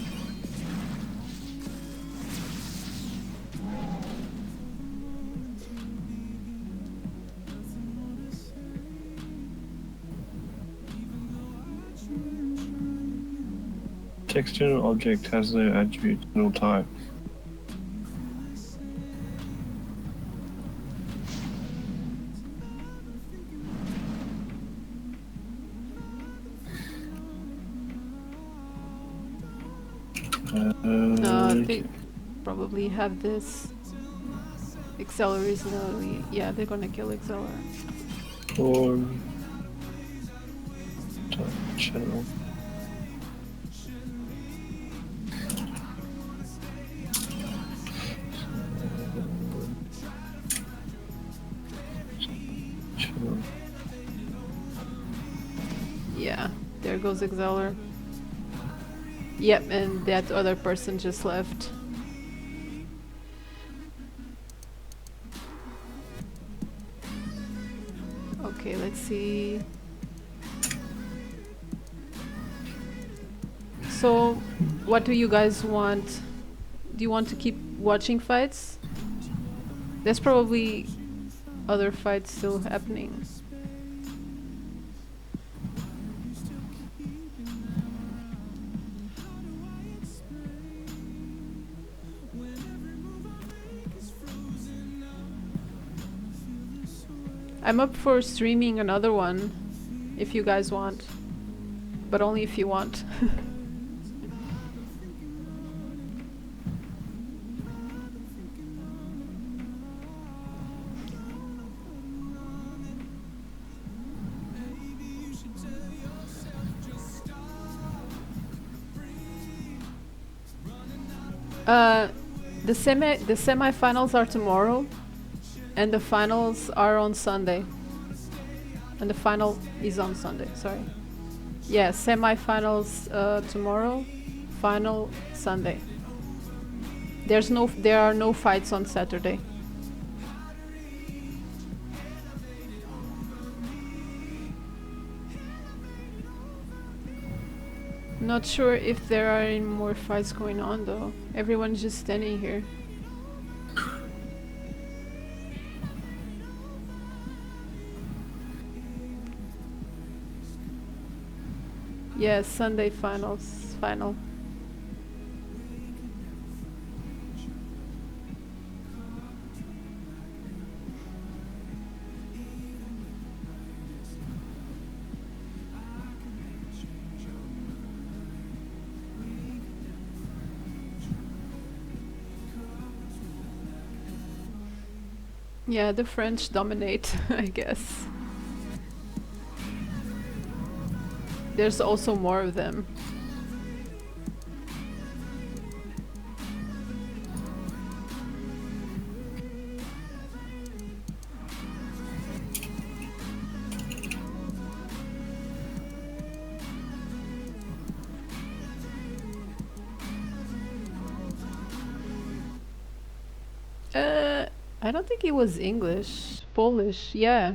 Text general object has no attribute general type. They probably have this. Exceller is yeah, they're gonna kill Exceller. Form. Type channel. Channel. Yeah, there goes Exceller. Yep, and that other person just left. Okay, let's see. So, what do you guys want? Do you want to keep watching fights? There's probably other fights still happening. I'm up for streaming another one, if you guys want. But only if you want. The semifinals are tomorrow, and the finals are on Sunday. And the final is on Sunday. Sorry. Yeah, semifinals tomorrow, final Sunday. There are no fights on Saturday. Not sure if there are any more fights going on though. Everyone's just standing here. Yeah, Sunday final. Yeah, the French dominate, I guess. There's also more of them. I don't think it was English. Polish, yeah.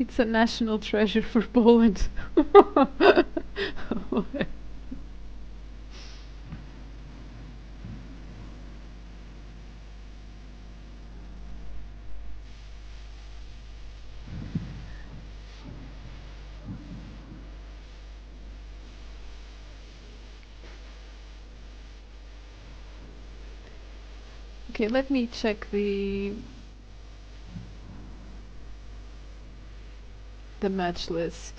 It's a national treasure for Poland. Okay, let me check the match list.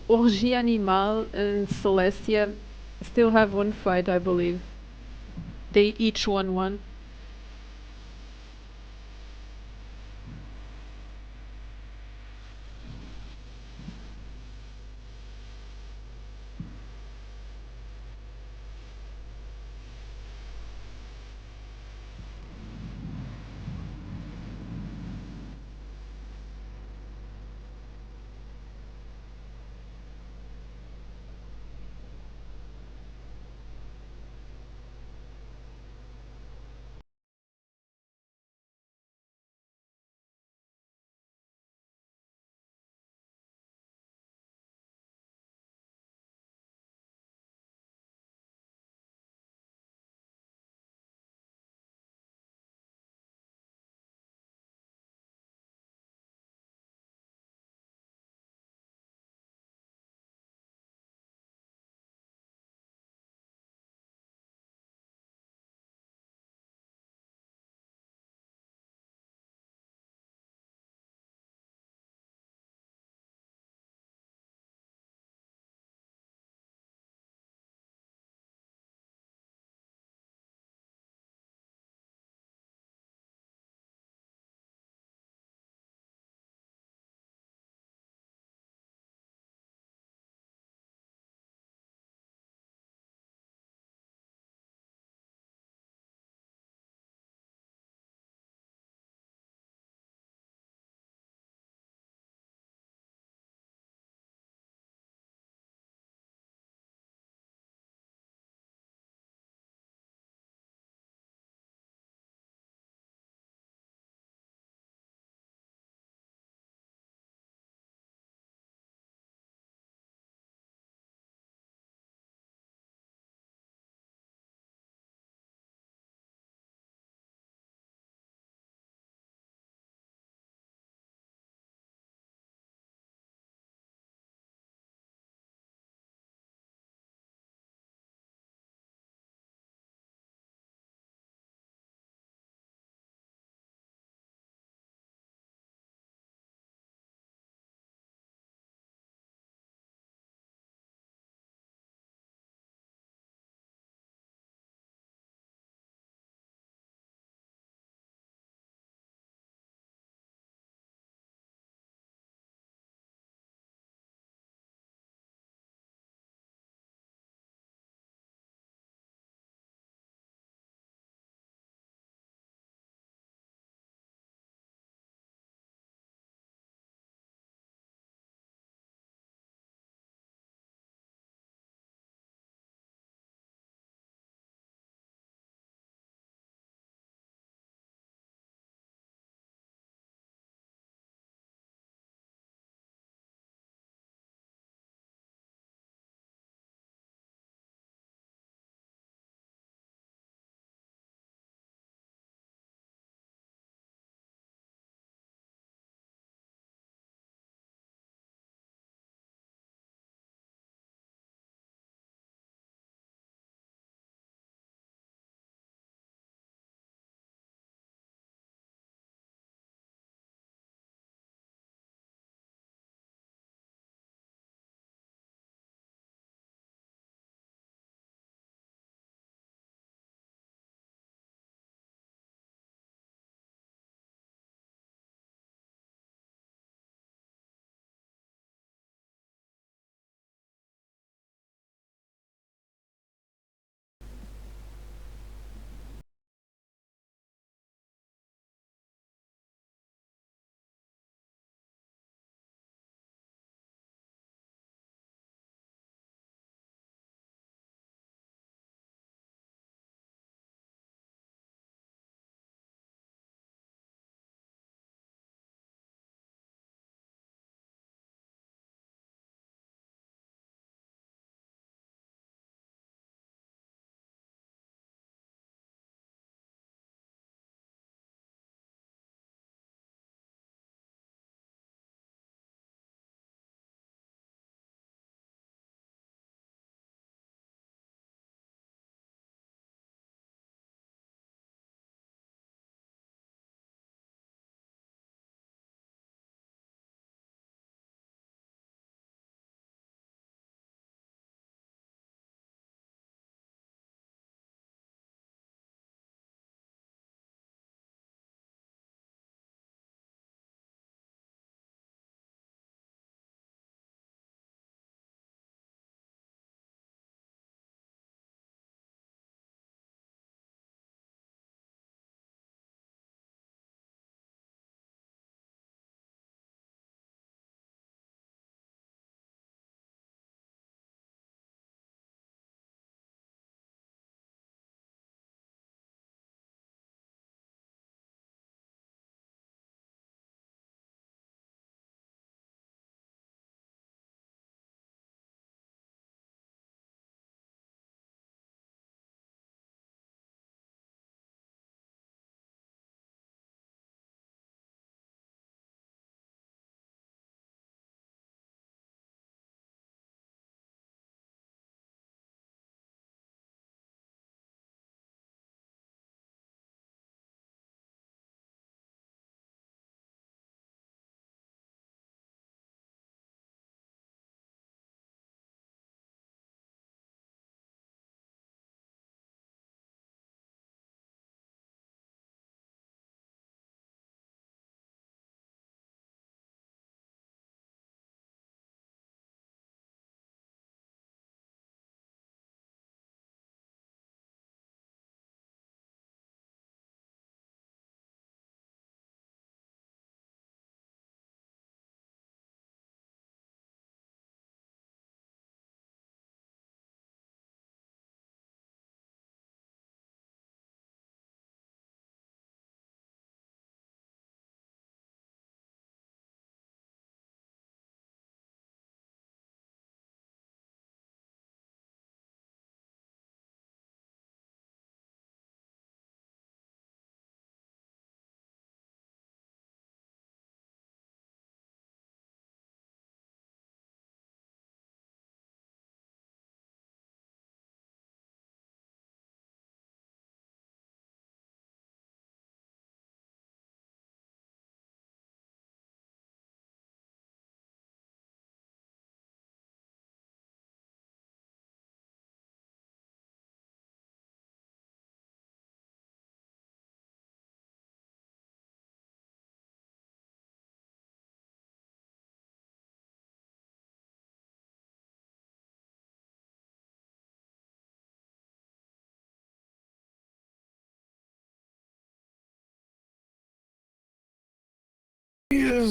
Orgie Animal and Celestia still have one fight, I believe. They each won one.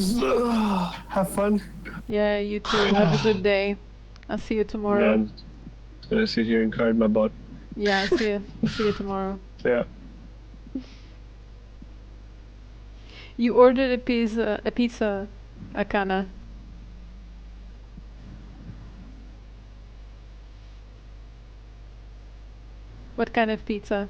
Have fun. Yeah, you too. Have a good day. I'll see you tomorrow. Yeah, I'm just gonna sit here and cry in my butt. Yeah, see you. See you tomorrow. So yeah. You ordered a pizza, Akana. What kind of pizza?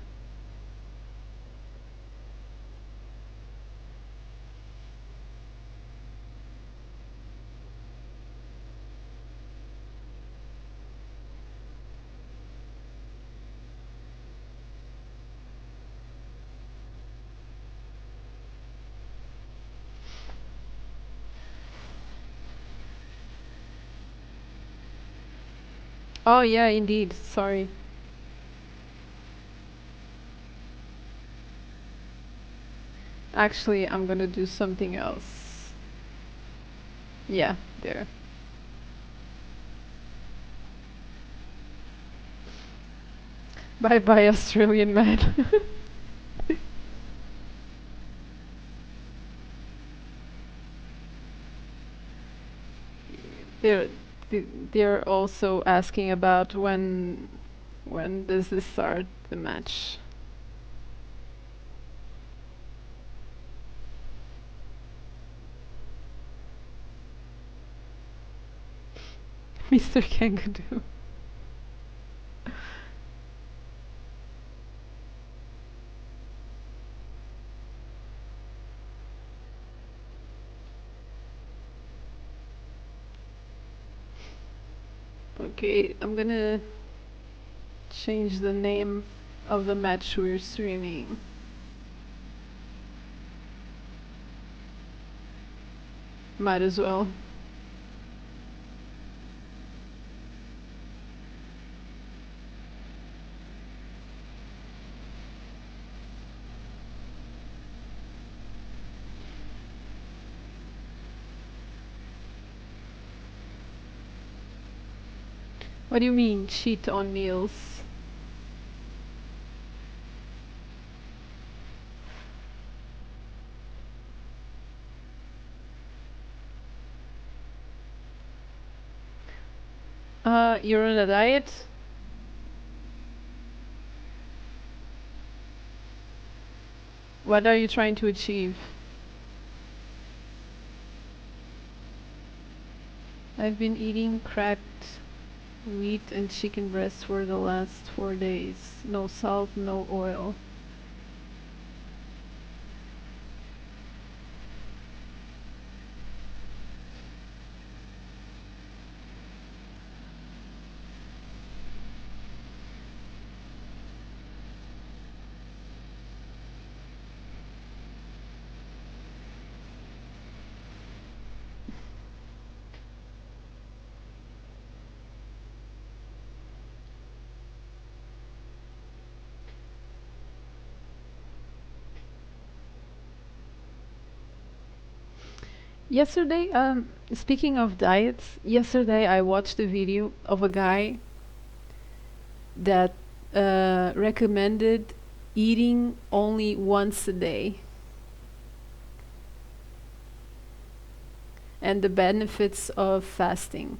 Oh yeah, indeed. Sorry. Actually, I'm gonna do something else. Yeah, there. Bye bye, Australian man. they're they're also asking about when does this start the match. Mr. Kangaroo. Okay, I'm gonna change the name of the match we're streaming. Might as well. What do you mean, cheat on meals? You're on a diet? What are you trying to achieve? I've been eating cracked wheat and chicken breast for the last 4 days. No salt, no oil. Yesterday, speaking of diets, yesterday I watched a video of a guy that recommended eating only once a day and the benefits of fasting.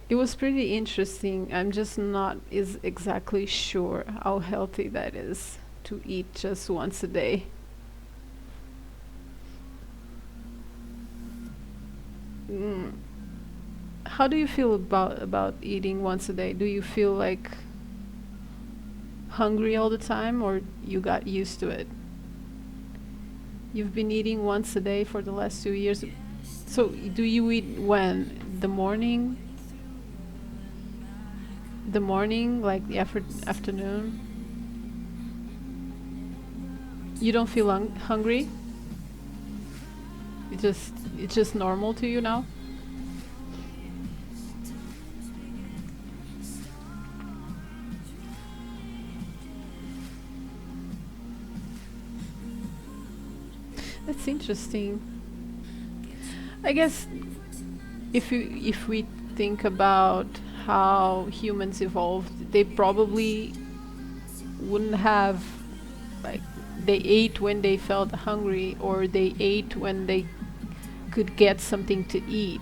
It was pretty interesting. I'm just not is exactly sure how healthy that is to eat just once a day. Mm. How do you feel about eating once a day? Do you feel like hungry all the time, or you got used to it? You've been eating once a day for the last 2 years. So do you eat when? The morning? The morning, like the afternoon? You don't feel hungry? It's just normal to you now? That's interesting. I guess if we think about how humans evolved, they probably wouldn't have like they ate when they felt hungry, or they ate when they could get something to eat,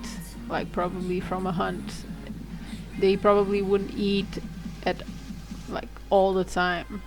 like probably from a hunt. They probably wouldn't eat at like all the time.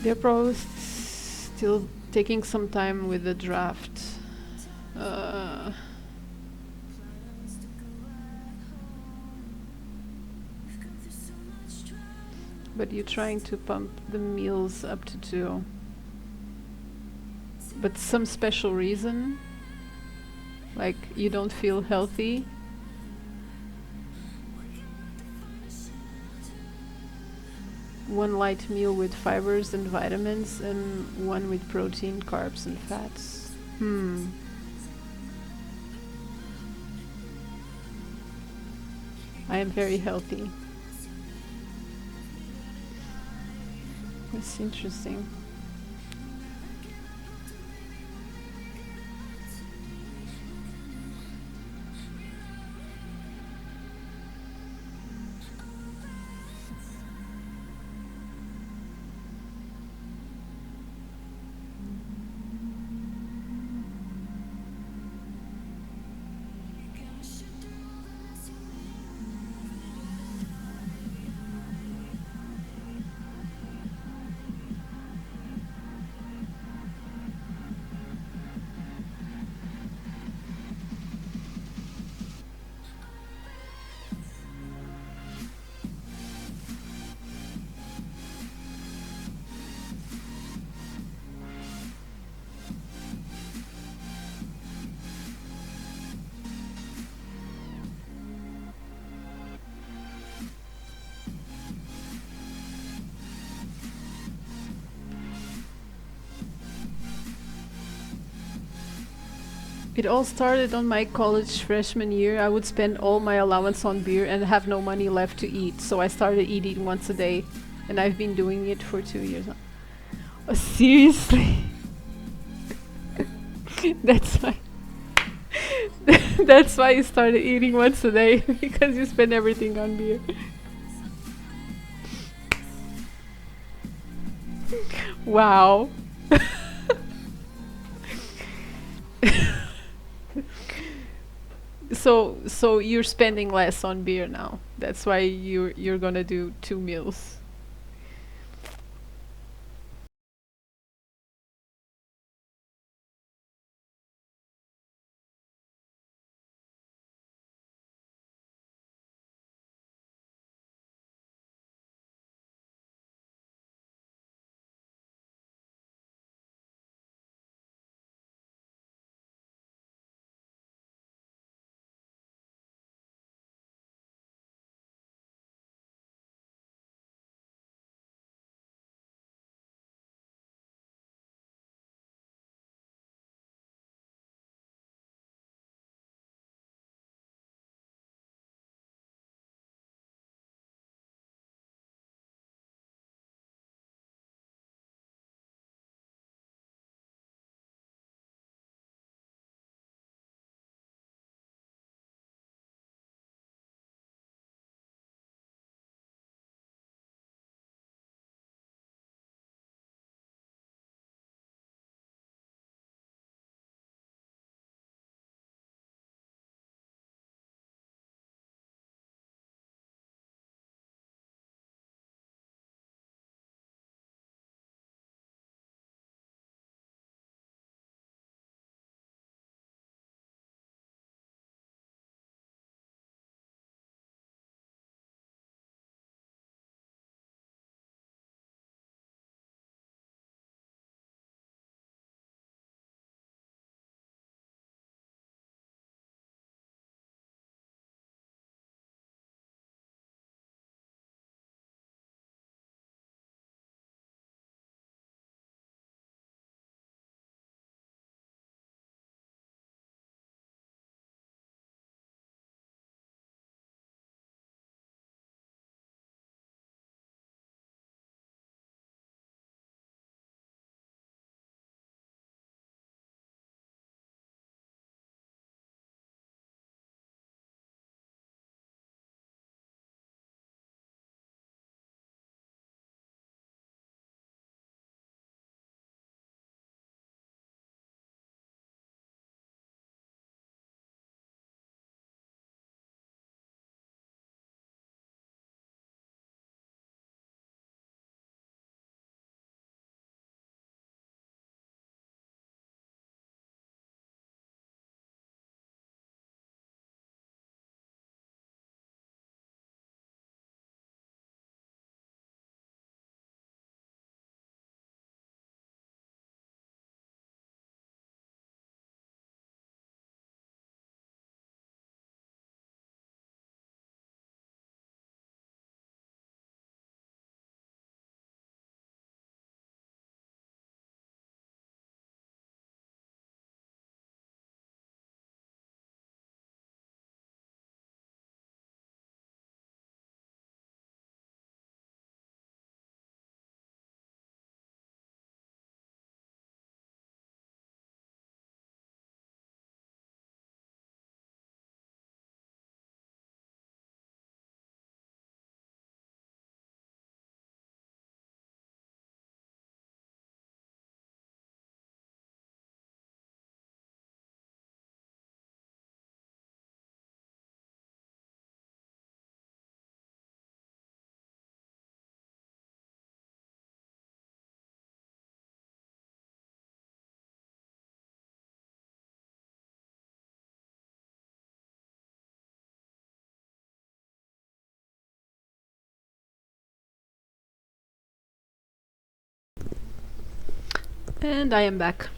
They're probably still taking some time with the draft. Uh, but you're trying to pump the meals up to 2. But some special reason? Like you don't feel healthy? One light meal with fibers and vitamins, and one with protein, carbs, and fats. I am very healthy. That's interesting. It all started on my college freshman year. I would spend all my allowance on beer and have no money left to eat, so I started eating once a day, and I've been doing it for 2 years now. Seriously? That's why. That's why you started eating once a day, because you spend everything on beer. Wow. So you're spending less on beer now. That's why you're gonna do 2 meals. And I am back.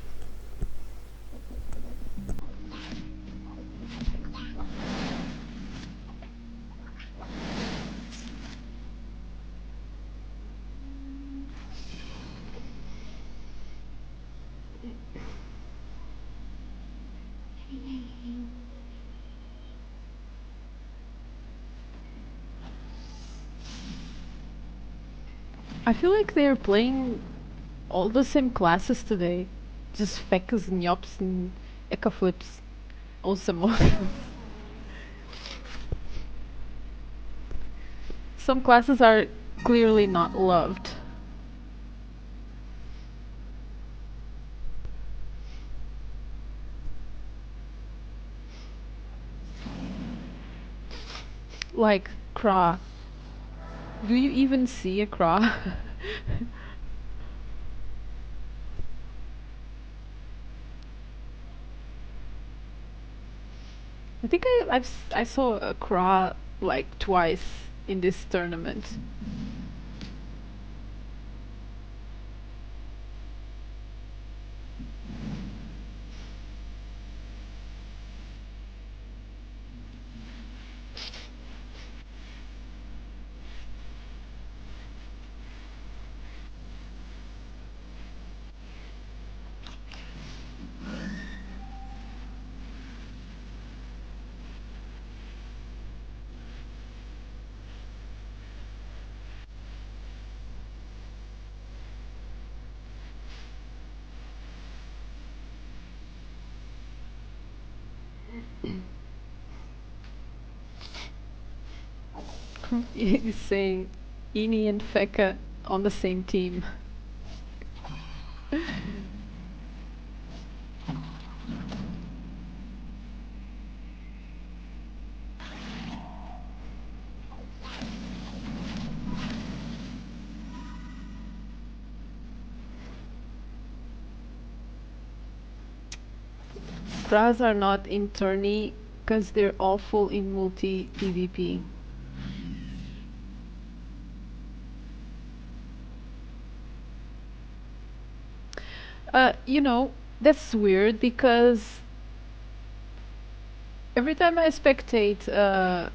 I feel like they're playing all the same classes today. Just feckas and yops and eka flips. Awesome. Some classes are clearly not loved. Like Kra. Do you even see a Kra? I think I saw a Kra like twice in this tournament. He's saying Ini and Feka on the same team. Kras are not in tourney because they're awful in multi PvP. You know, that's weird because every time I spectate a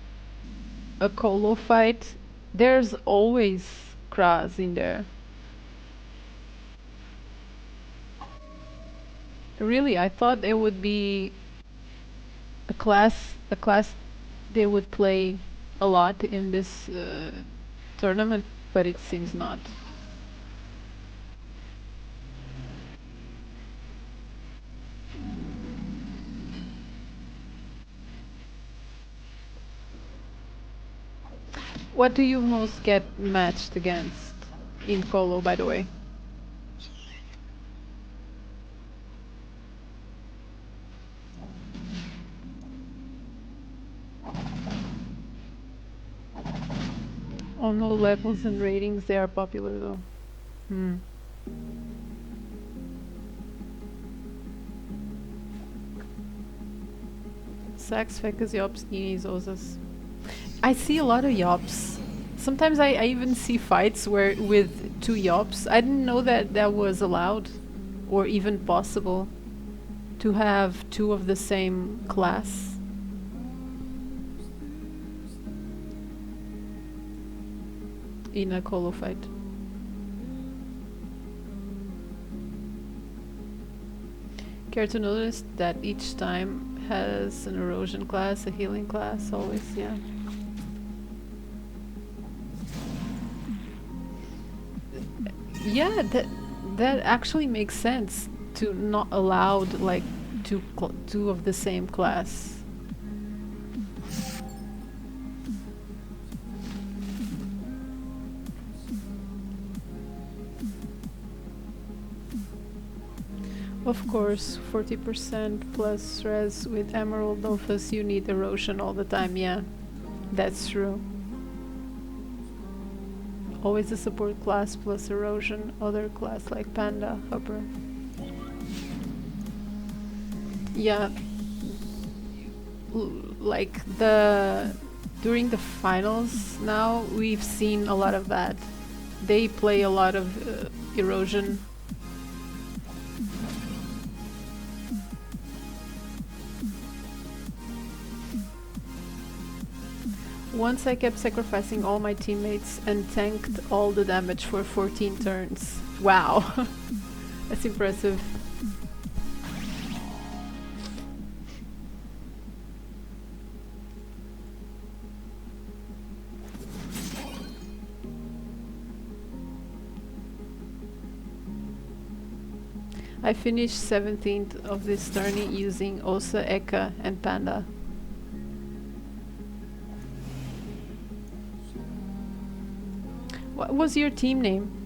Colo fight, there's always Kras in there. Really, I thought it would be a class they would play a lot in this tournament, but it seems not. What do you most get matched against in Colo, by the way? On all levels and ratings, they are popular though. Hmm. Sax, Fecas, Yops, Inis, Ozas. I see a lot of Yops. Sometimes I even see fights where with two Yops. I didn't know that that was allowed or even possible to have two of the same class. In a Colo fight. Care to notice that each time has an erosion class, a healing class, always, yeah. Yeah, that actually makes sense to not allowed like two of the same class. Of course, 40% plus res with Emerald Dofus, you need erosion all the time, yeah. That's true. Always a support class plus erosion, other class like Panda, Hopper. Yeah. Like during the finals now, we've seen a lot of that. They play a lot of erosion. Once I kept sacrificing all my teammates and tanked all the damage for 14 turns. Wow. That's impressive. I finished 17th of this tourney using Osa, Eka and Panda. What was your team name?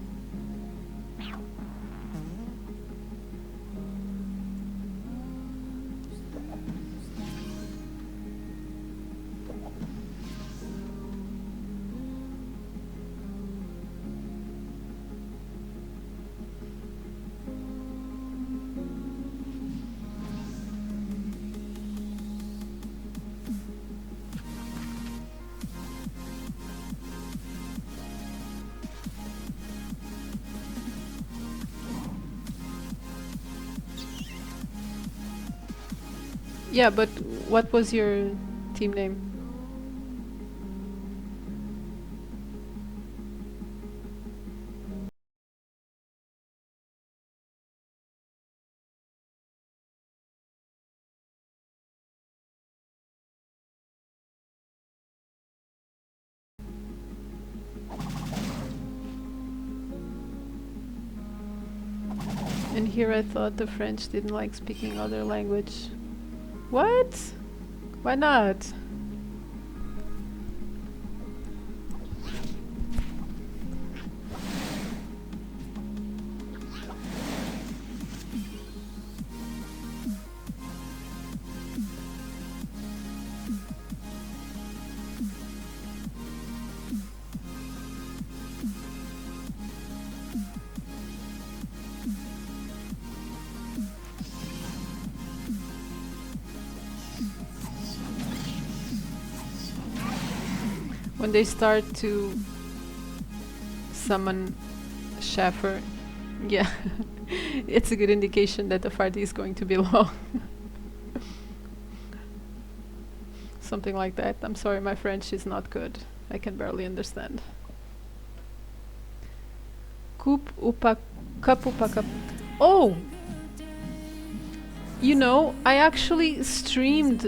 Yeah, but what was your team name? And here I thought the French didn't like speaking other language. What? Why not? When they start to summon Schaffer, yeah, it's a good indication that the fight is going to be long. Something like that. I'm sorry, my French is not good. I can barely understand. Cup upa cup. Oh! You know, I actually streamed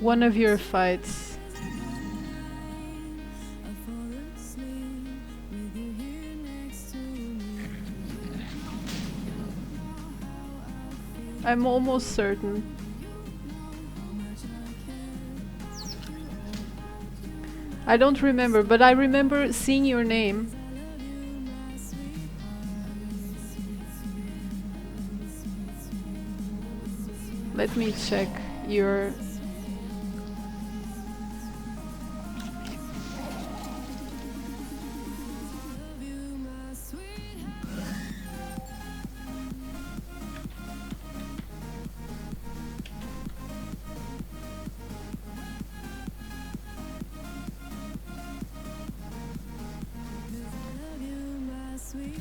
one of your fights. I'm almost certain. I don't remember, but I remember seeing your name. Let me check your...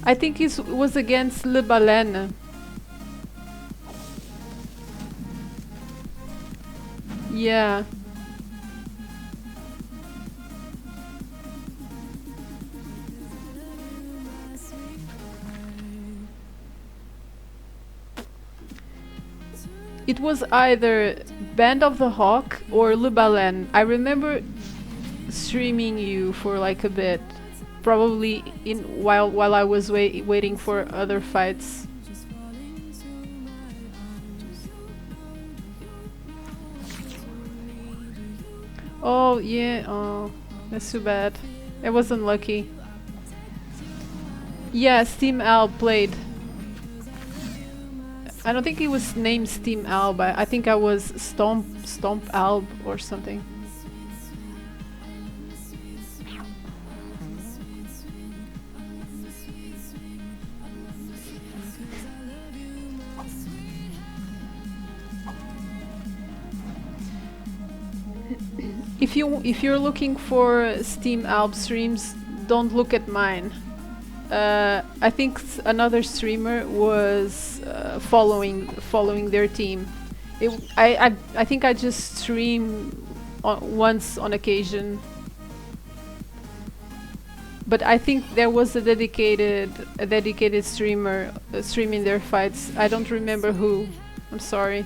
I think it was against Le Baleine. Yeah. It was either Band of the Hawk or Le Baleine. I remember streaming you for like a bit. Probably in while I was waiting for other fights. Oh yeah, oh, that's too bad. I wasn't lucky. Yeah, Steam Al played. I don't think he was named Steam Al, but I think I was Stomp Alb or something. If you're looking for Steam Alb streams, don't look at mine. I think another streamer was following their team. I think I just stream once on occasion. But I think there was a dedicated streamer streaming their fights. I don't remember who. I'm sorry.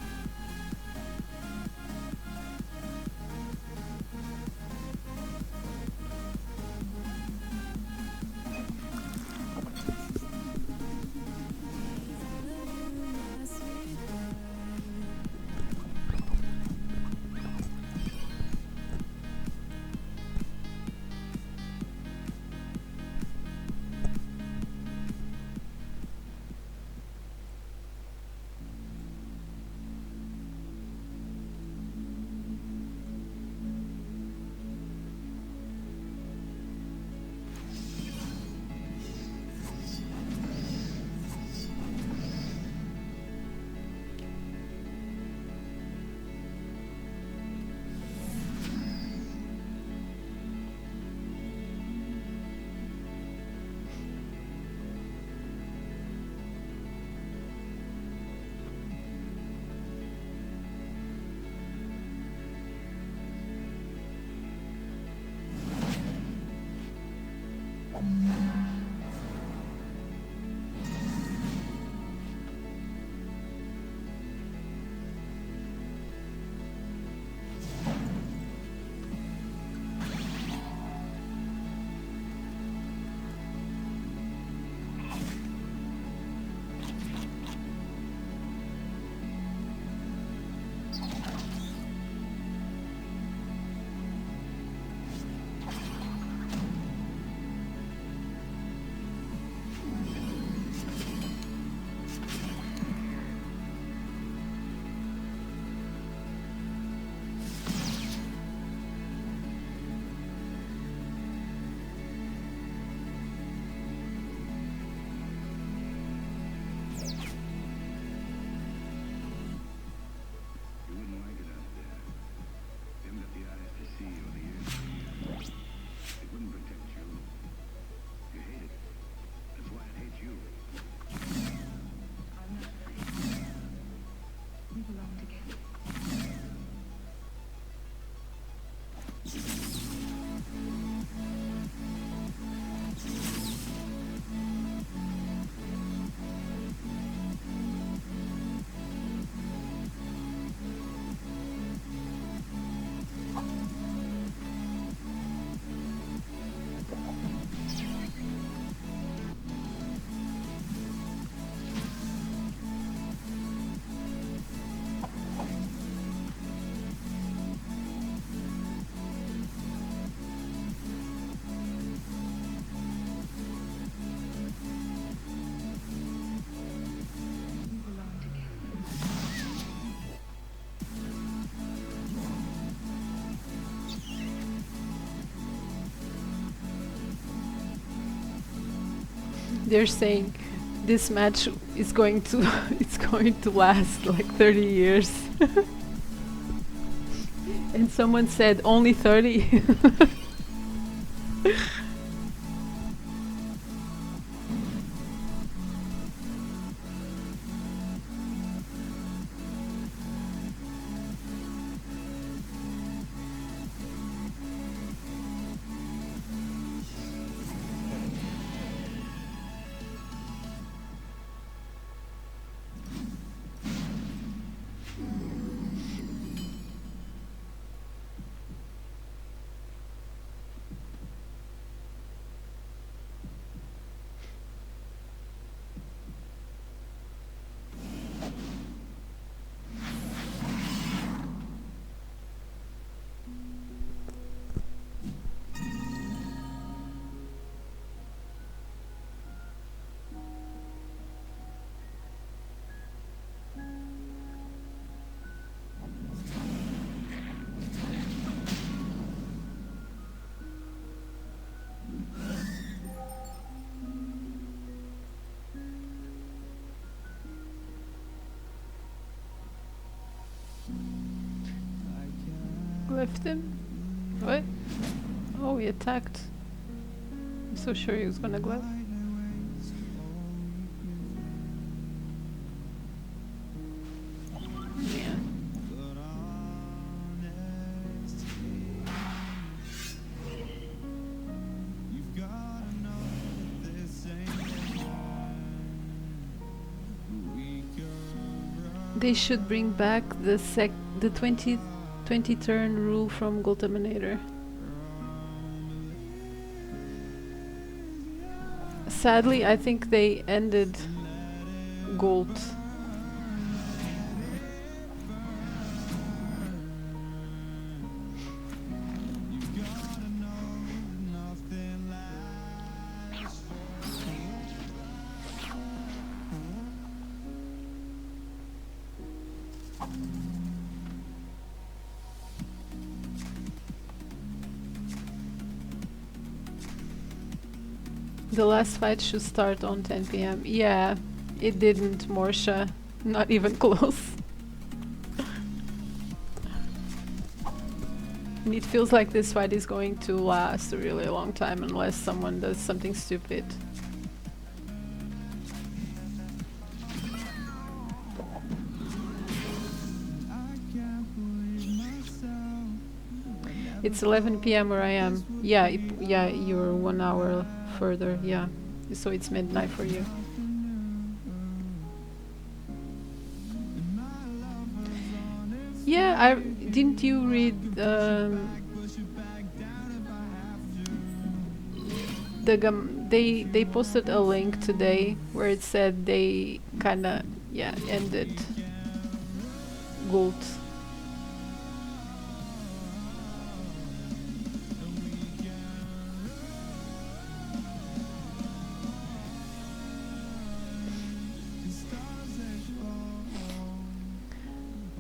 They're saying this match is going to it's going to last like 30 years. And someone said only 30. Left him? What? Oh, he attacked. I'm so sure he was gonna glove. Yeah. They should bring back the 20 turn rule from Gultaminator. Sadly, I think they ended Gold. The last fight should start on 10 p.m. Yeah, it didn't, Morsha. Not even close. And it feels like this fight is going to last a really long time unless someone does something stupid. It's 11 p.m. where I am. Yeah, yeah, you're 1 hour further. Yeah, so it's midnight for you. Yeah, didn't you read they posted a link today where it said they kinda ended Gold.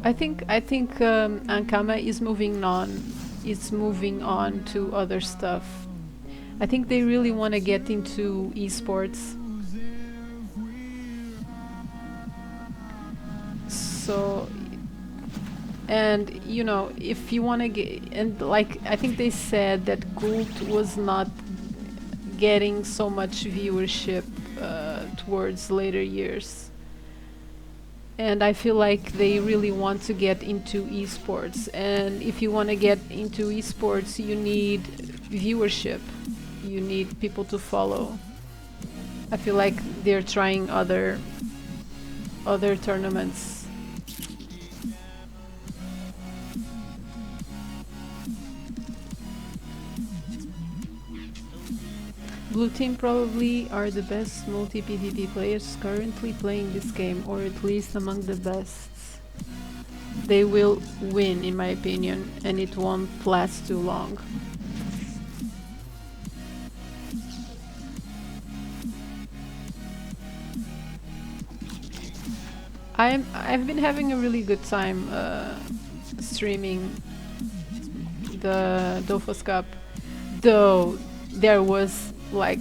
I think Ankama is moving on. It's moving on to other stuff. I think they really want to get into esports. So, and you know, if you want to get, and like I think they said that Gold was not getting so much viewership towards later years. And I feel like they really want to get into esports. And if you want to get into esports, you need viewership. You need people to follow. I feel like they're trying other tournaments. Blue team probably are the best multi-PvP players currently playing this game, or at least among the best. They will win, in my opinion, and it won't last too long. I've been having a really good time streaming the Dofus Cup, though there was like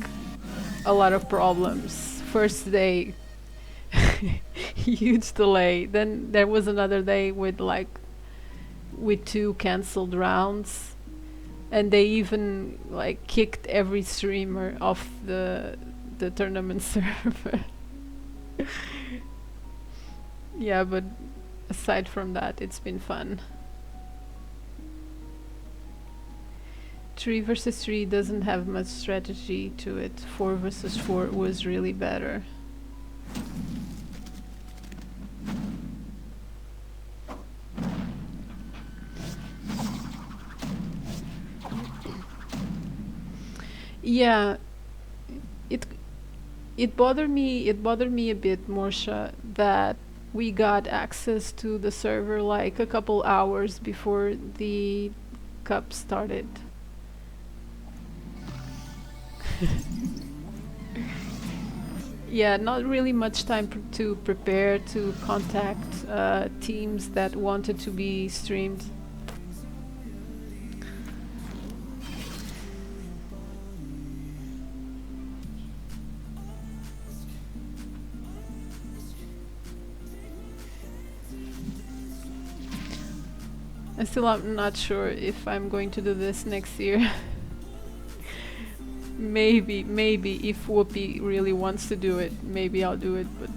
a lot of problems. First day, huge delay. Then there was another day with 2 cancelled rounds, and they even like kicked every streamer off the tournament server. Yeah, but aside from that, it's been fun. 3 versus 3 doesn't have much strategy to it. 4 versus 4 was really better. Yeah, it bothered me a bit, Morsha, that we got access to the server like a couple hours before the cup started. Yeah, not really much time to prepare, to contact teams that wanted to be streamed. I'm not sure if I'm going to do this next year. Maybe if Whoopi really wants to do it, maybe I'll do it, but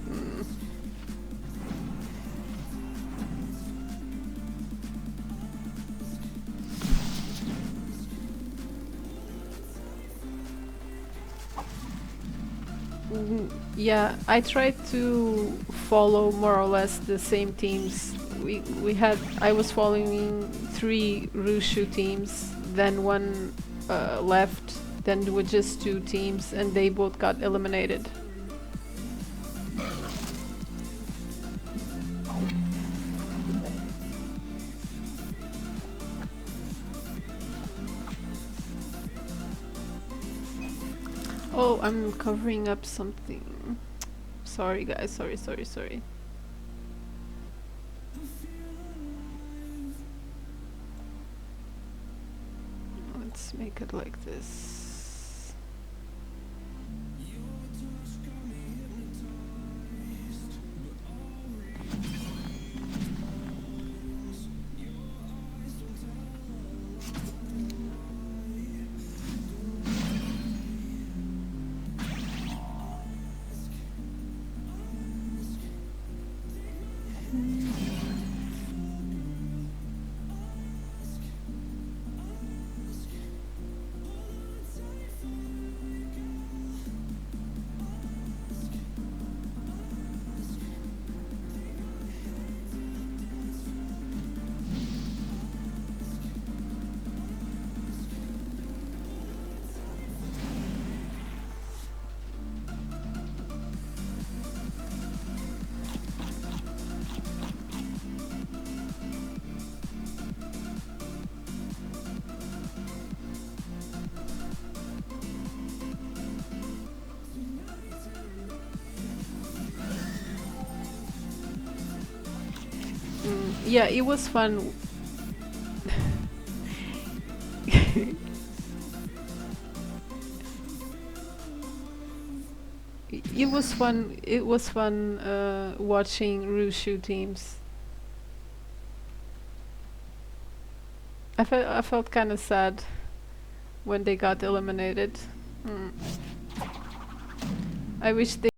Yeah, I tried to follow more or less the same teams. I was following 3 Rushu teams, then one left, then with just 2 teams, and they both got eliminated. Oh, I'm covering up something. Sorry guys, sorry. Let's make it like this. Yeah, it was fun. It was fun watching Rushu teams. I felt kind of sad when they got eliminated. Mm. I wish they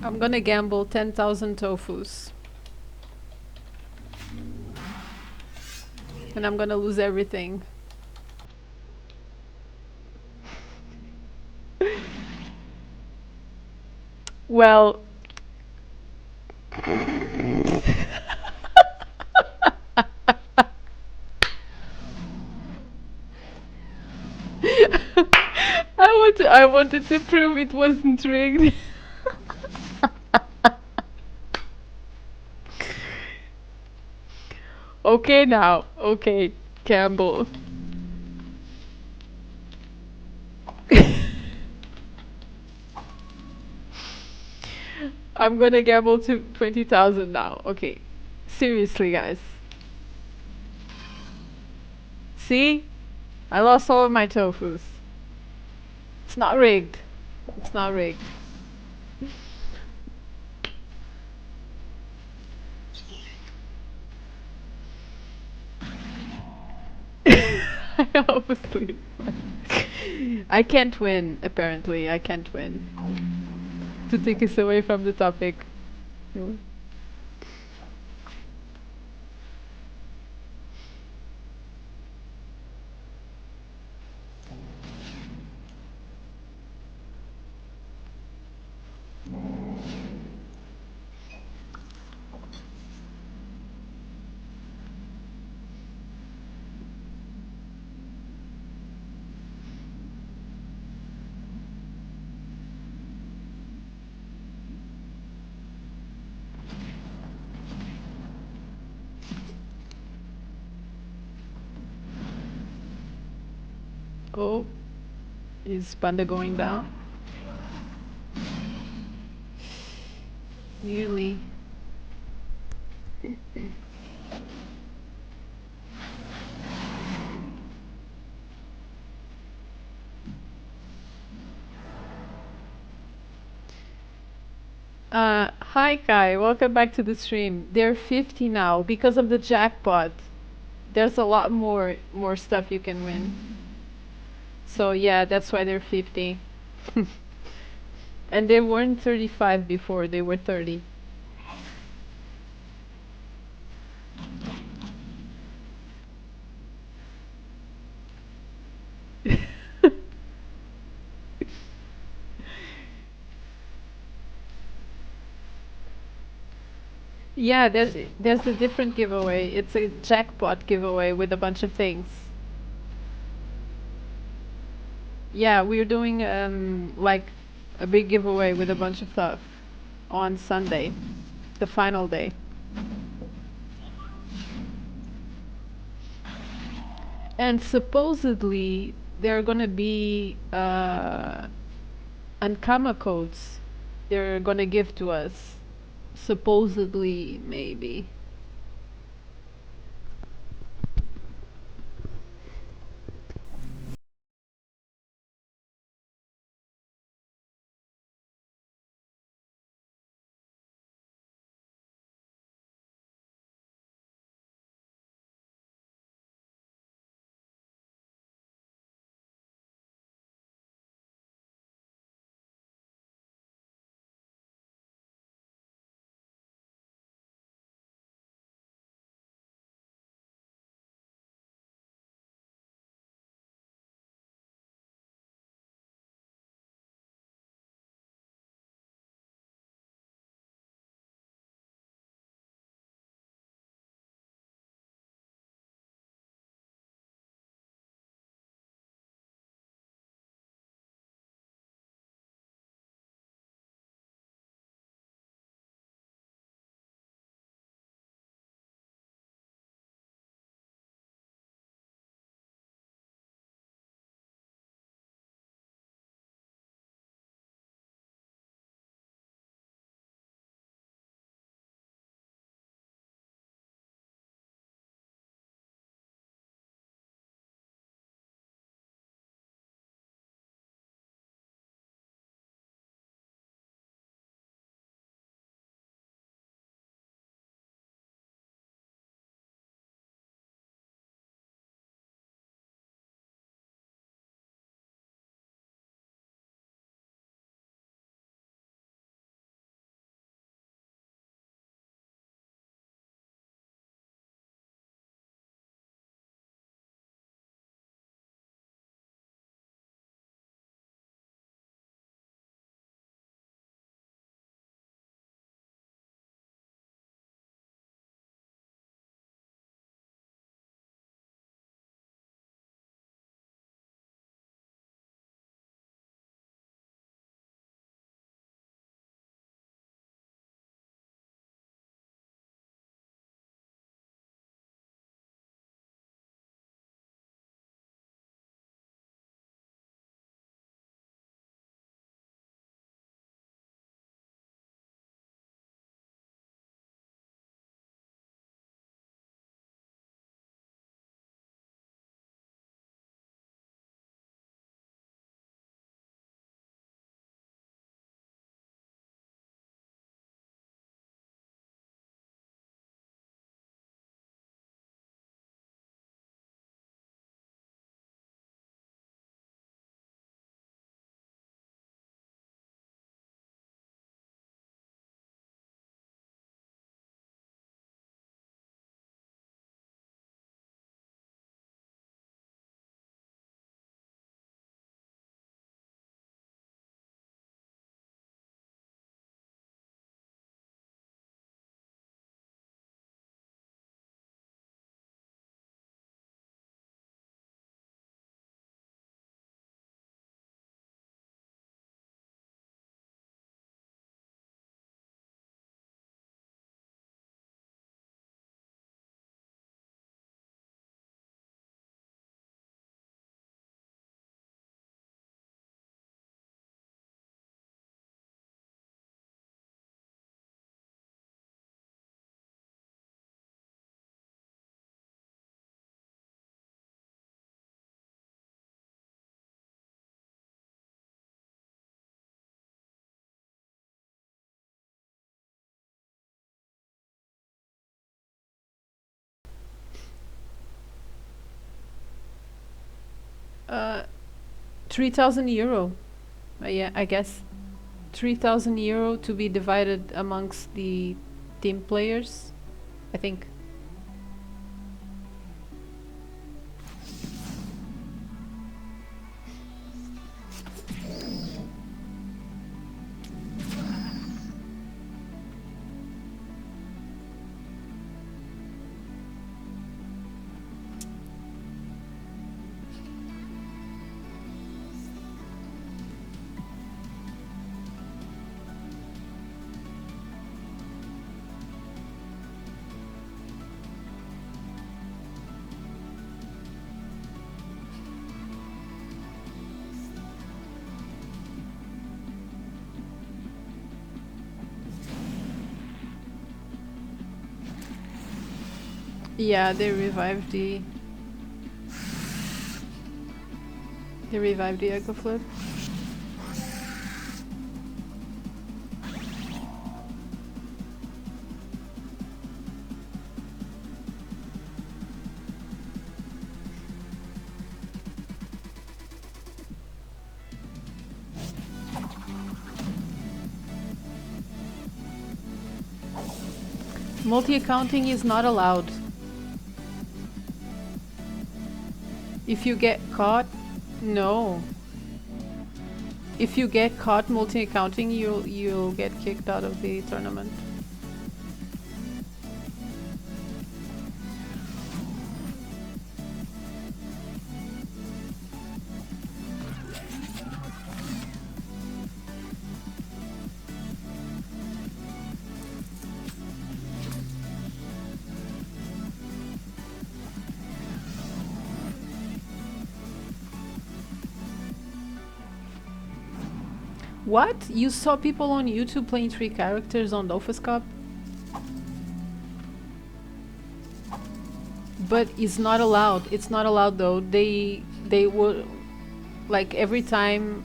I'm gonna gamble 10,000 tofus. And I'm gonna lose everything. Well, I wanted to prove it wasn't rigged. Okay now. Okay, Campbell. I'm gonna gamble to 20,000 now. Okay. Seriously, guys. See? I lost all of my tofus. It's not rigged. It's not rigged. I obviously. I can't win, apparently. I can't win. To take us away from the topic. Oh, is Panda going down? Nearly. Hi Kai, welcome back to the stream. They're 50 now because of the jackpot. There's a lot more stuff you can win. So yeah, that's why they're 50. And they weren't 35 before, they were 30. Yeah, there's a different giveaway. It's a jackpot giveaway with a bunch of things. Yeah, we're doing like a big giveaway with a bunch of stuff on Sunday, the final day. And supposedly there are gonna be Ankama codes they're gonna give to us. Supposedly, maybe. €3,000. Yeah, I guess. €3,000 to be divided amongst the team players, I think. Yeah, they revived the Echo Flip. Multi-accounting is not allowed. If you get caught, no. If you get caught multi-accounting, you'll get kicked out of the tournament. What? You saw people on YouTube playing 3 characters on Dofus Cup? But it's not allowed. It's not allowed though. They would, like, every time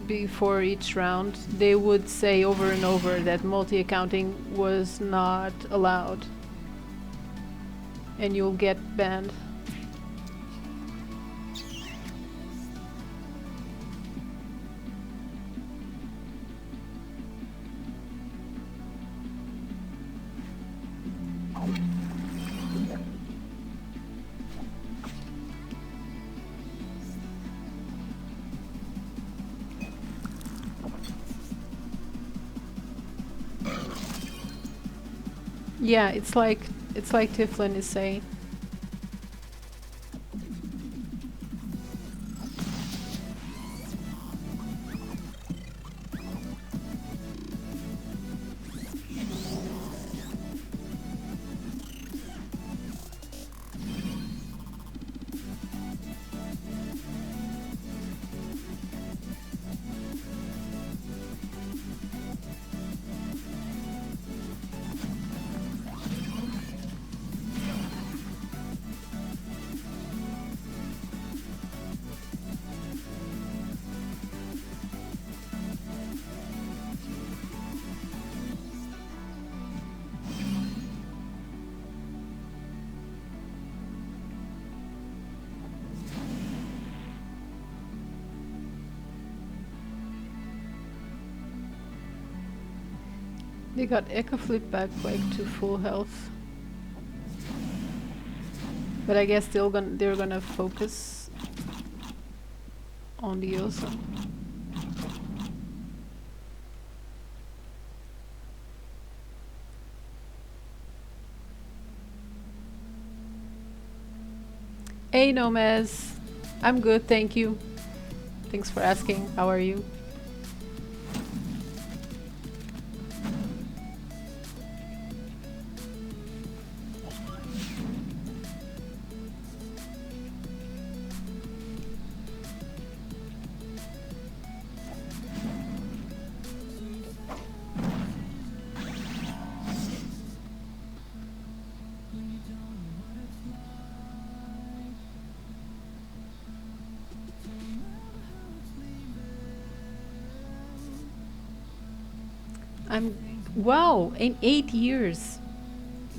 before each round, they would say over and over that multi-accounting was not allowed. And you'll get banned. Yeah, it's like Tiflin is saying. They got Echo Flip back like to full health. But I guess they're gonna focus on the Osa. Hey Nomez, I'm good, thank you. Thanks for asking. How are you? Wow, in 8 years.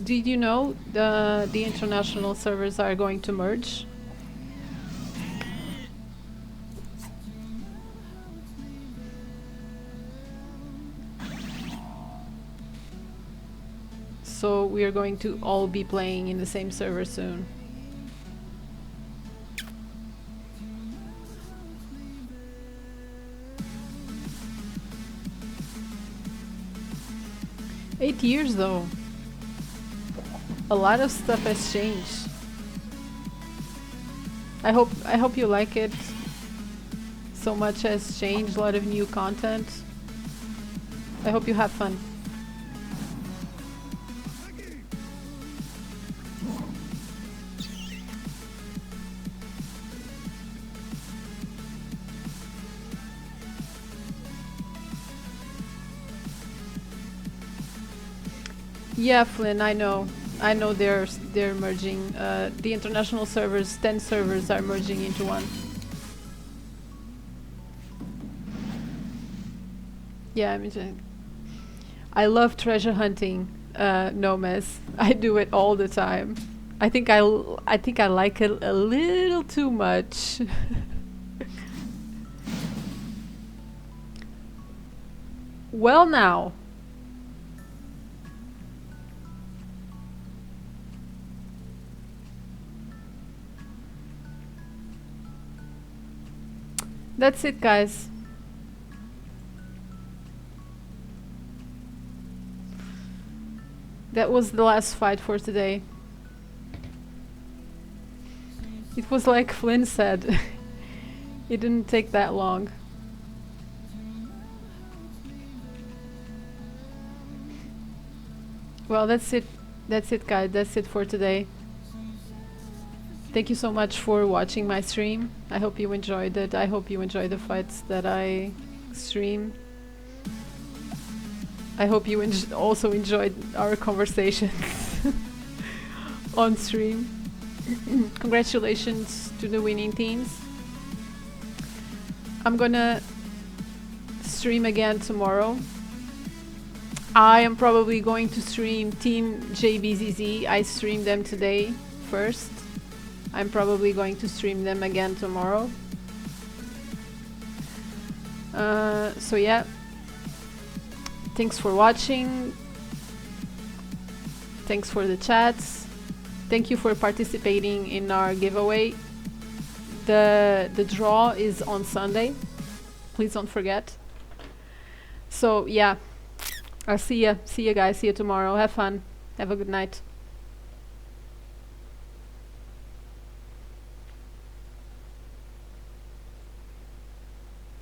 Did you know the international servers are going to merge? So we are going to all be playing in the same server soon. Eight years though. A lot of stuff has changed. I hope you like it. So much has changed, a lot of new content. I hope you have fun. Yeah, Flynn, I know. I know they're merging. The international servers, 10 servers are merging into one. Yeah, I mean, I love treasure hunting, Nomes. I do it all the time. I think I like it a little too much. Well now. That's it, guys. That was the last fight for today. It was like Flynn said. It didn't take that long. Well, that's it. That's it, guys. That's it for today. Thank you so much for watching my stream. I hope you enjoyed it. I hope you enjoyed the fights that I streamed. I hope you also enjoyed our conversations on stream. Congratulations to the winning teams. I'm gonna stream again tomorrow. I am probably going to stream Team JBZZ. I streamed them today first. I'm probably going to stream them again tomorrow. So yeah. Thanks for watching. Thanks for the chats. Thank you for participating in our giveaway. The draw is on Sunday. Please don't forget. So yeah. I'll see ya. See you guys. See you tomorrow. Have fun. Have a good night.